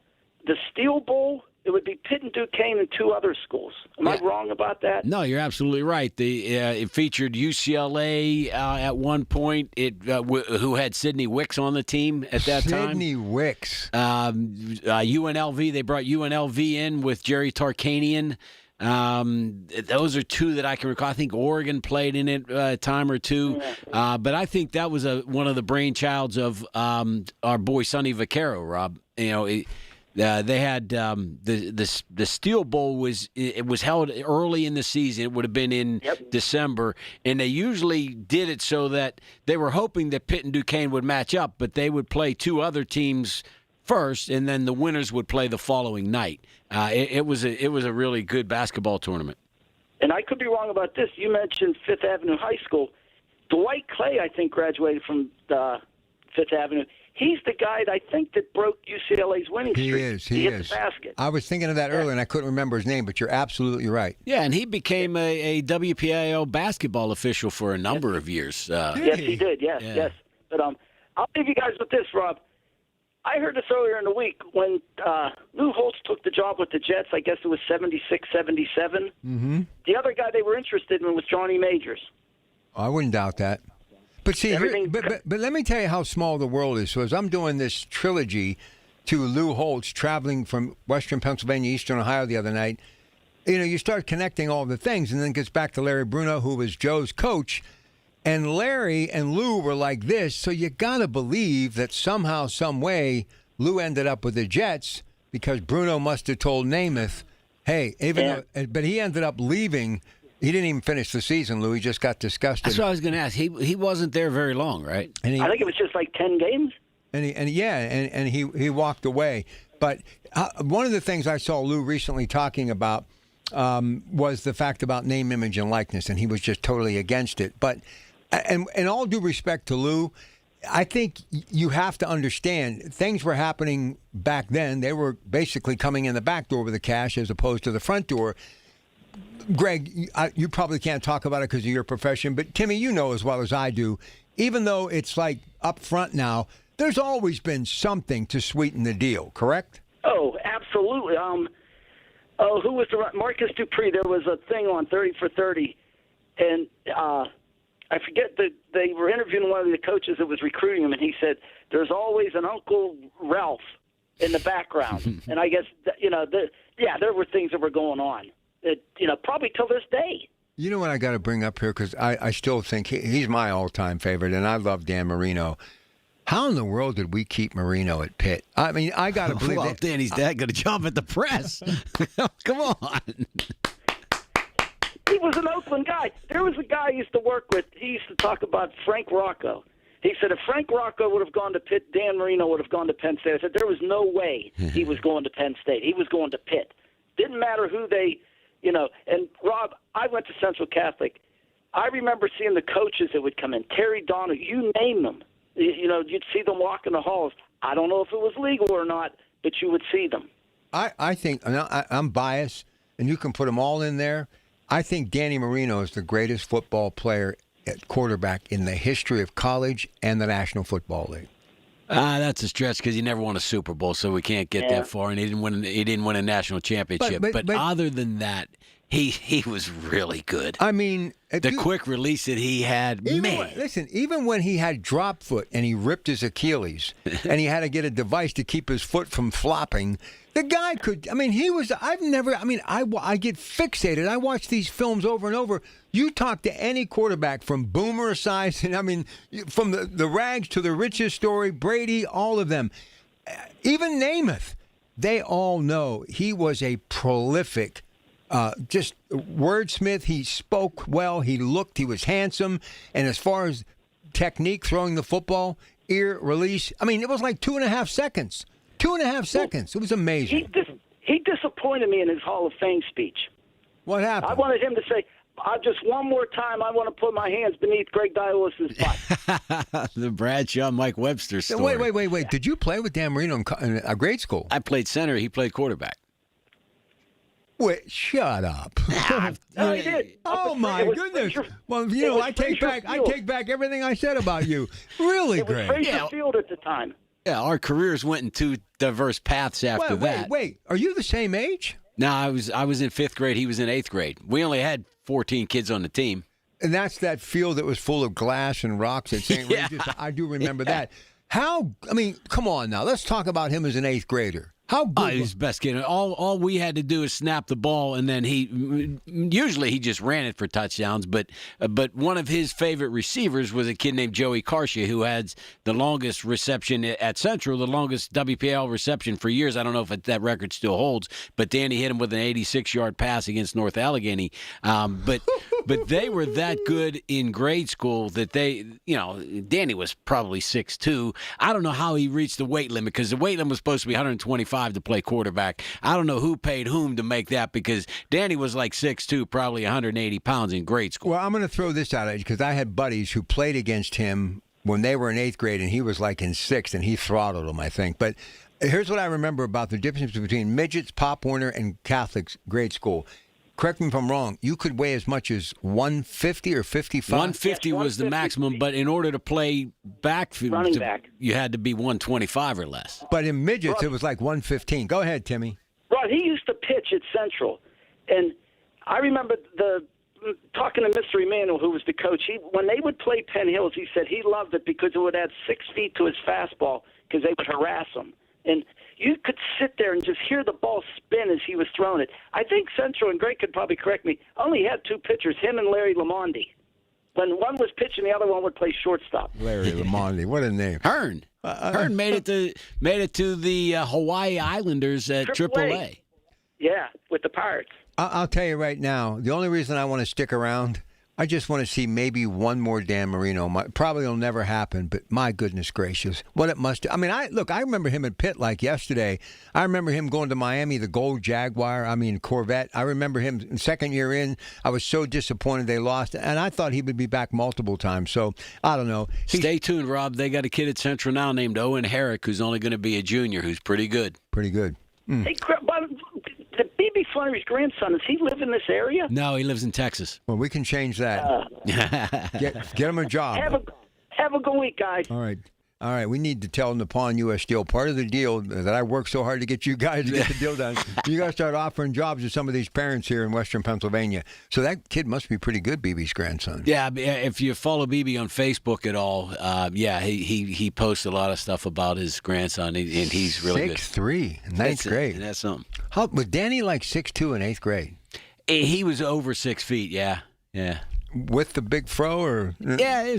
the Steel Bowl? It would be Pitt and Duquesne and two other schools. Am I wrong about that? No, you're absolutely right. It featured UCLA at one point. Who had Sidney Wicks on the team at that time? Sidney Wicks. UNLV. They brought UNLV in with Jerry Tarkanian. Those are two that I can recall. I think Oregon played in it a time or two. But I think that was one of the brainchilds of our boy Sonny Vaccaro, Rob. They had the Steel Bowl was held early in the season. It would have been in December, and they usually did it so that they were hoping that Pitt and Duquesne would match up, but they would play two other teams first, and then the winners would play the following night. It was a really good basketball tournament. And I could be wrong about this. You mentioned Fifth Avenue High School. Dwight Clay, I think, graduated from Fifth Avenue. He's the guy, I think, that broke UCLA's winning streak. He hit is. The basket. I was thinking of that earlier, and I couldn't remember his name, but you're absolutely right. Yeah, and he became a WPIAL basketball official for a number of years. Yes, he did. Yes. But I'll leave you guys with this, Rob. I heard this earlier in the week when Lou Holtz took the job with the Jets. I guess it was 76, 77. Mm-hmm. The other guy they were interested in was Johnny Majors. I wouldn't doubt that. But see, but let me tell you how small the world is. So as I'm doing this trilogy to Lou Holtz, traveling from Western Pennsylvania, Eastern Ohio the other night, you start connecting all the things, and then it gets back to Larry Bruno, who was Joe's coach. And Larry and Lou were like this, so you got to believe that somehow, some way, Lou ended up with the Jets because Bruno must have told Namath, Hey, but he ended up leaving. He didn't even finish the season, Lou. He just got disgusted. That's what I was going to ask. He wasn't there very long, right? And I think it was just like 10 games. And he walked away. But one of the things I saw Lou recently talking about was the fact about name, image, and likeness, and he was just totally against it. But and all due respect to Lou, I think you have to understand things were happening back then. They were basically coming in the back door with the cash as opposed to the front door. Greg, you probably can't talk about it because of your profession, but Timmy, you know as well as I do, even though it's like up front now, there's always been something to sweeten the deal, correct? Oh, absolutely. Who was Marcus Dupree? There was a thing on 30 for 30, and I forget that they were interviewing one of the coaches that was recruiting him, and he said, "There's always an Uncle Ralph in the background." And I guess there were things that were going on. Probably till this day. You know what I got to bring up here because I still think he's my all-time favorite, and I love Dan Marino. How in the world did we keep Marino at Pitt? I mean, I got to believe that. Danny's dad going to jump at the press. Come on. He was an Oakland guy. There was a guy I used to work with. He used to talk about Frank Rocco. He said if Frank Rocco would have gone to Pitt, Dan Marino would have gone to Penn State. I said there was no way he was going to Penn State. He was going to Pitt. Didn't matter who they, And Rob, I went to Central Catholic. I remember seeing the coaches that would come in. Terry Donner, you name them. You'd see them walking the halls. I don't know if it was legal or not, but you would see them. I think I'm biased, and you can put them all in there. I think Danny Marino is the greatest football player at quarterback in the history of college and the National Football League. That's a stretch because he never won a Super Bowl, so we can't get that far, and he didn't win a national championship. But other than that, he was really good. I mean, quick release that he had, even when he had drop foot and he ripped his Achilles and he had to get a device to keep his foot from flopping, the guy could. I mean, I get fixated. I watch these films over and over. You talk to any quarterback from Boomer Esiason, from the rags to the richest story, Brady, all of them, even Namath, they all know he was a prolific. Just wordsmith. He spoke well. He was handsome. And as far as technique, throwing the football, ear release, it was like 2.5 seconds. 2.5 seconds. It was amazing. He disappointed me in his Hall of Fame speech. What happened? I wanted him to say, just one more time, I want to put my hands beneath Greg Diolis's butt. The Bradshaw Mike Webster story. Wait. Did you play with Dan Marino in grade school? I played center. He played quarterback. Wait, shut up. No, he did. Oh, my goodness. Well, I take back everything I said about you. Really, Greg? It was Fraser Field at the time. Yeah, our careers went in two diverse paths after that. Wait. Are you the same age? No, I was in 5th grade. He was in 8th grade. We only had 14 kids on the team. And that's that field that was full of glass and rocks at St. Regis. I do remember that. Come on now. Let's talk about him as an 8th grader. How good? He was the best kid. All we had to do is snap the ball, and then he just ran it for touchdowns. But one of his favorite receivers was a kid named Joey Karsha, who had the longest reception at Central, the longest WPL reception for years. I don't know if that record still holds, but Danny hit him with an 86-yard pass against North Allegheny. But they were that good in grade school that Danny was probably 6'2". I don't know how he reached the weight limit because the weight limit was supposed to be 125 to play quarterback. I don't know who paid whom to make that because Danny was like 6'2", probably 180 pounds in grade school. Well, I'm going to throw this out at you because I had buddies who played against him when they were in 8th grade and he was like in 6th and he throttled them, I think. But here's what I remember about the difference between midgets, Pop Warner, and Catholics grade school. Correct me if I'm wrong, you could weigh as much as 150 or 55? 150 was the maximum, but in order to play running back, you had to be 125 or less. But in midgets, it was like 115. Go ahead, Timmy. Rod, he used to pitch at Central, and I remember talking to Mr. Emanuel, who was the coach. When they would play Penn Hills, he said he loved it because it would add 6 feet to his fastball because they would harass him. And you could sit there and just hear the ball spin as he was throwing it. I think Central, and Greg could probably correct me, only had 2 pitchers, him and Larry Lamondi. When one was pitching, the other one would play shortstop. Larry Lamondi, what a name. Hearn. Hearn made it to the Hawaii Islanders at AAA. Yeah, with the Pirates. I'll tell you right now, the only reason I want to stick around, I just want to see maybe one more Dan Marino. Probably will never happen, but my goodness gracious, what it must do. I mean, I remember him at Pitt like yesterday. I remember him going to Miami, the gold Jaguar, Corvette. I remember him second year in. I was so disappointed they lost, and I thought he would be back multiple times. So, I don't know. Stay tuned, Rob. They got a kid at Central now named Owen Herrick, who's only going to be a junior, who's pretty good. Pretty good. Mm. Hey, the B.B. Flannery's grandson, does he live in this area? No, he lives in Texas. Well, we can change that. Get him a job. Have a good week, guys. All right. We need to tell Nippon U.S. Steel. Part of the deal that I worked so hard to get you guys to get the deal done, you got to start offering jobs to some of these parents here in Western Pennsylvania. So that kid must be pretty good, BB's grandson. Yeah, if you follow BB on Facebook at all, he posts a lot of stuff about his grandson, and he's really good. 6'3", ninth grade. That's something. Was Danny like 6'2" in 8th grade? He was over 6 feet, yeah. With the big fro, or? Yeah.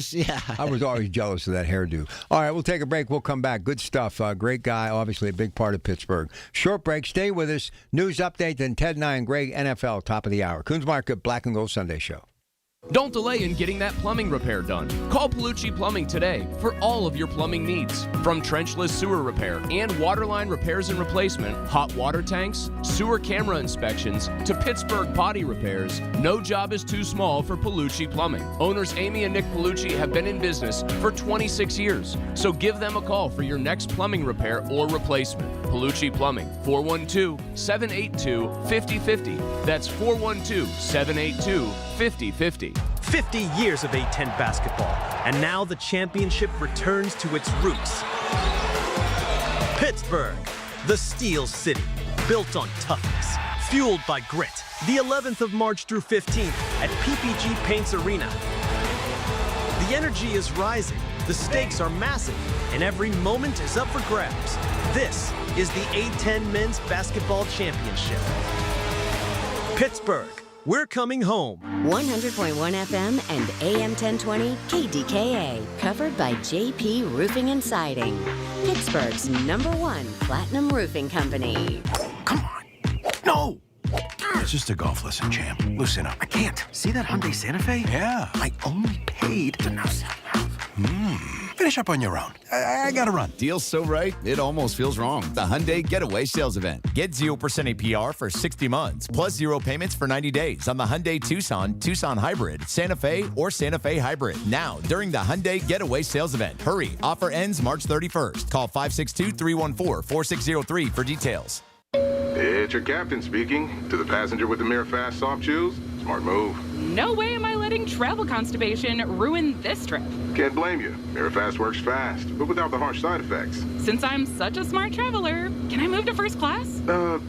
I was always jealous of that hairdo. All right, we'll take a break. We'll come back. Good stuff. Great guy, obviously a big part of Pittsburgh. Short break. Stay with us. News update, then Ted and I and Greg, NFL, top of the hour. Coons Market, Black and Gold Sunday Show. Don't delay in getting that plumbing repair done. Call Palucci Plumbing today for all of your plumbing needs. From trenchless sewer repair and waterline repairs and replacement, hot water tanks, sewer camera inspections, to Pittsburgh body repairs, no job is too small for Palucci Plumbing. Owners Amy and Nick Palucci have been in business for 26 years, so give them a call for your next plumbing repair or replacement. Palucci Plumbing, 412-782-5050. That's 412-782-5050. 50 years of A-10 basketball, and now the championship returns to its roots. Pittsburgh, the Steel City, built on toughness, fueled by grit. The 11th of March through 15th at PPG Paints Arena. The energy is rising, the stakes are massive, and every moment is up for grabs. This is the A-10 Men's Basketball Championship. Pittsburgh, we're coming home. 100.1 FM and AM 1020 KDKA, covered by JP Roofing and Siding, Pittsburgh's #1 platinum roofing company. Come on. No! It's just a golf lesson, champ. Loosen up. I can't. See that Hyundai Santa Fe? Yeah. I only paid to now sell half. Finish up on your own. I gotta run. Deal's so right, it almost feels wrong. The Hyundai Getaway Sales Event. Get 0% APR for 60 months, plus 0 payments for 90 days on the Hyundai Tucson, Tucson Hybrid, Santa Fe, or Santa Fe Hybrid. Now, during the Hyundai Getaway Sales Event. Hurry, offer ends March 31st. Call 562-314-4603 for details. It's your captain speaking. To the passenger with the Mirror Fast soft shoes, smart move. No way am I letting travel constipation ruin this trip. Can't blame you. Mirror Fast works fast, but without the harsh side effects. Since I'm such a smart traveler, can I move to first class? No.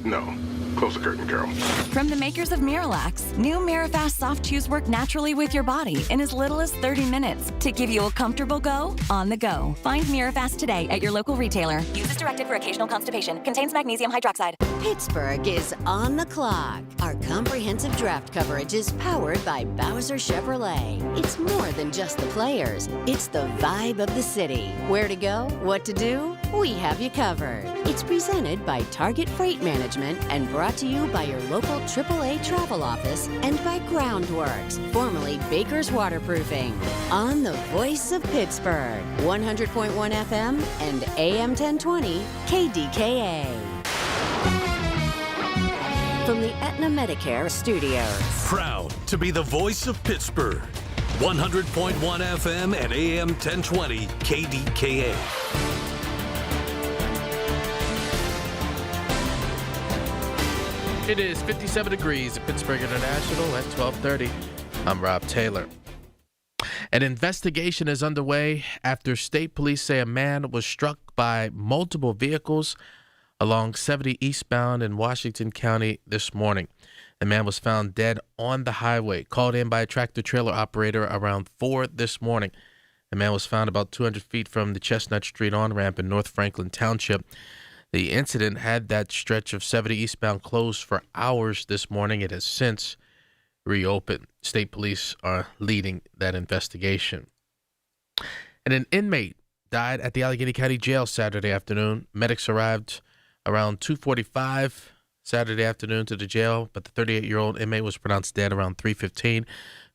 Close the curtain, Carol. From the makers of Miralax, new Mirafast soft chews work naturally with your body in as little as 30 minutes to give you a comfortable go on the go. Find Mirafast today at your local retailer. Use as directed for occasional constipation. Contains magnesium hydroxide. Pittsburgh is on the clock. Our comprehensive draft coverage is powered by Bowser Chevrolet. It's more than just the players. It's the vibe of the city. Where to go? What to do? We have you covered. It's presented by Target Freight Management and brought to you by your local AAA travel office and by Groundworks, formerly Baker's Waterproofing. On the voice of Pittsburgh, 100.1 FM and AM 1020 KDKA. From the Aetna Medicare Studios. Proud to be the voice of Pittsburgh. 100.1 FM and AM 1020 KDKA. It is 57 degrees at Pittsburgh International at 12:30. I'm Rob Taylor. An investigation is underway after state police say a man was struck by multiple vehicles along 70 eastbound in Washington County this morning. The man was found dead on the highway, called in by a tractor-trailer operator around 4 this morning. The man was found about 200 feet from the Chestnut Street on-ramp in North Franklin Township. The incident had that stretch of 70 eastbound closed for hours this morning. It has since reopened. State police are leading that investigation. And an inmate died at the Allegheny County Jail Saturday afternoon. Medics arrived around 2:45 Saturday afternoon to the jail, but the 38-year-old inmate was pronounced dead around 3:15.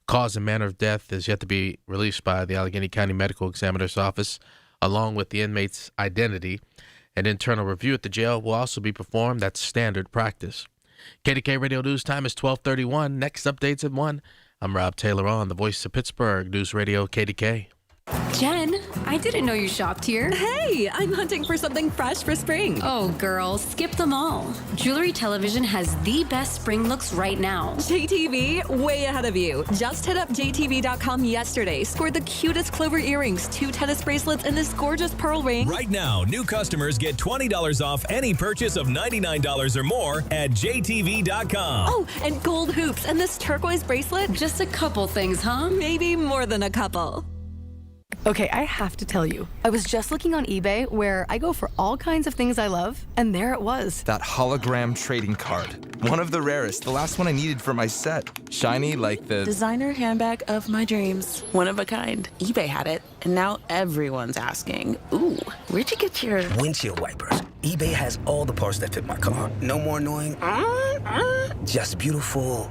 Cause and manner of death is yet to be released by the Allegheny County Medical Examiner's Office, along with the inmate's identity. An internal review at the jail will also be performed. That's standard practice. KDK Radio News time is 12:31. Next updates at 1. I'm Rob Taylor on the Voice of Pittsburgh News Radio KDK. Jen, I didn't know you shopped here. Hey, I'm hunting for something fresh for spring. Oh, girl, skip them all. Jewelry Television has the best spring looks right now. JTV, way ahead of you. Just hit up JTV.com yesterday, scored the cutest clover earrings, 2 tennis bracelets, and this gorgeous pearl ring. Right now, new customers get $20 off any purchase of $99 or more at JTV.com. Oh, and gold hoops and this turquoise bracelet. Just a couple things, huh? Maybe more than a couple. Okay, I have to tell you, I was just looking on eBay where I go for all kinds of things I love, and there it was. That hologram trading card. One of the rarest, the last one I needed for my set. Shiny like the designer handbag of my dreams. One of a kind. eBay had it, and now everyone's asking, ooh, where'd you get your windshield wipers? eBay has all the parts that fit my car. No more annoying, just beautiful.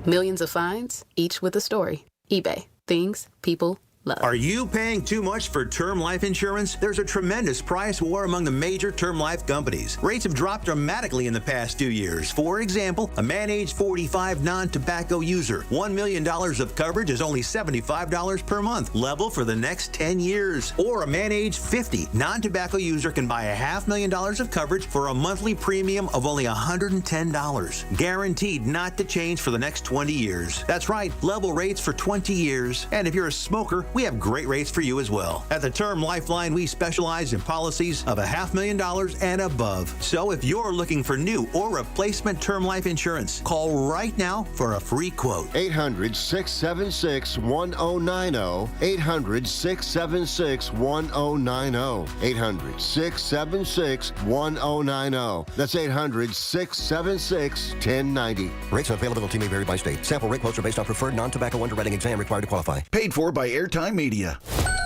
Millions of finds, each with a story. eBay. Things people love. Are you paying too much for term life insurance? There's a tremendous price war among the major term life companies. Rates have dropped dramatically in the past 2 years. For example, a man age 45 non-tobacco user, $1 million of coverage is only $75 per month, level for the next 10 years. Or a man age 50 non-tobacco user can buy $500,000 of coverage for a monthly premium of only $110, guaranteed not to change for the next 20 years. That's right, level rates for 20 years. And if you're a smoker, we have great rates for you as well. At the Term Lifeline, we specialize in policies of $500,000 and above. So if you're looking for new or replacement term life insurance, call right now for a free quote. 800-676-1090. 800-676-1090. 800-676-1090. That's 800-676-1090. Rates and availability may vary by state. Sample rate quotes are based on preferred non-tobacco underwriting exam required to qualify. Paid for by Airtime Media.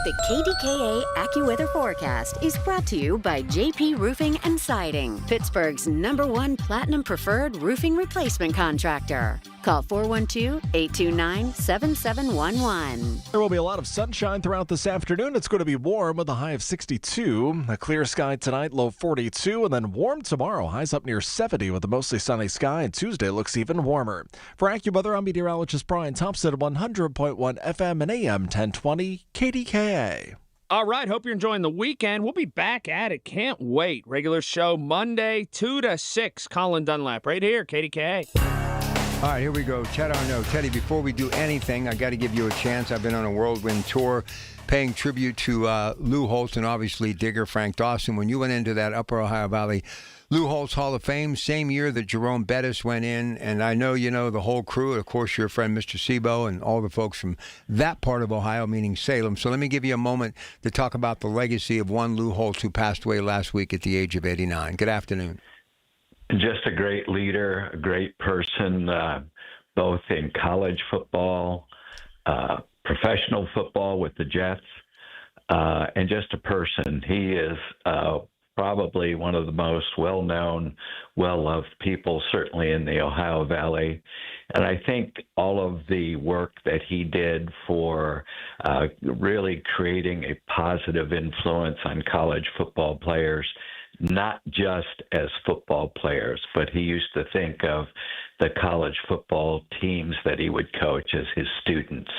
The KDKA AccuWeather forecast is brought to you by JP Roofing and Siding, Pittsburgh's #1 Platinum Preferred Roofing Replacement Contractor. Call 412-829-7711. There will be a lot of sunshine throughout this afternoon. It's going to be warm with a high of 62. A clear sky tonight, low 42, and then warm tomorrow. Highs up near 70 with a mostly sunny sky, and Tuesday looks even warmer. For AccuWeather, I'm meteorologist Brian Thompson at 100.1 FM and AM 1020 KDKA. All right, hope you're enjoying the weekend. We'll be back at it. Can't wait. Regular show Monday, 2 to 6. Colin Dunlap right here, KDKA. All right, here we go. Ted or no. Teddy, before we do anything, I got to give you a chance. I've been on a whirlwind tour paying tribute to Lou Holtz and obviously Digger Frank Dawson. When you went into that Upper Ohio Valley Lou Holtz Hall of Fame, same year that Jerome Bettis went in, and I know you know the whole crew, and of course your friend Mr. Sebo and all the folks from that part of Ohio, meaning Salem. So let me give you a moment to talk about the legacy of one Lou Holtz who passed away last week at the age of 89. Good afternoon. Just a great leader, a great person, both in college football, professional football with the Jets, and just a person. He is probably one of the most well-known, well-loved people, certainly in the Ohio Valley. And I think all of the work that he did for really creating a positive influence on college football players, not just as football players, but he used to think of the college football teams that he would coach as his students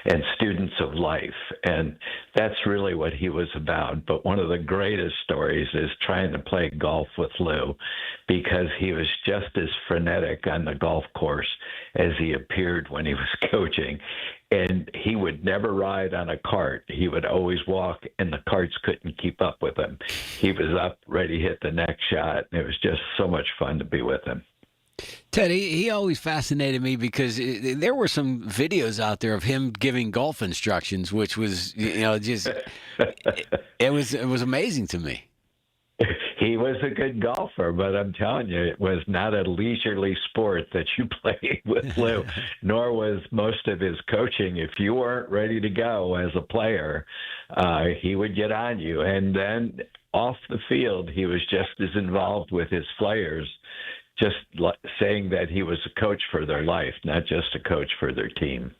and students of life. And that's really what he was about. But one of the greatest stories is trying to play golf with Lou, because he was just as frenetic on the golf course as he appeared when he was coaching. And he would never ride on a cart. He would always walk, and the carts couldn't keep up with him. He was up, ready to hit the next shot. And it was just so much fun to be with him. Ted, he always fascinated me because there were some videos out there of him giving golf instructions, which was, just it was amazing to me. He was a good golfer, but I'm telling you, it was not a leisurely sport that you played with Lou, nor was most of his coaching. If you weren't ready to go as a player, he would get on you. And then off the field, he was just as involved with his players, just saying that he was a coach for their life, not just a coach for their team.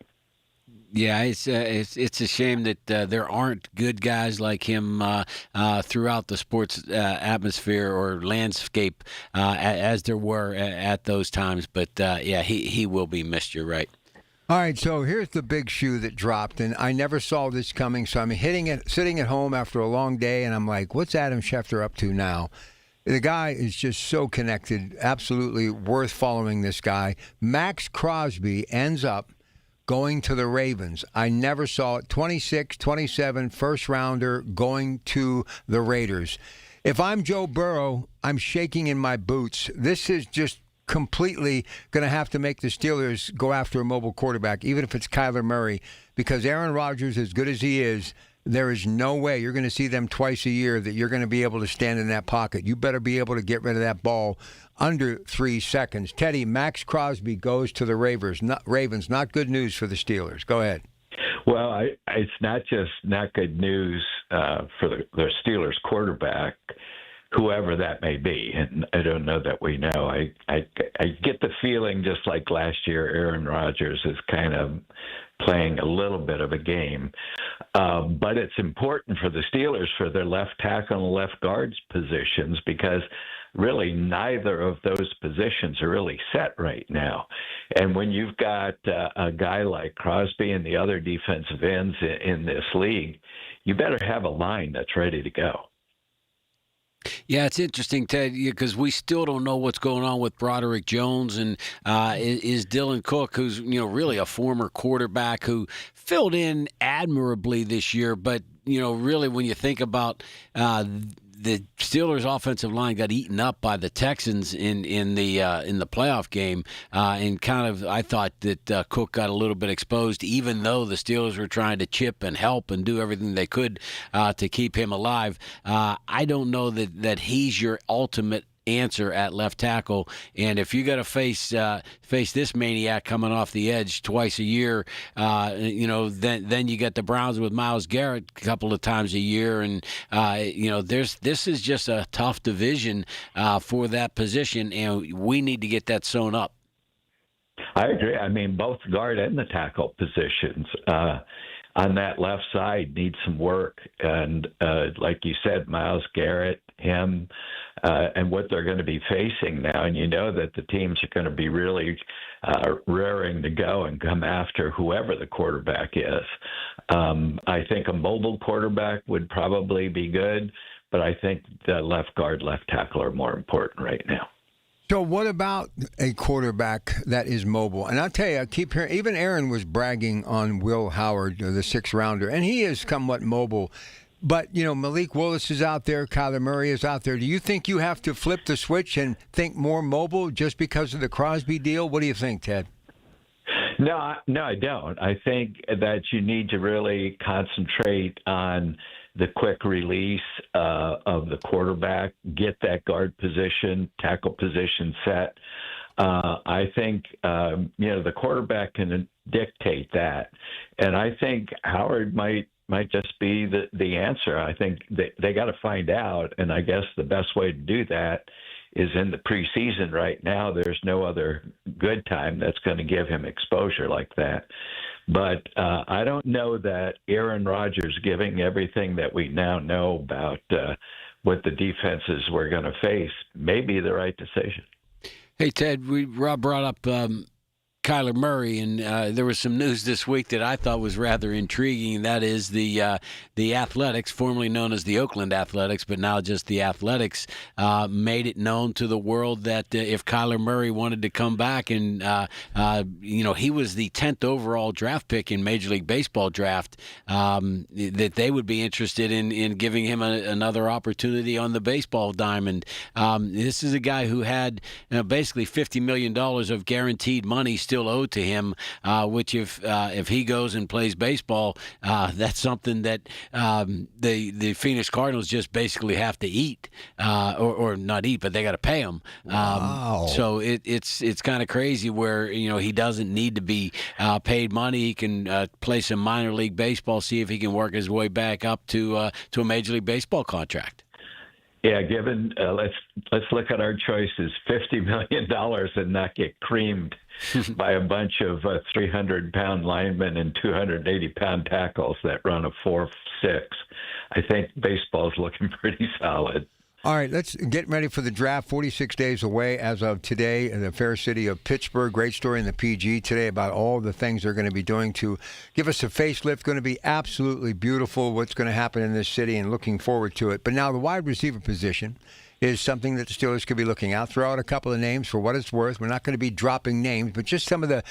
Yeah, it's a shame that there aren't good guys like him throughout the sports atmosphere or landscape as there were at those times. But yeah, he will be missed. You're right. All right, so here's the big shoe that dropped, and I never saw this coming. So I'm sitting at home after a long day, and I'm like, what's Adam Schefter up to now? The guy is just so connected, absolutely worth following this guy. Max Crosby ends up going to the Ravens. I never saw it. 26, 27, first rounder going to the Raiders. If I'm Joe Burrow, I'm shaking in my boots. This is just completely going to have to make the Steelers go after a mobile quarterback, even if it's Kyler Murray, because Aaron Rodgers, as good as he is, there is no way you're going to see them twice a year that you're going to be able to stand in that pocket. You better be able to get rid of that ball under 3 seconds. Teddy, Max Crosby goes to the Ravens. Not good news for the Steelers. Go ahead. Well, it's not just not good news for the Steelers quarterback, whoever that may be, and I don't know that we know. I get the feeling, just like last year, Aaron Rodgers is kind of playing a little bit of a game. But it's important for the Steelers for their left tackle and left guards positions, because really neither of those positions are really set right now. And when you've got a guy like Crosby and the other defensive ends in this league, you better have a line that's ready to go. Yeah, it's interesting, Ted, because we still don't know what's going on with Broderick Jones, and is Dylan Cook, who's really a former quarterback who filled in admirably this year, but really when you think about the Steelers' offensive line got eaten up by the Texans in the playoff game, and kind of I thought that Cook got a little bit exposed, even though the Steelers were trying to chip and help and do everything they could to keep him alive. I don't know that he's your ultimate answer at left tackle, and if you got to face this maniac coming off the edge twice a year, then you get the Browns with Myles Garrett a couple of times a year, and this is just a tough division for that position, and we need to get that sewn up. I agree. I mean, both guard and the tackle positions on that left side need some work, and like you said, Myles Garrett, him, and what they're going to be facing now. And you know that the teams are going to be really raring to go and come after whoever the quarterback is. I think a mobile quarterback would probably be good, but I think the left guard, left tackle are more important right now. So what about a quarterback that is mobile? And I'll tell you, I keep hearing, even Aaron was bragging on Will Howard, the 6th rounder, and he is somewhat mobile. But, Malik Willis is out there, Kyler Murray is out there. Do you think you have to flip the switch and think more mobile just because of the Crosby deal? What do you think, Ted? No, I don't. I think that you need to really concentrate on the quick release of the quarterback, get that guard position, tackle position set. I think, the quarterback can dictate that. And I think Howard might just be the answer. I think they got to find out, and I guess the best way to do that is in the preseason right now. There's no other good time that's going to give him exposure like that. But I don't know that Aaron Rodgers giving everything that we now know about what the defenses we're going to face may be the right decision. Hey, Ted, Rob brought up Kyler Murray, and there was some news this week that I thought was rather intriguing, and that is the Athletics, formerly known as the Oakland Athletics, but now just the Athletics, made it known to the world that if Kyler Murray wanted to come back, and he was the 10th overall draft pick in Major League Baseball draft, that they would be interested in giving him another opportunity on the baseball diamond. This is a guy who had basically $50 million of guaranteed money still owed to him, which if he goes and plays baseball, that's something that the Phoenix Cardinals just basically have to eat, or not eat, but they got to pay him. Wow. So it's kind of crazy where he doesn't need to be paid money. He can play some minor league baseball, see if he can work his way back up to a Major League Baseball contract. Yeah, given let's look at our choices. $50 million and not get creamed by a bunch of 300-pound linemen and 280-pound tackles that run a 4.6. I think baseball's looking pretty solid. All right, let's get ready for the draft. 46 days away as of today in the fair city of Pittsburgh. Great story in the PG today about all the things they're going to be doing to give us a facelift. Going to be absolutely beautiful what's going to happen in this city, and looking forward to it. But now the wide receiver position is something that the Steelers could be looking at. Throw out a couple of names for what it's worth. We're not going to be dropping names, but just some of the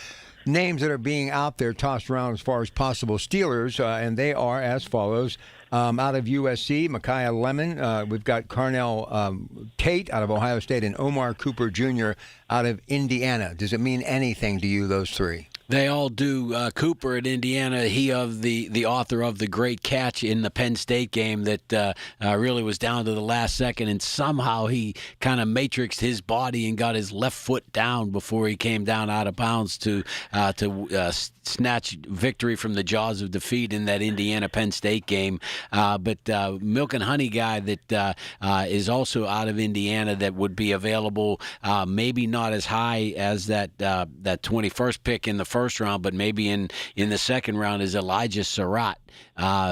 names that are being out there tossed around as far as possible Steelers, and they are as follows. Out of USC, Micaiah Lemon. We've got Carnell Tate out of Ohio State, and Omar Cooper Jr. out of Indiana. Does it mean anything to you, those three? They all do. Cooper at Indiana, he of the author of the great catch in the Penn State game that really was down to the last second, and somehow he kind of matrixed his body and got his left foot down before he came down out of bounds to snatch victory from the jaws of defeat in that Indiana-Penn State game. But Milk and Honey guy that is also out of Indiana that would be available, maybe not as high as that 21st pick in the first round, but maybe in the second round, is Elijah Surratt,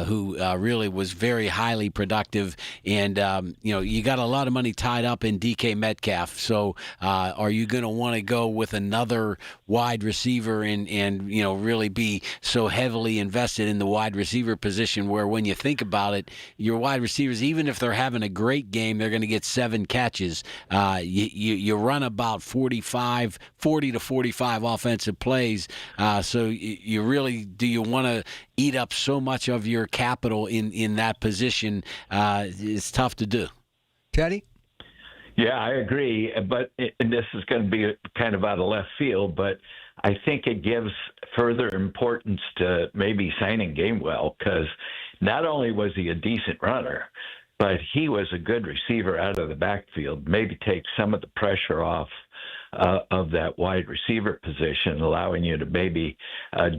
who really was very highly productive. And, you got a lot of money tied up in DK Metcalf. So are you going to want to go with another wide receiver and really be so heavily invested in the wide receiver position where, when you think about it, your wide receivers, even if they're having a great game, they're going to get 7 catches. You run about 40 to 45 offensive plays. So you really, do you want to eat up so much of your capital in that position? It's tough to do. Teddy? Yeah, I agree. And this is going to be kind of out of left field, but I think it gives further importance to maybe signing Gainwell, because not only was he a decent runner, but he was a good receiver out of the backfield. Maybe take some of the pressure off of that wide receiver position, allowing you to maybe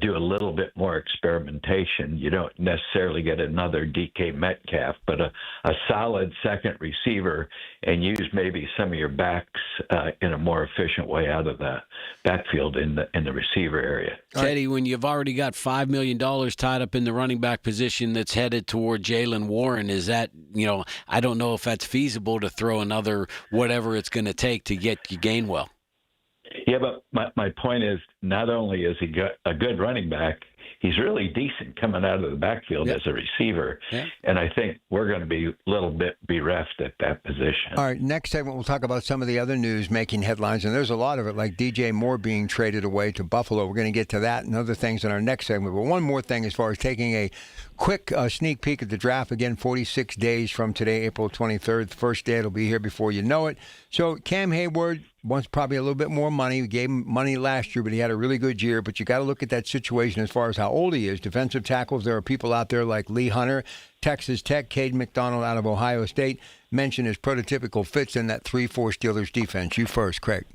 do a little bit more experimentation. You don't necessarily get another DK Metcalf, but a solid second receiver, and use maybe some of your backs in a more efficient way out of the backfield in the receiver area. Teddy, when you've already got $5 million tied up in the running back position that's headed toward Jaylen Warren, is that, I don't know if that's feasible to throw another whatever it's going to take to get you Gainwell. Yeah, but my point is, not only is he a good running back, he's really decent coming out of the backfield as a receiver. Yeah. And I think we're going to be a little bit bereft at that position. All right, next segment we'll talk about some of the other news making headlines, and there's a lot of it, like DJ Moore being traded away to Buffalo. We're going to get to that and other things in our next segment. But one more thing, as far as taking a quick sneak peek at the draft, again, 46 days from today, April 23rd. The first day it'll be here before you know it. So Cam Hayward wants probably a little bit more money. We gave him money last year, but he had a really good year. But you got to look at that situation as far as how old he is. Defensive tackles, there are people out there like Lee Hunter, Texas Tech, Cade McDonald out of Ohio State, mentioned as prototypical fits in that 3-4 Steelers defense. You first, Craig.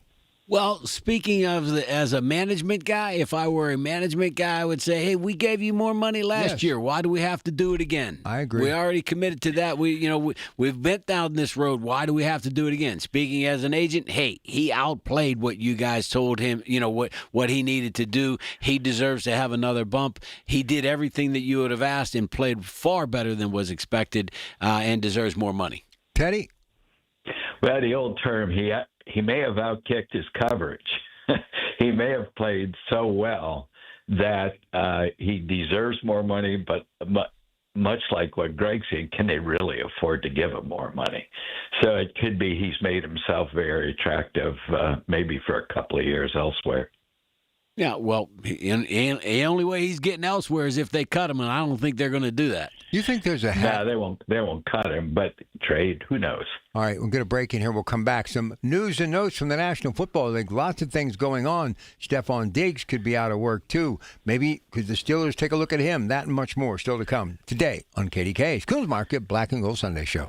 Well, speaking of as a management guy, if I were a management guy, I would say, hey, we gave you more money last year. Why do we have to do it again? I agree. We already committed to that. We've been down this road. Why do we have to do it again? Speaking as an agent, hey, he outplayed what you guys told him, what he needed to do. He deserves to have another bump. He did everything that you would have asked and played far better than was expected, and deserves more money. Teddy? Well, the old term, he may have outkicked his coverage. He may have played so well that he deserves more money, but much like what Greg said, can they really afford to give him more money? So it could be he's made himself very attractive, maybe for a couple of years elsewhere. Yeah, well, the only way he's getting elsewhere is if they cut him, and I don't think they're going to do that. You think there's a No, they won't cut him, but trade, who knows? All right, we're going to break in here. We'll come back. Some news and notes from the National Football League. Lots of things going on. Stephon Diggs could be out of work, too. Maybe could the Steelers take a look at him? That and much more still to come today on KDKA's Coons Market Black and Gold Sunday Show.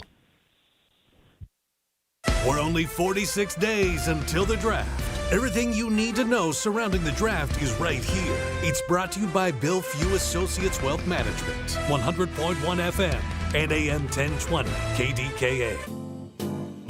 We're only 46 days until the draft. Everything you need to know surrounding the draft is right here. It's brought to you by Bill Few Associates Wealth Management, 100.1 FM and AM 1020 KDKA.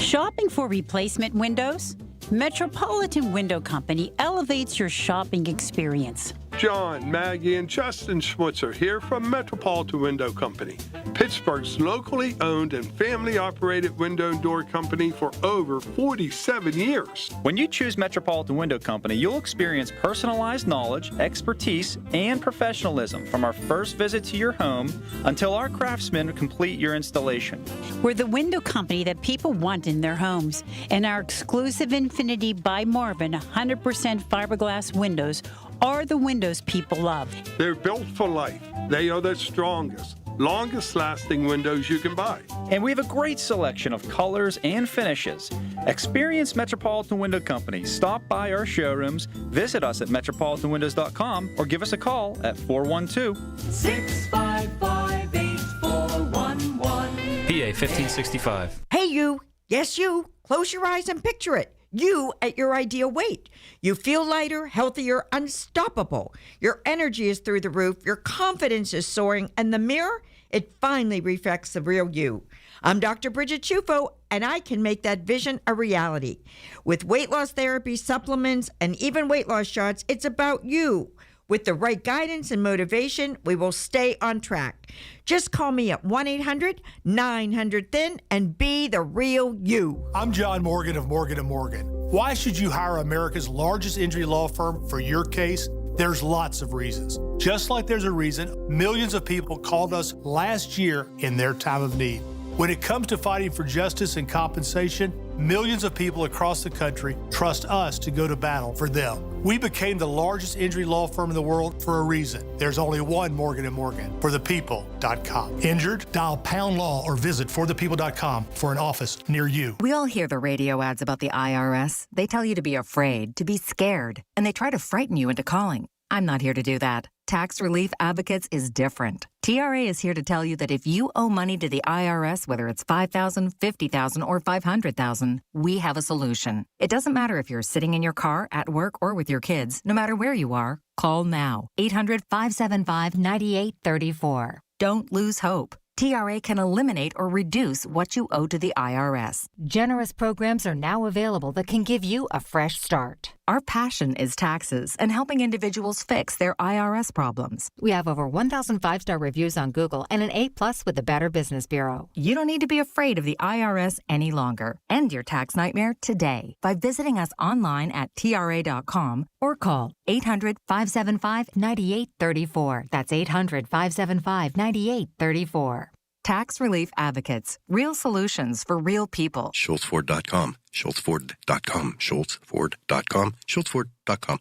Shopping for replacement windows? Metropolitan Window Company elevates your shopping experience. John, Maggie, and Justin Schmutzer here from Metropolitan Window Company, Pittsburgh's locally owned and family-operated window and door company for over 47 years. When you choose Metropolitan Window Company, you'll experience personalized knowledge, expertise, and professionalism from our first visit to your home until our craftsmen complete your installation. We're the window company that people want in their homes, and our exclusive Infinity by Marvin 100% fiberglass windows are the windows people love. They're built for life. They are the strongest, longest-lasting windows you can buy. And we have a great selection of colors and finishes. Experience Metropolitan Window Company. Stop by our showrooms, visit us at metropolitanwindows.com, or give us a call at 412-655-8411. PA 1565. Hey, you. Yes, you. Close your eyes and picture it. You at your ideal weight. You feel lighter, healthier, unstoppable. Your energy is through the roof. Your confidence is soaring. And the mirror, it finally reflects the real you. I'm Dr. Bridget Chufo, and I can make that vision a reality. With weight loss therapy, supplements, and even weight loss shots, it's about you. With the right guidance and motivation, we will stay on track. Just call me at 1-800-900-THIN and be the real you. I'm John Morgan of Morgan & Morgan. Why should you hire America's largest injury law firm for your case? There's lots of reasons. Just like there's a reason millions of people called us last year in their time of need. When it comes to fighting for justice and compensation, millions of people across the country trust us to go to battle for them. We became the largest injury law firm in the world for a reason. There's only one Morgan & Morgan, forthepeople.com. Injured? Dial pound law or visit forthepeople.com for an office near you. We all hear the radio ads about the IRS. They tell you to be afraid, to be scared, and they try to frighten you into calling. I'm not here to do that. Tax Relief Advocates is different. TRA is here to tell you that if you owe money to the IRS, whether it's $5,000, $50,000, or $500,000, we have a solution. It doesn't matter if you're sitting in your car, at work, or with your kids. No matter where you are, call now. 800-575-9834. Don't lose hope. TRA can eliminate or reduce what you owe to the IRS. Generous programs are now available that can give you a fresh start. Our passion is taxes and helping individuals fix their IRS problems. We have over 1,000 five-star reviews on Google and an A+ with the Better Business Bureau. You don't need to be afraid of the IRS any longer. End your tax nightmare today by visiting us online at TRA.com or call 800-575-9834. That's 800-575-9834. Tax Relief Advocates. Real solutions for real people. SchultzFord.com. SchultzFord.com. SchultzFord.com. SchultzFord.com.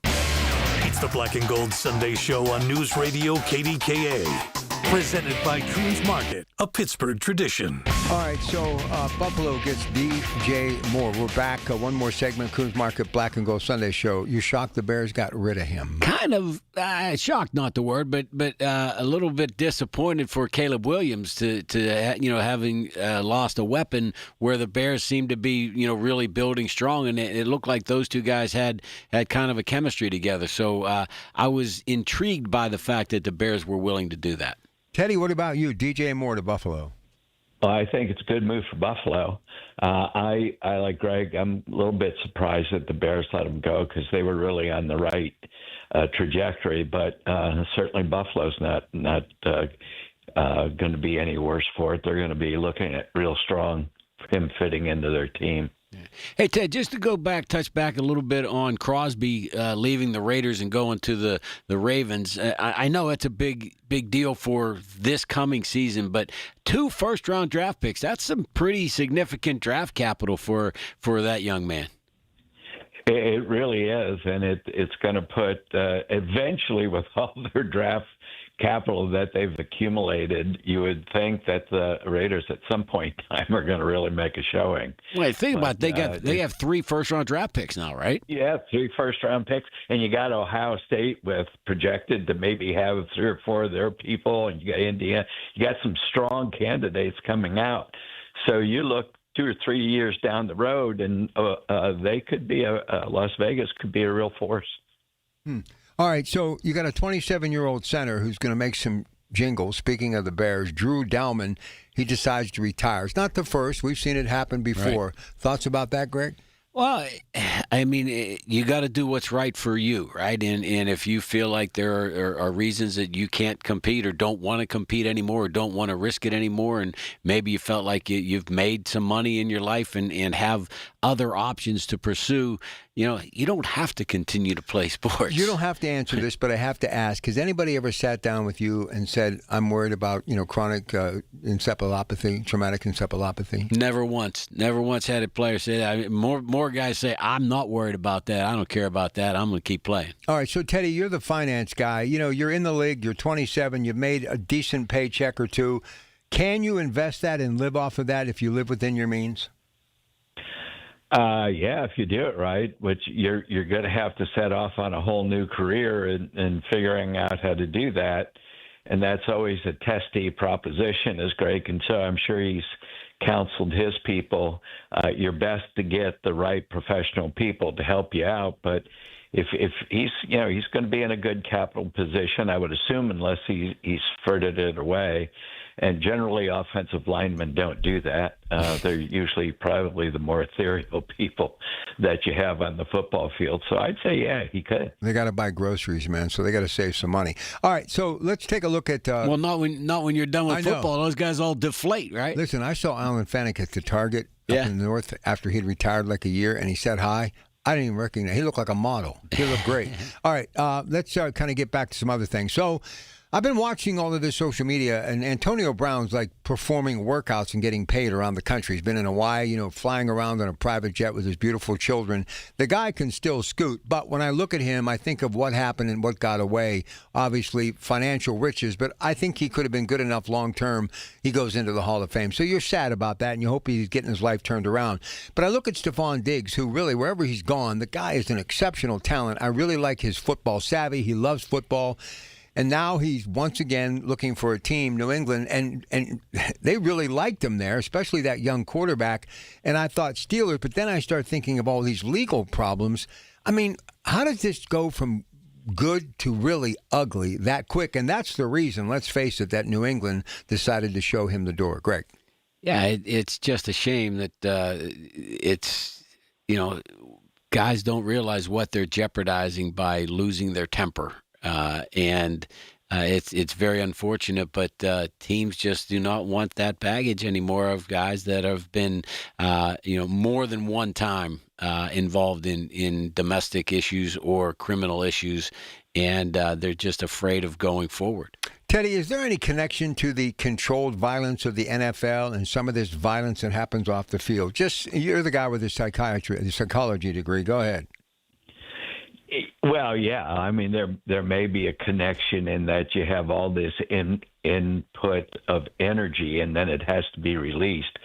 It's the Black and Gold Sunday Show on News Radio KDKA. Presented by Coons Market, a Pittsburgh tradition. All right, so Buffalo gets DJ Moore. We're back. One more segment, Coons Market Black and Gold Sunday Show. You shocked the Bears got rid of him. Kind of shocked, not the word, but a little bit disappointed for Caleb Williams to having lost a weapon where the Bears seemed to be really building strong, and it looked like those two guys had kind of a chemistry together. So I was intrigued by the fact that the Bears were willing to do that. Teddy, what about you? DJ Moore to Buffalo. Well, I think it's a good move for Buffalo. I like Greg. I'm a little bit surprised that the Bears let him go because they were really on the right trajectory. But certainly Buffalo's not going to be any worse for it. They're going to be looking at real strong him fitting into their team. Hey, Ted, just to touch back a little bit on Crosby leaving the Raiders and going to the Ravens. I know it's a big deal for this coming season, but 2 first-round draft picks, that's some pretty significant draft capital for that young man. It really is, and it's going to put, eventually with all their draft capital that they've accumulated, you would think that the Raiders at some point in time are going to really make a showing. Wait, think about it. They have 3 first-round draft picks now, right? Yeah, 3 first-round picks, and you got Ohio State with projected to maybe have 3 or 4 of their people, and you got Indiana. You got some strong candidates coming out. So you look 2 or 3 years down the road, and they could be Las Vegas could be a real force. All right, so you got a 27-year-old center who's going to make some jingles. Speaking of the Bears, Drew Dalman, he decides to retire. It's not the first. We've seen it happen before. Right. Thoughts about that, Greg? Well, I mean, you got to do what's right for you, right? And if you feel like there are reasons that you can't compete or don't want to compete anymore or don't want to risk it anymore, and maybe you felt like you've made some money in your life and have other options to pursue, you don't have to continue to play sports. You don't have to answer this, but I have to ask, has anybody ever sat down with you and said, I'm worried about, chronic encephalopathy, traumatic encephalopathy? Never once. Never once had a player say that. I mean, more guys say, I'm not worried about that. I don't care about that. I'm going to keep playing. All right, so Teddy, you're the finance guy. You're in the league. You're 27. You've made a decent paycheck or two. Can you invest that and live off of that if you live within your means? Yeah, if you do it right, which you're going to have to set off on a whole new career and figuring out how to do that. And that's always a testy proposition, as Greg can show. I'm sure he's counseled his people. You're best to get the right professional people to help you out. But if he's going to be in a good capital position, I would assume, unless he's furted it away. And generally, offensive linemen don't do that. They're usually probably the more ethereal people that you have on the football field. So I'd say, yeah, he could. They got to buy groceries, man, so they got to save some money. All right, so let's take a look at... well, not when you're done with football. Those guys all deflate, right? Listen, I saw Alan Fennick at the Target up in the north after he'd retired like a year, and he said hi. I didn't even recognize. He looked like a model. He looked great. All right, let's kind of get back to some other things. So I've been watching all of this social media, and Antonio Brown's like performing workouts and getting paid around the country. He's been in Hawaii, flying around on a private jet with his beautiful children. The guy can still scoot, but when I look at him, I think of what happened and what got away. Obviously, financial riches, but I think he could have been good enough long term. He goes into the Hall of Fame. So you're sad about that, and you hope he's getting his life turned around. But I look at Stephon Diggs, who really, wherever he's gone, the guy is an exceptional talent. I really like his football savvy. He loves football. And now he's once again looking for a team, New England, and they really liked him there, especially that young quarterback. And I thought Steelers, but then I start thinking of all these legal problems. I mean, how does this go from good to really ugly that quick? And that's the reason, let's face it, that New England decided to show him the door. Greg? Yeah, it's just a shame that guys don't realize what they're jeopardizing by losing their temper. And it's very unfortunate, but teams just do not want that baggage anymore of guys that have been, more than one time involved in domestic issues or criminal issues, and they're just afraid of going forward. Teddy, is there any connection to the controlled violence of the NFL and some of this violence that happens off the field? You're the guy with the psychology degree. Go ahead. Well, yeah. I mean, there may be a connection in that you have all this input of energy, and then it has to be released.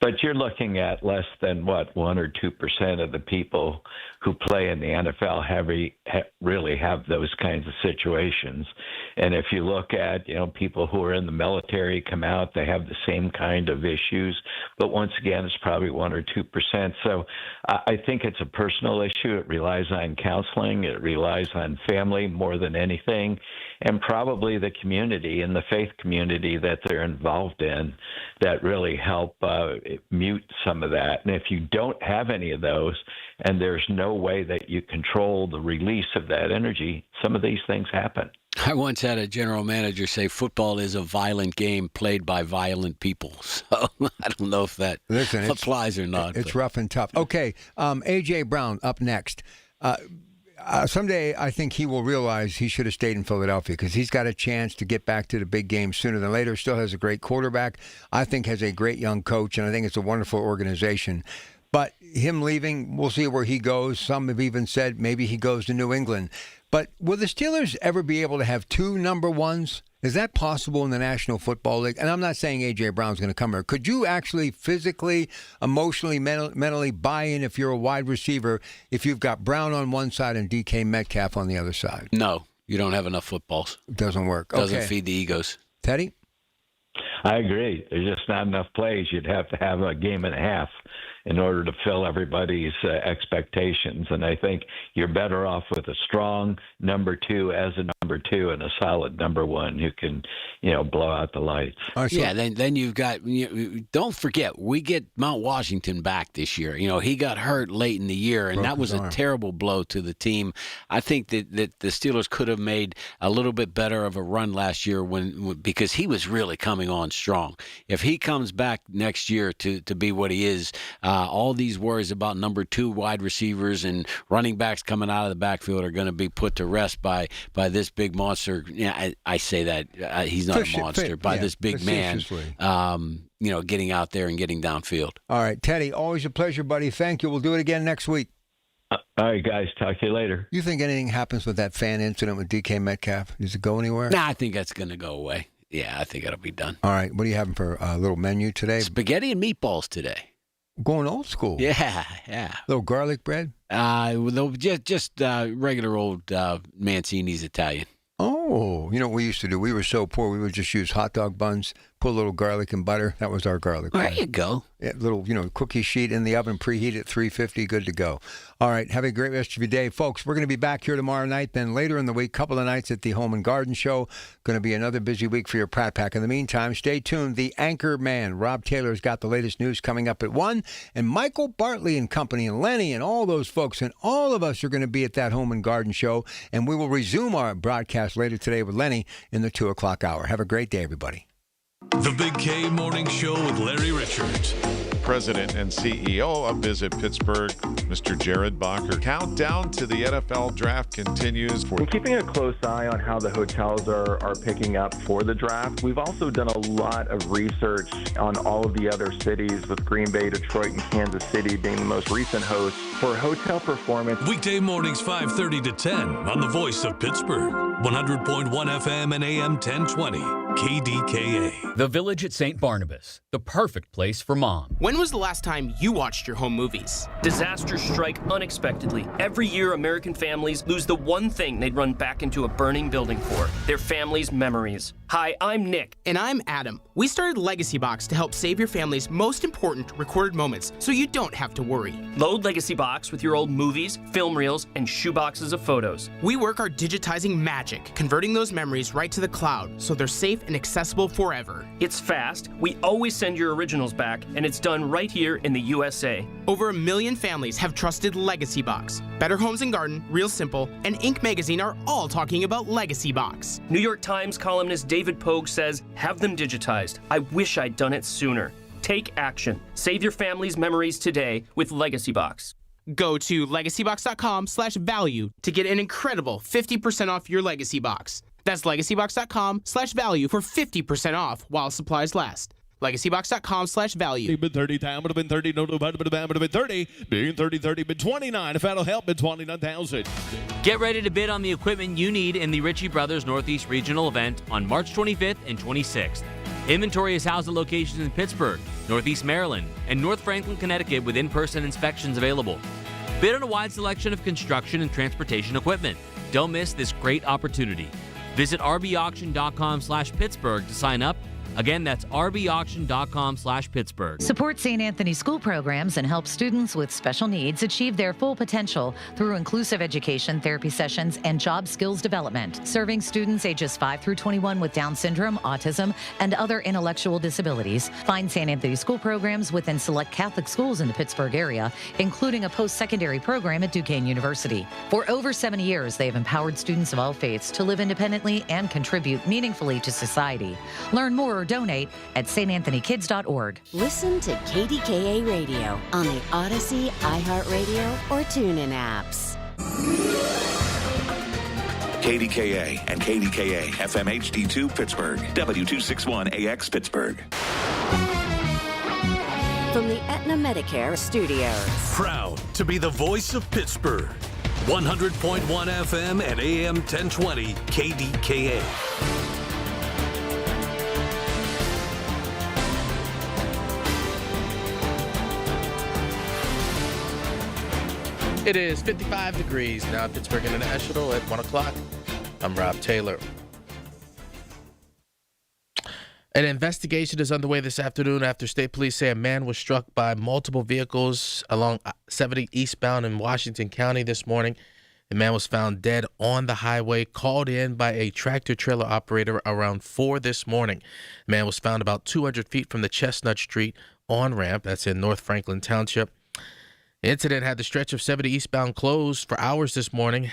But you're looking at less than 1 or 2% of the people who play in the NFL really have those kinds of situations. And if you look at people who are in the military come out, they have the same kind of issues. But once again, it's probably 1 or 2%. So I think it's a personal issue. It relies on counseling. It relies on family more than anything, and probably the community and the faith community that they're involved in that really help mute some of that. And if you don't have any of those, and there's no way that you control the release of that energy, some of these things happen. I once had a general manager say football is a violent game played by violent people. So I don't know if that applies or not. It's rough and tough. Okay, A.J. Brown up next. Someday I think he will realize he should have stayed in Philadelphia because he's got a chance to get back to the big game sooner than later. Still has a great quarterback. I think has a great young coach, and I think it's a wonderful organization. But him leaving, we'll see where he goes. Some have even said maybe he goes to New England. But will the Steelers ever be able to have two number ones? Is that possible in the National Football League? And I'm not saying A.J. Brown's going to come here. Could you actually physically, emotionally, mentally buy in if you're a wide receiver if you've got Brown on one side and DK Metcalf on the other side? No, you don't have enough footballs. It doesn't work. Doesn't feed the egos. Teddy? I agree. There's just not enough plays. You'd have to have a game and a half in order to fill everybody's expectations. And I think you're better off with a strong number 2 as a number 2 and a solid number 1 who can, blow out the lights. Yeah, then you've got, don't forget, we get Mount Washington back this year. He got hurt late in the year, and that was a terrible blow to the team. I think that the Steelers could have made a little bit better of a run last year because he was really coming on strong. If he comes back next year to be what he is, all these worries about number 2 wide receivers and running backs coming out of the backfield are going to be put to rest by this big monster. Yeah, I say that he's not a monster, by this big man. Getting out there and getting downfield. All right, Teddy, always a pleasure, buddy. Thank you. We'll do it again next week. All right, guys. Talk to you later. You think anything happens with that fan incident with DK Metcalf? Does it go anywhere? Nah, I think that's going to go away. Yeah, I think it'll be done. All right. What are you having for a little menu today? Spaghetti and meatballs today. Going old school. Yeah. Little garlic bread? Just regular old Mancini's Italian. Oh, you know what we used to do? We were so poor, we would just use hot dog buns, put a little garlic and butter. That was our garlic bread. There you go. Yeah, little, cookie sheet in the oven, preheat at 350, good to go. All right, have a great rest of your day. Folks, we're going to be back here tomorrow night, then later in the week, couple of nights at the Home and Garden Show. Going to be another busy week for your Pratt Pack. In the meantime, stay tuned. The anchor man, Rob Taylor's got the latest news coming up at 1, and Michael Bartley and company, and Lenny and all those folks, and all of us are going to be at that Home and Garden Show, and we will resume our broadcast later today with Lenny in the 2 o'clock hour. Have a great day, everybody. The Big K Morning Show with Larry Richards. President and CEO of Visit Pittsburgh, Mr. Jared Bacher. Countdown to the NFL draft continues. We're keeping a close eye on how the hotels are picking up for the draft. We've also done a lot of research on all of the other cities, with Green Bay, Detroit, and Kansas City being the most recent hosts for hotel performance. Weekday mornings 5:30 to 10 on the Voice of Pittsburgh, 100.1 FM and AM 1020. KDKA. The Village at St. Barnabas, the perfect place for mom. When was the last time you watched your home movies? Disasters strike unexpectedly. Every year, American families lose the one thing they'd run back into a burning building for: their family's memories. Hi, I'm Nick. And I'm Adam. We started Legacy Box to help save your family's most important recorded moments so you don't have to worry. Load Legacy Box with your old movies, film reels, and shoeboxes of photos. We work our digitizing magic, converting those memories right to the cloud so they're safe and accessible forever. It's fast, we always send your originals back, and it's done right here in the USA. Over 1 million families have trusted Legacy Box. Better Homes and Garden, Real Simple, and Inc. magazine are all talking about Legacy Box. New York Times columnist David Pogue says, "Have them digitized. I wish I'd done it sooner." Take action. Save your family's memories today with Legacy Box. Go to legacybox.com/value to get an incredible 50% off your Legacy Box. That's legacybox.com/value for 50% off while supplies last. Legacybox.com/value. Been 30 time, would have been 30, no, would have been 30, being 30, been 29. If that'll help, been 29,000. Get ready to bid on the equipment you need in the Ritchie Brothers Northeast Regional event on March 25th and 26th. Inventory is housed at locations in Pittsburgh, Northeast Maryland, and North Franklin, Connecticut, with in-person inspections available. Bid on a wide selection of construction and transportation equipment. Don't miss this great opportunity. Visit rbauction.com/Pittsburgh to sign up. Again, that's rbauction.com/Pittsburgh. Support St. Anthony school programs and help students with special needs achieve their full potential through inclusive education, therapy sessions, and job skills development. Serving students ages 5 through 21 with Down syndrome, autism, and other intellectual disabilities. Find St. Anthony school programs within select Catholic schools in the Pittsburgh area, including a post-secondary program at Duquesne University. For over 70 years, they have empowered students of all faiths to live independently and contribute meaningfully to society. Learn more or donate at stanthonykids.org. Listen to KDKA Radio on the Odyssey, iHeartRadio, or TuneIn apps. KDKA and KDKA FM HD2 Pittsburgh, W261AX Pittsburgh. From the Aetna Medicare Studios. Proud to be the voice of Pittsburgh. 100.1 FM and AM 1020 KDKA. It is 55 degrees now at Pittsburgh International at 1 o'clock. I'm Rob Taylor. An investigation is underway this afternoon after state police say a man was struck by multiple vehicles along 70 eastbound in Washington County this morning. The man was found dead on the highway, called in by a tractor-trailer operator around 4 this morning. The man was found about 200 feet from the Chestnut Street on-ramp. That's in North Franklin Township. The incident had the stretch of 70 eastbound closed for hours this morning.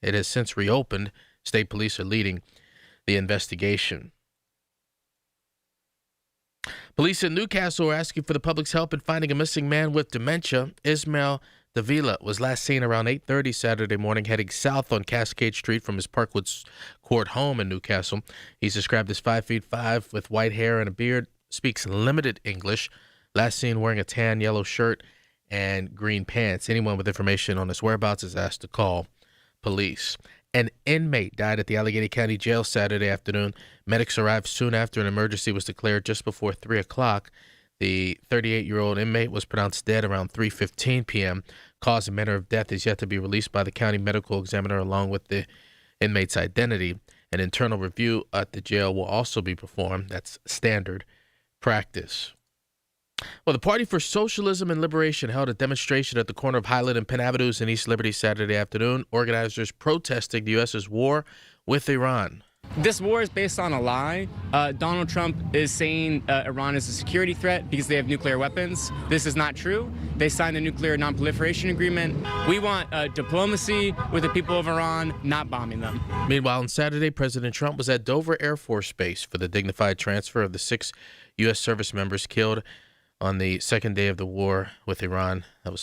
It has since reopened. State police are leading the investigation. Police in Newcastle are asking for the public's help in finding a missing man with dementia. Ismail Davila was last seen around 8:30 Saturday morning heading south on Cascade Street from his Parkwoods Court home in Newcastle. He's described as 5'5" with white hair and a beard, speaks limited English. Last seen wearing a tan yellow shirt and green pants. Anyone with information on his whereabouts is asked to call police. An inmate died at the Allegheny County Jail Saturday afternoon. Medics arrived soon after an emergency was declared just before 3 o'clock. The 38-year-old inmate was pronounced dead around 3:15 p.m. Cause and manner of death is yet to be released by the county medical examiner along with the inmate's identity. An internal review at the jail will also be performed. That's standard practice. Well, the Party for Socialism and Liberation held a demonstration at the corner of Highland and Penn Avenues in East Liberty Saturday afternoon. Organizers protesting the U.S.'s war with Iran. This war is based on a lie. Donald Trump is saying Iran is a security threat because they have nuclear weapons. This is not true. They signed the nuclear non-proliferation agreement. We want diplomacy with the people of Iran, not bombing them. Meanwhile, on Saturday, President Trump was at Dover Air Force Base for the dignified transfer of the 6 U.S. service members killed on the second day of the war with Iran. That was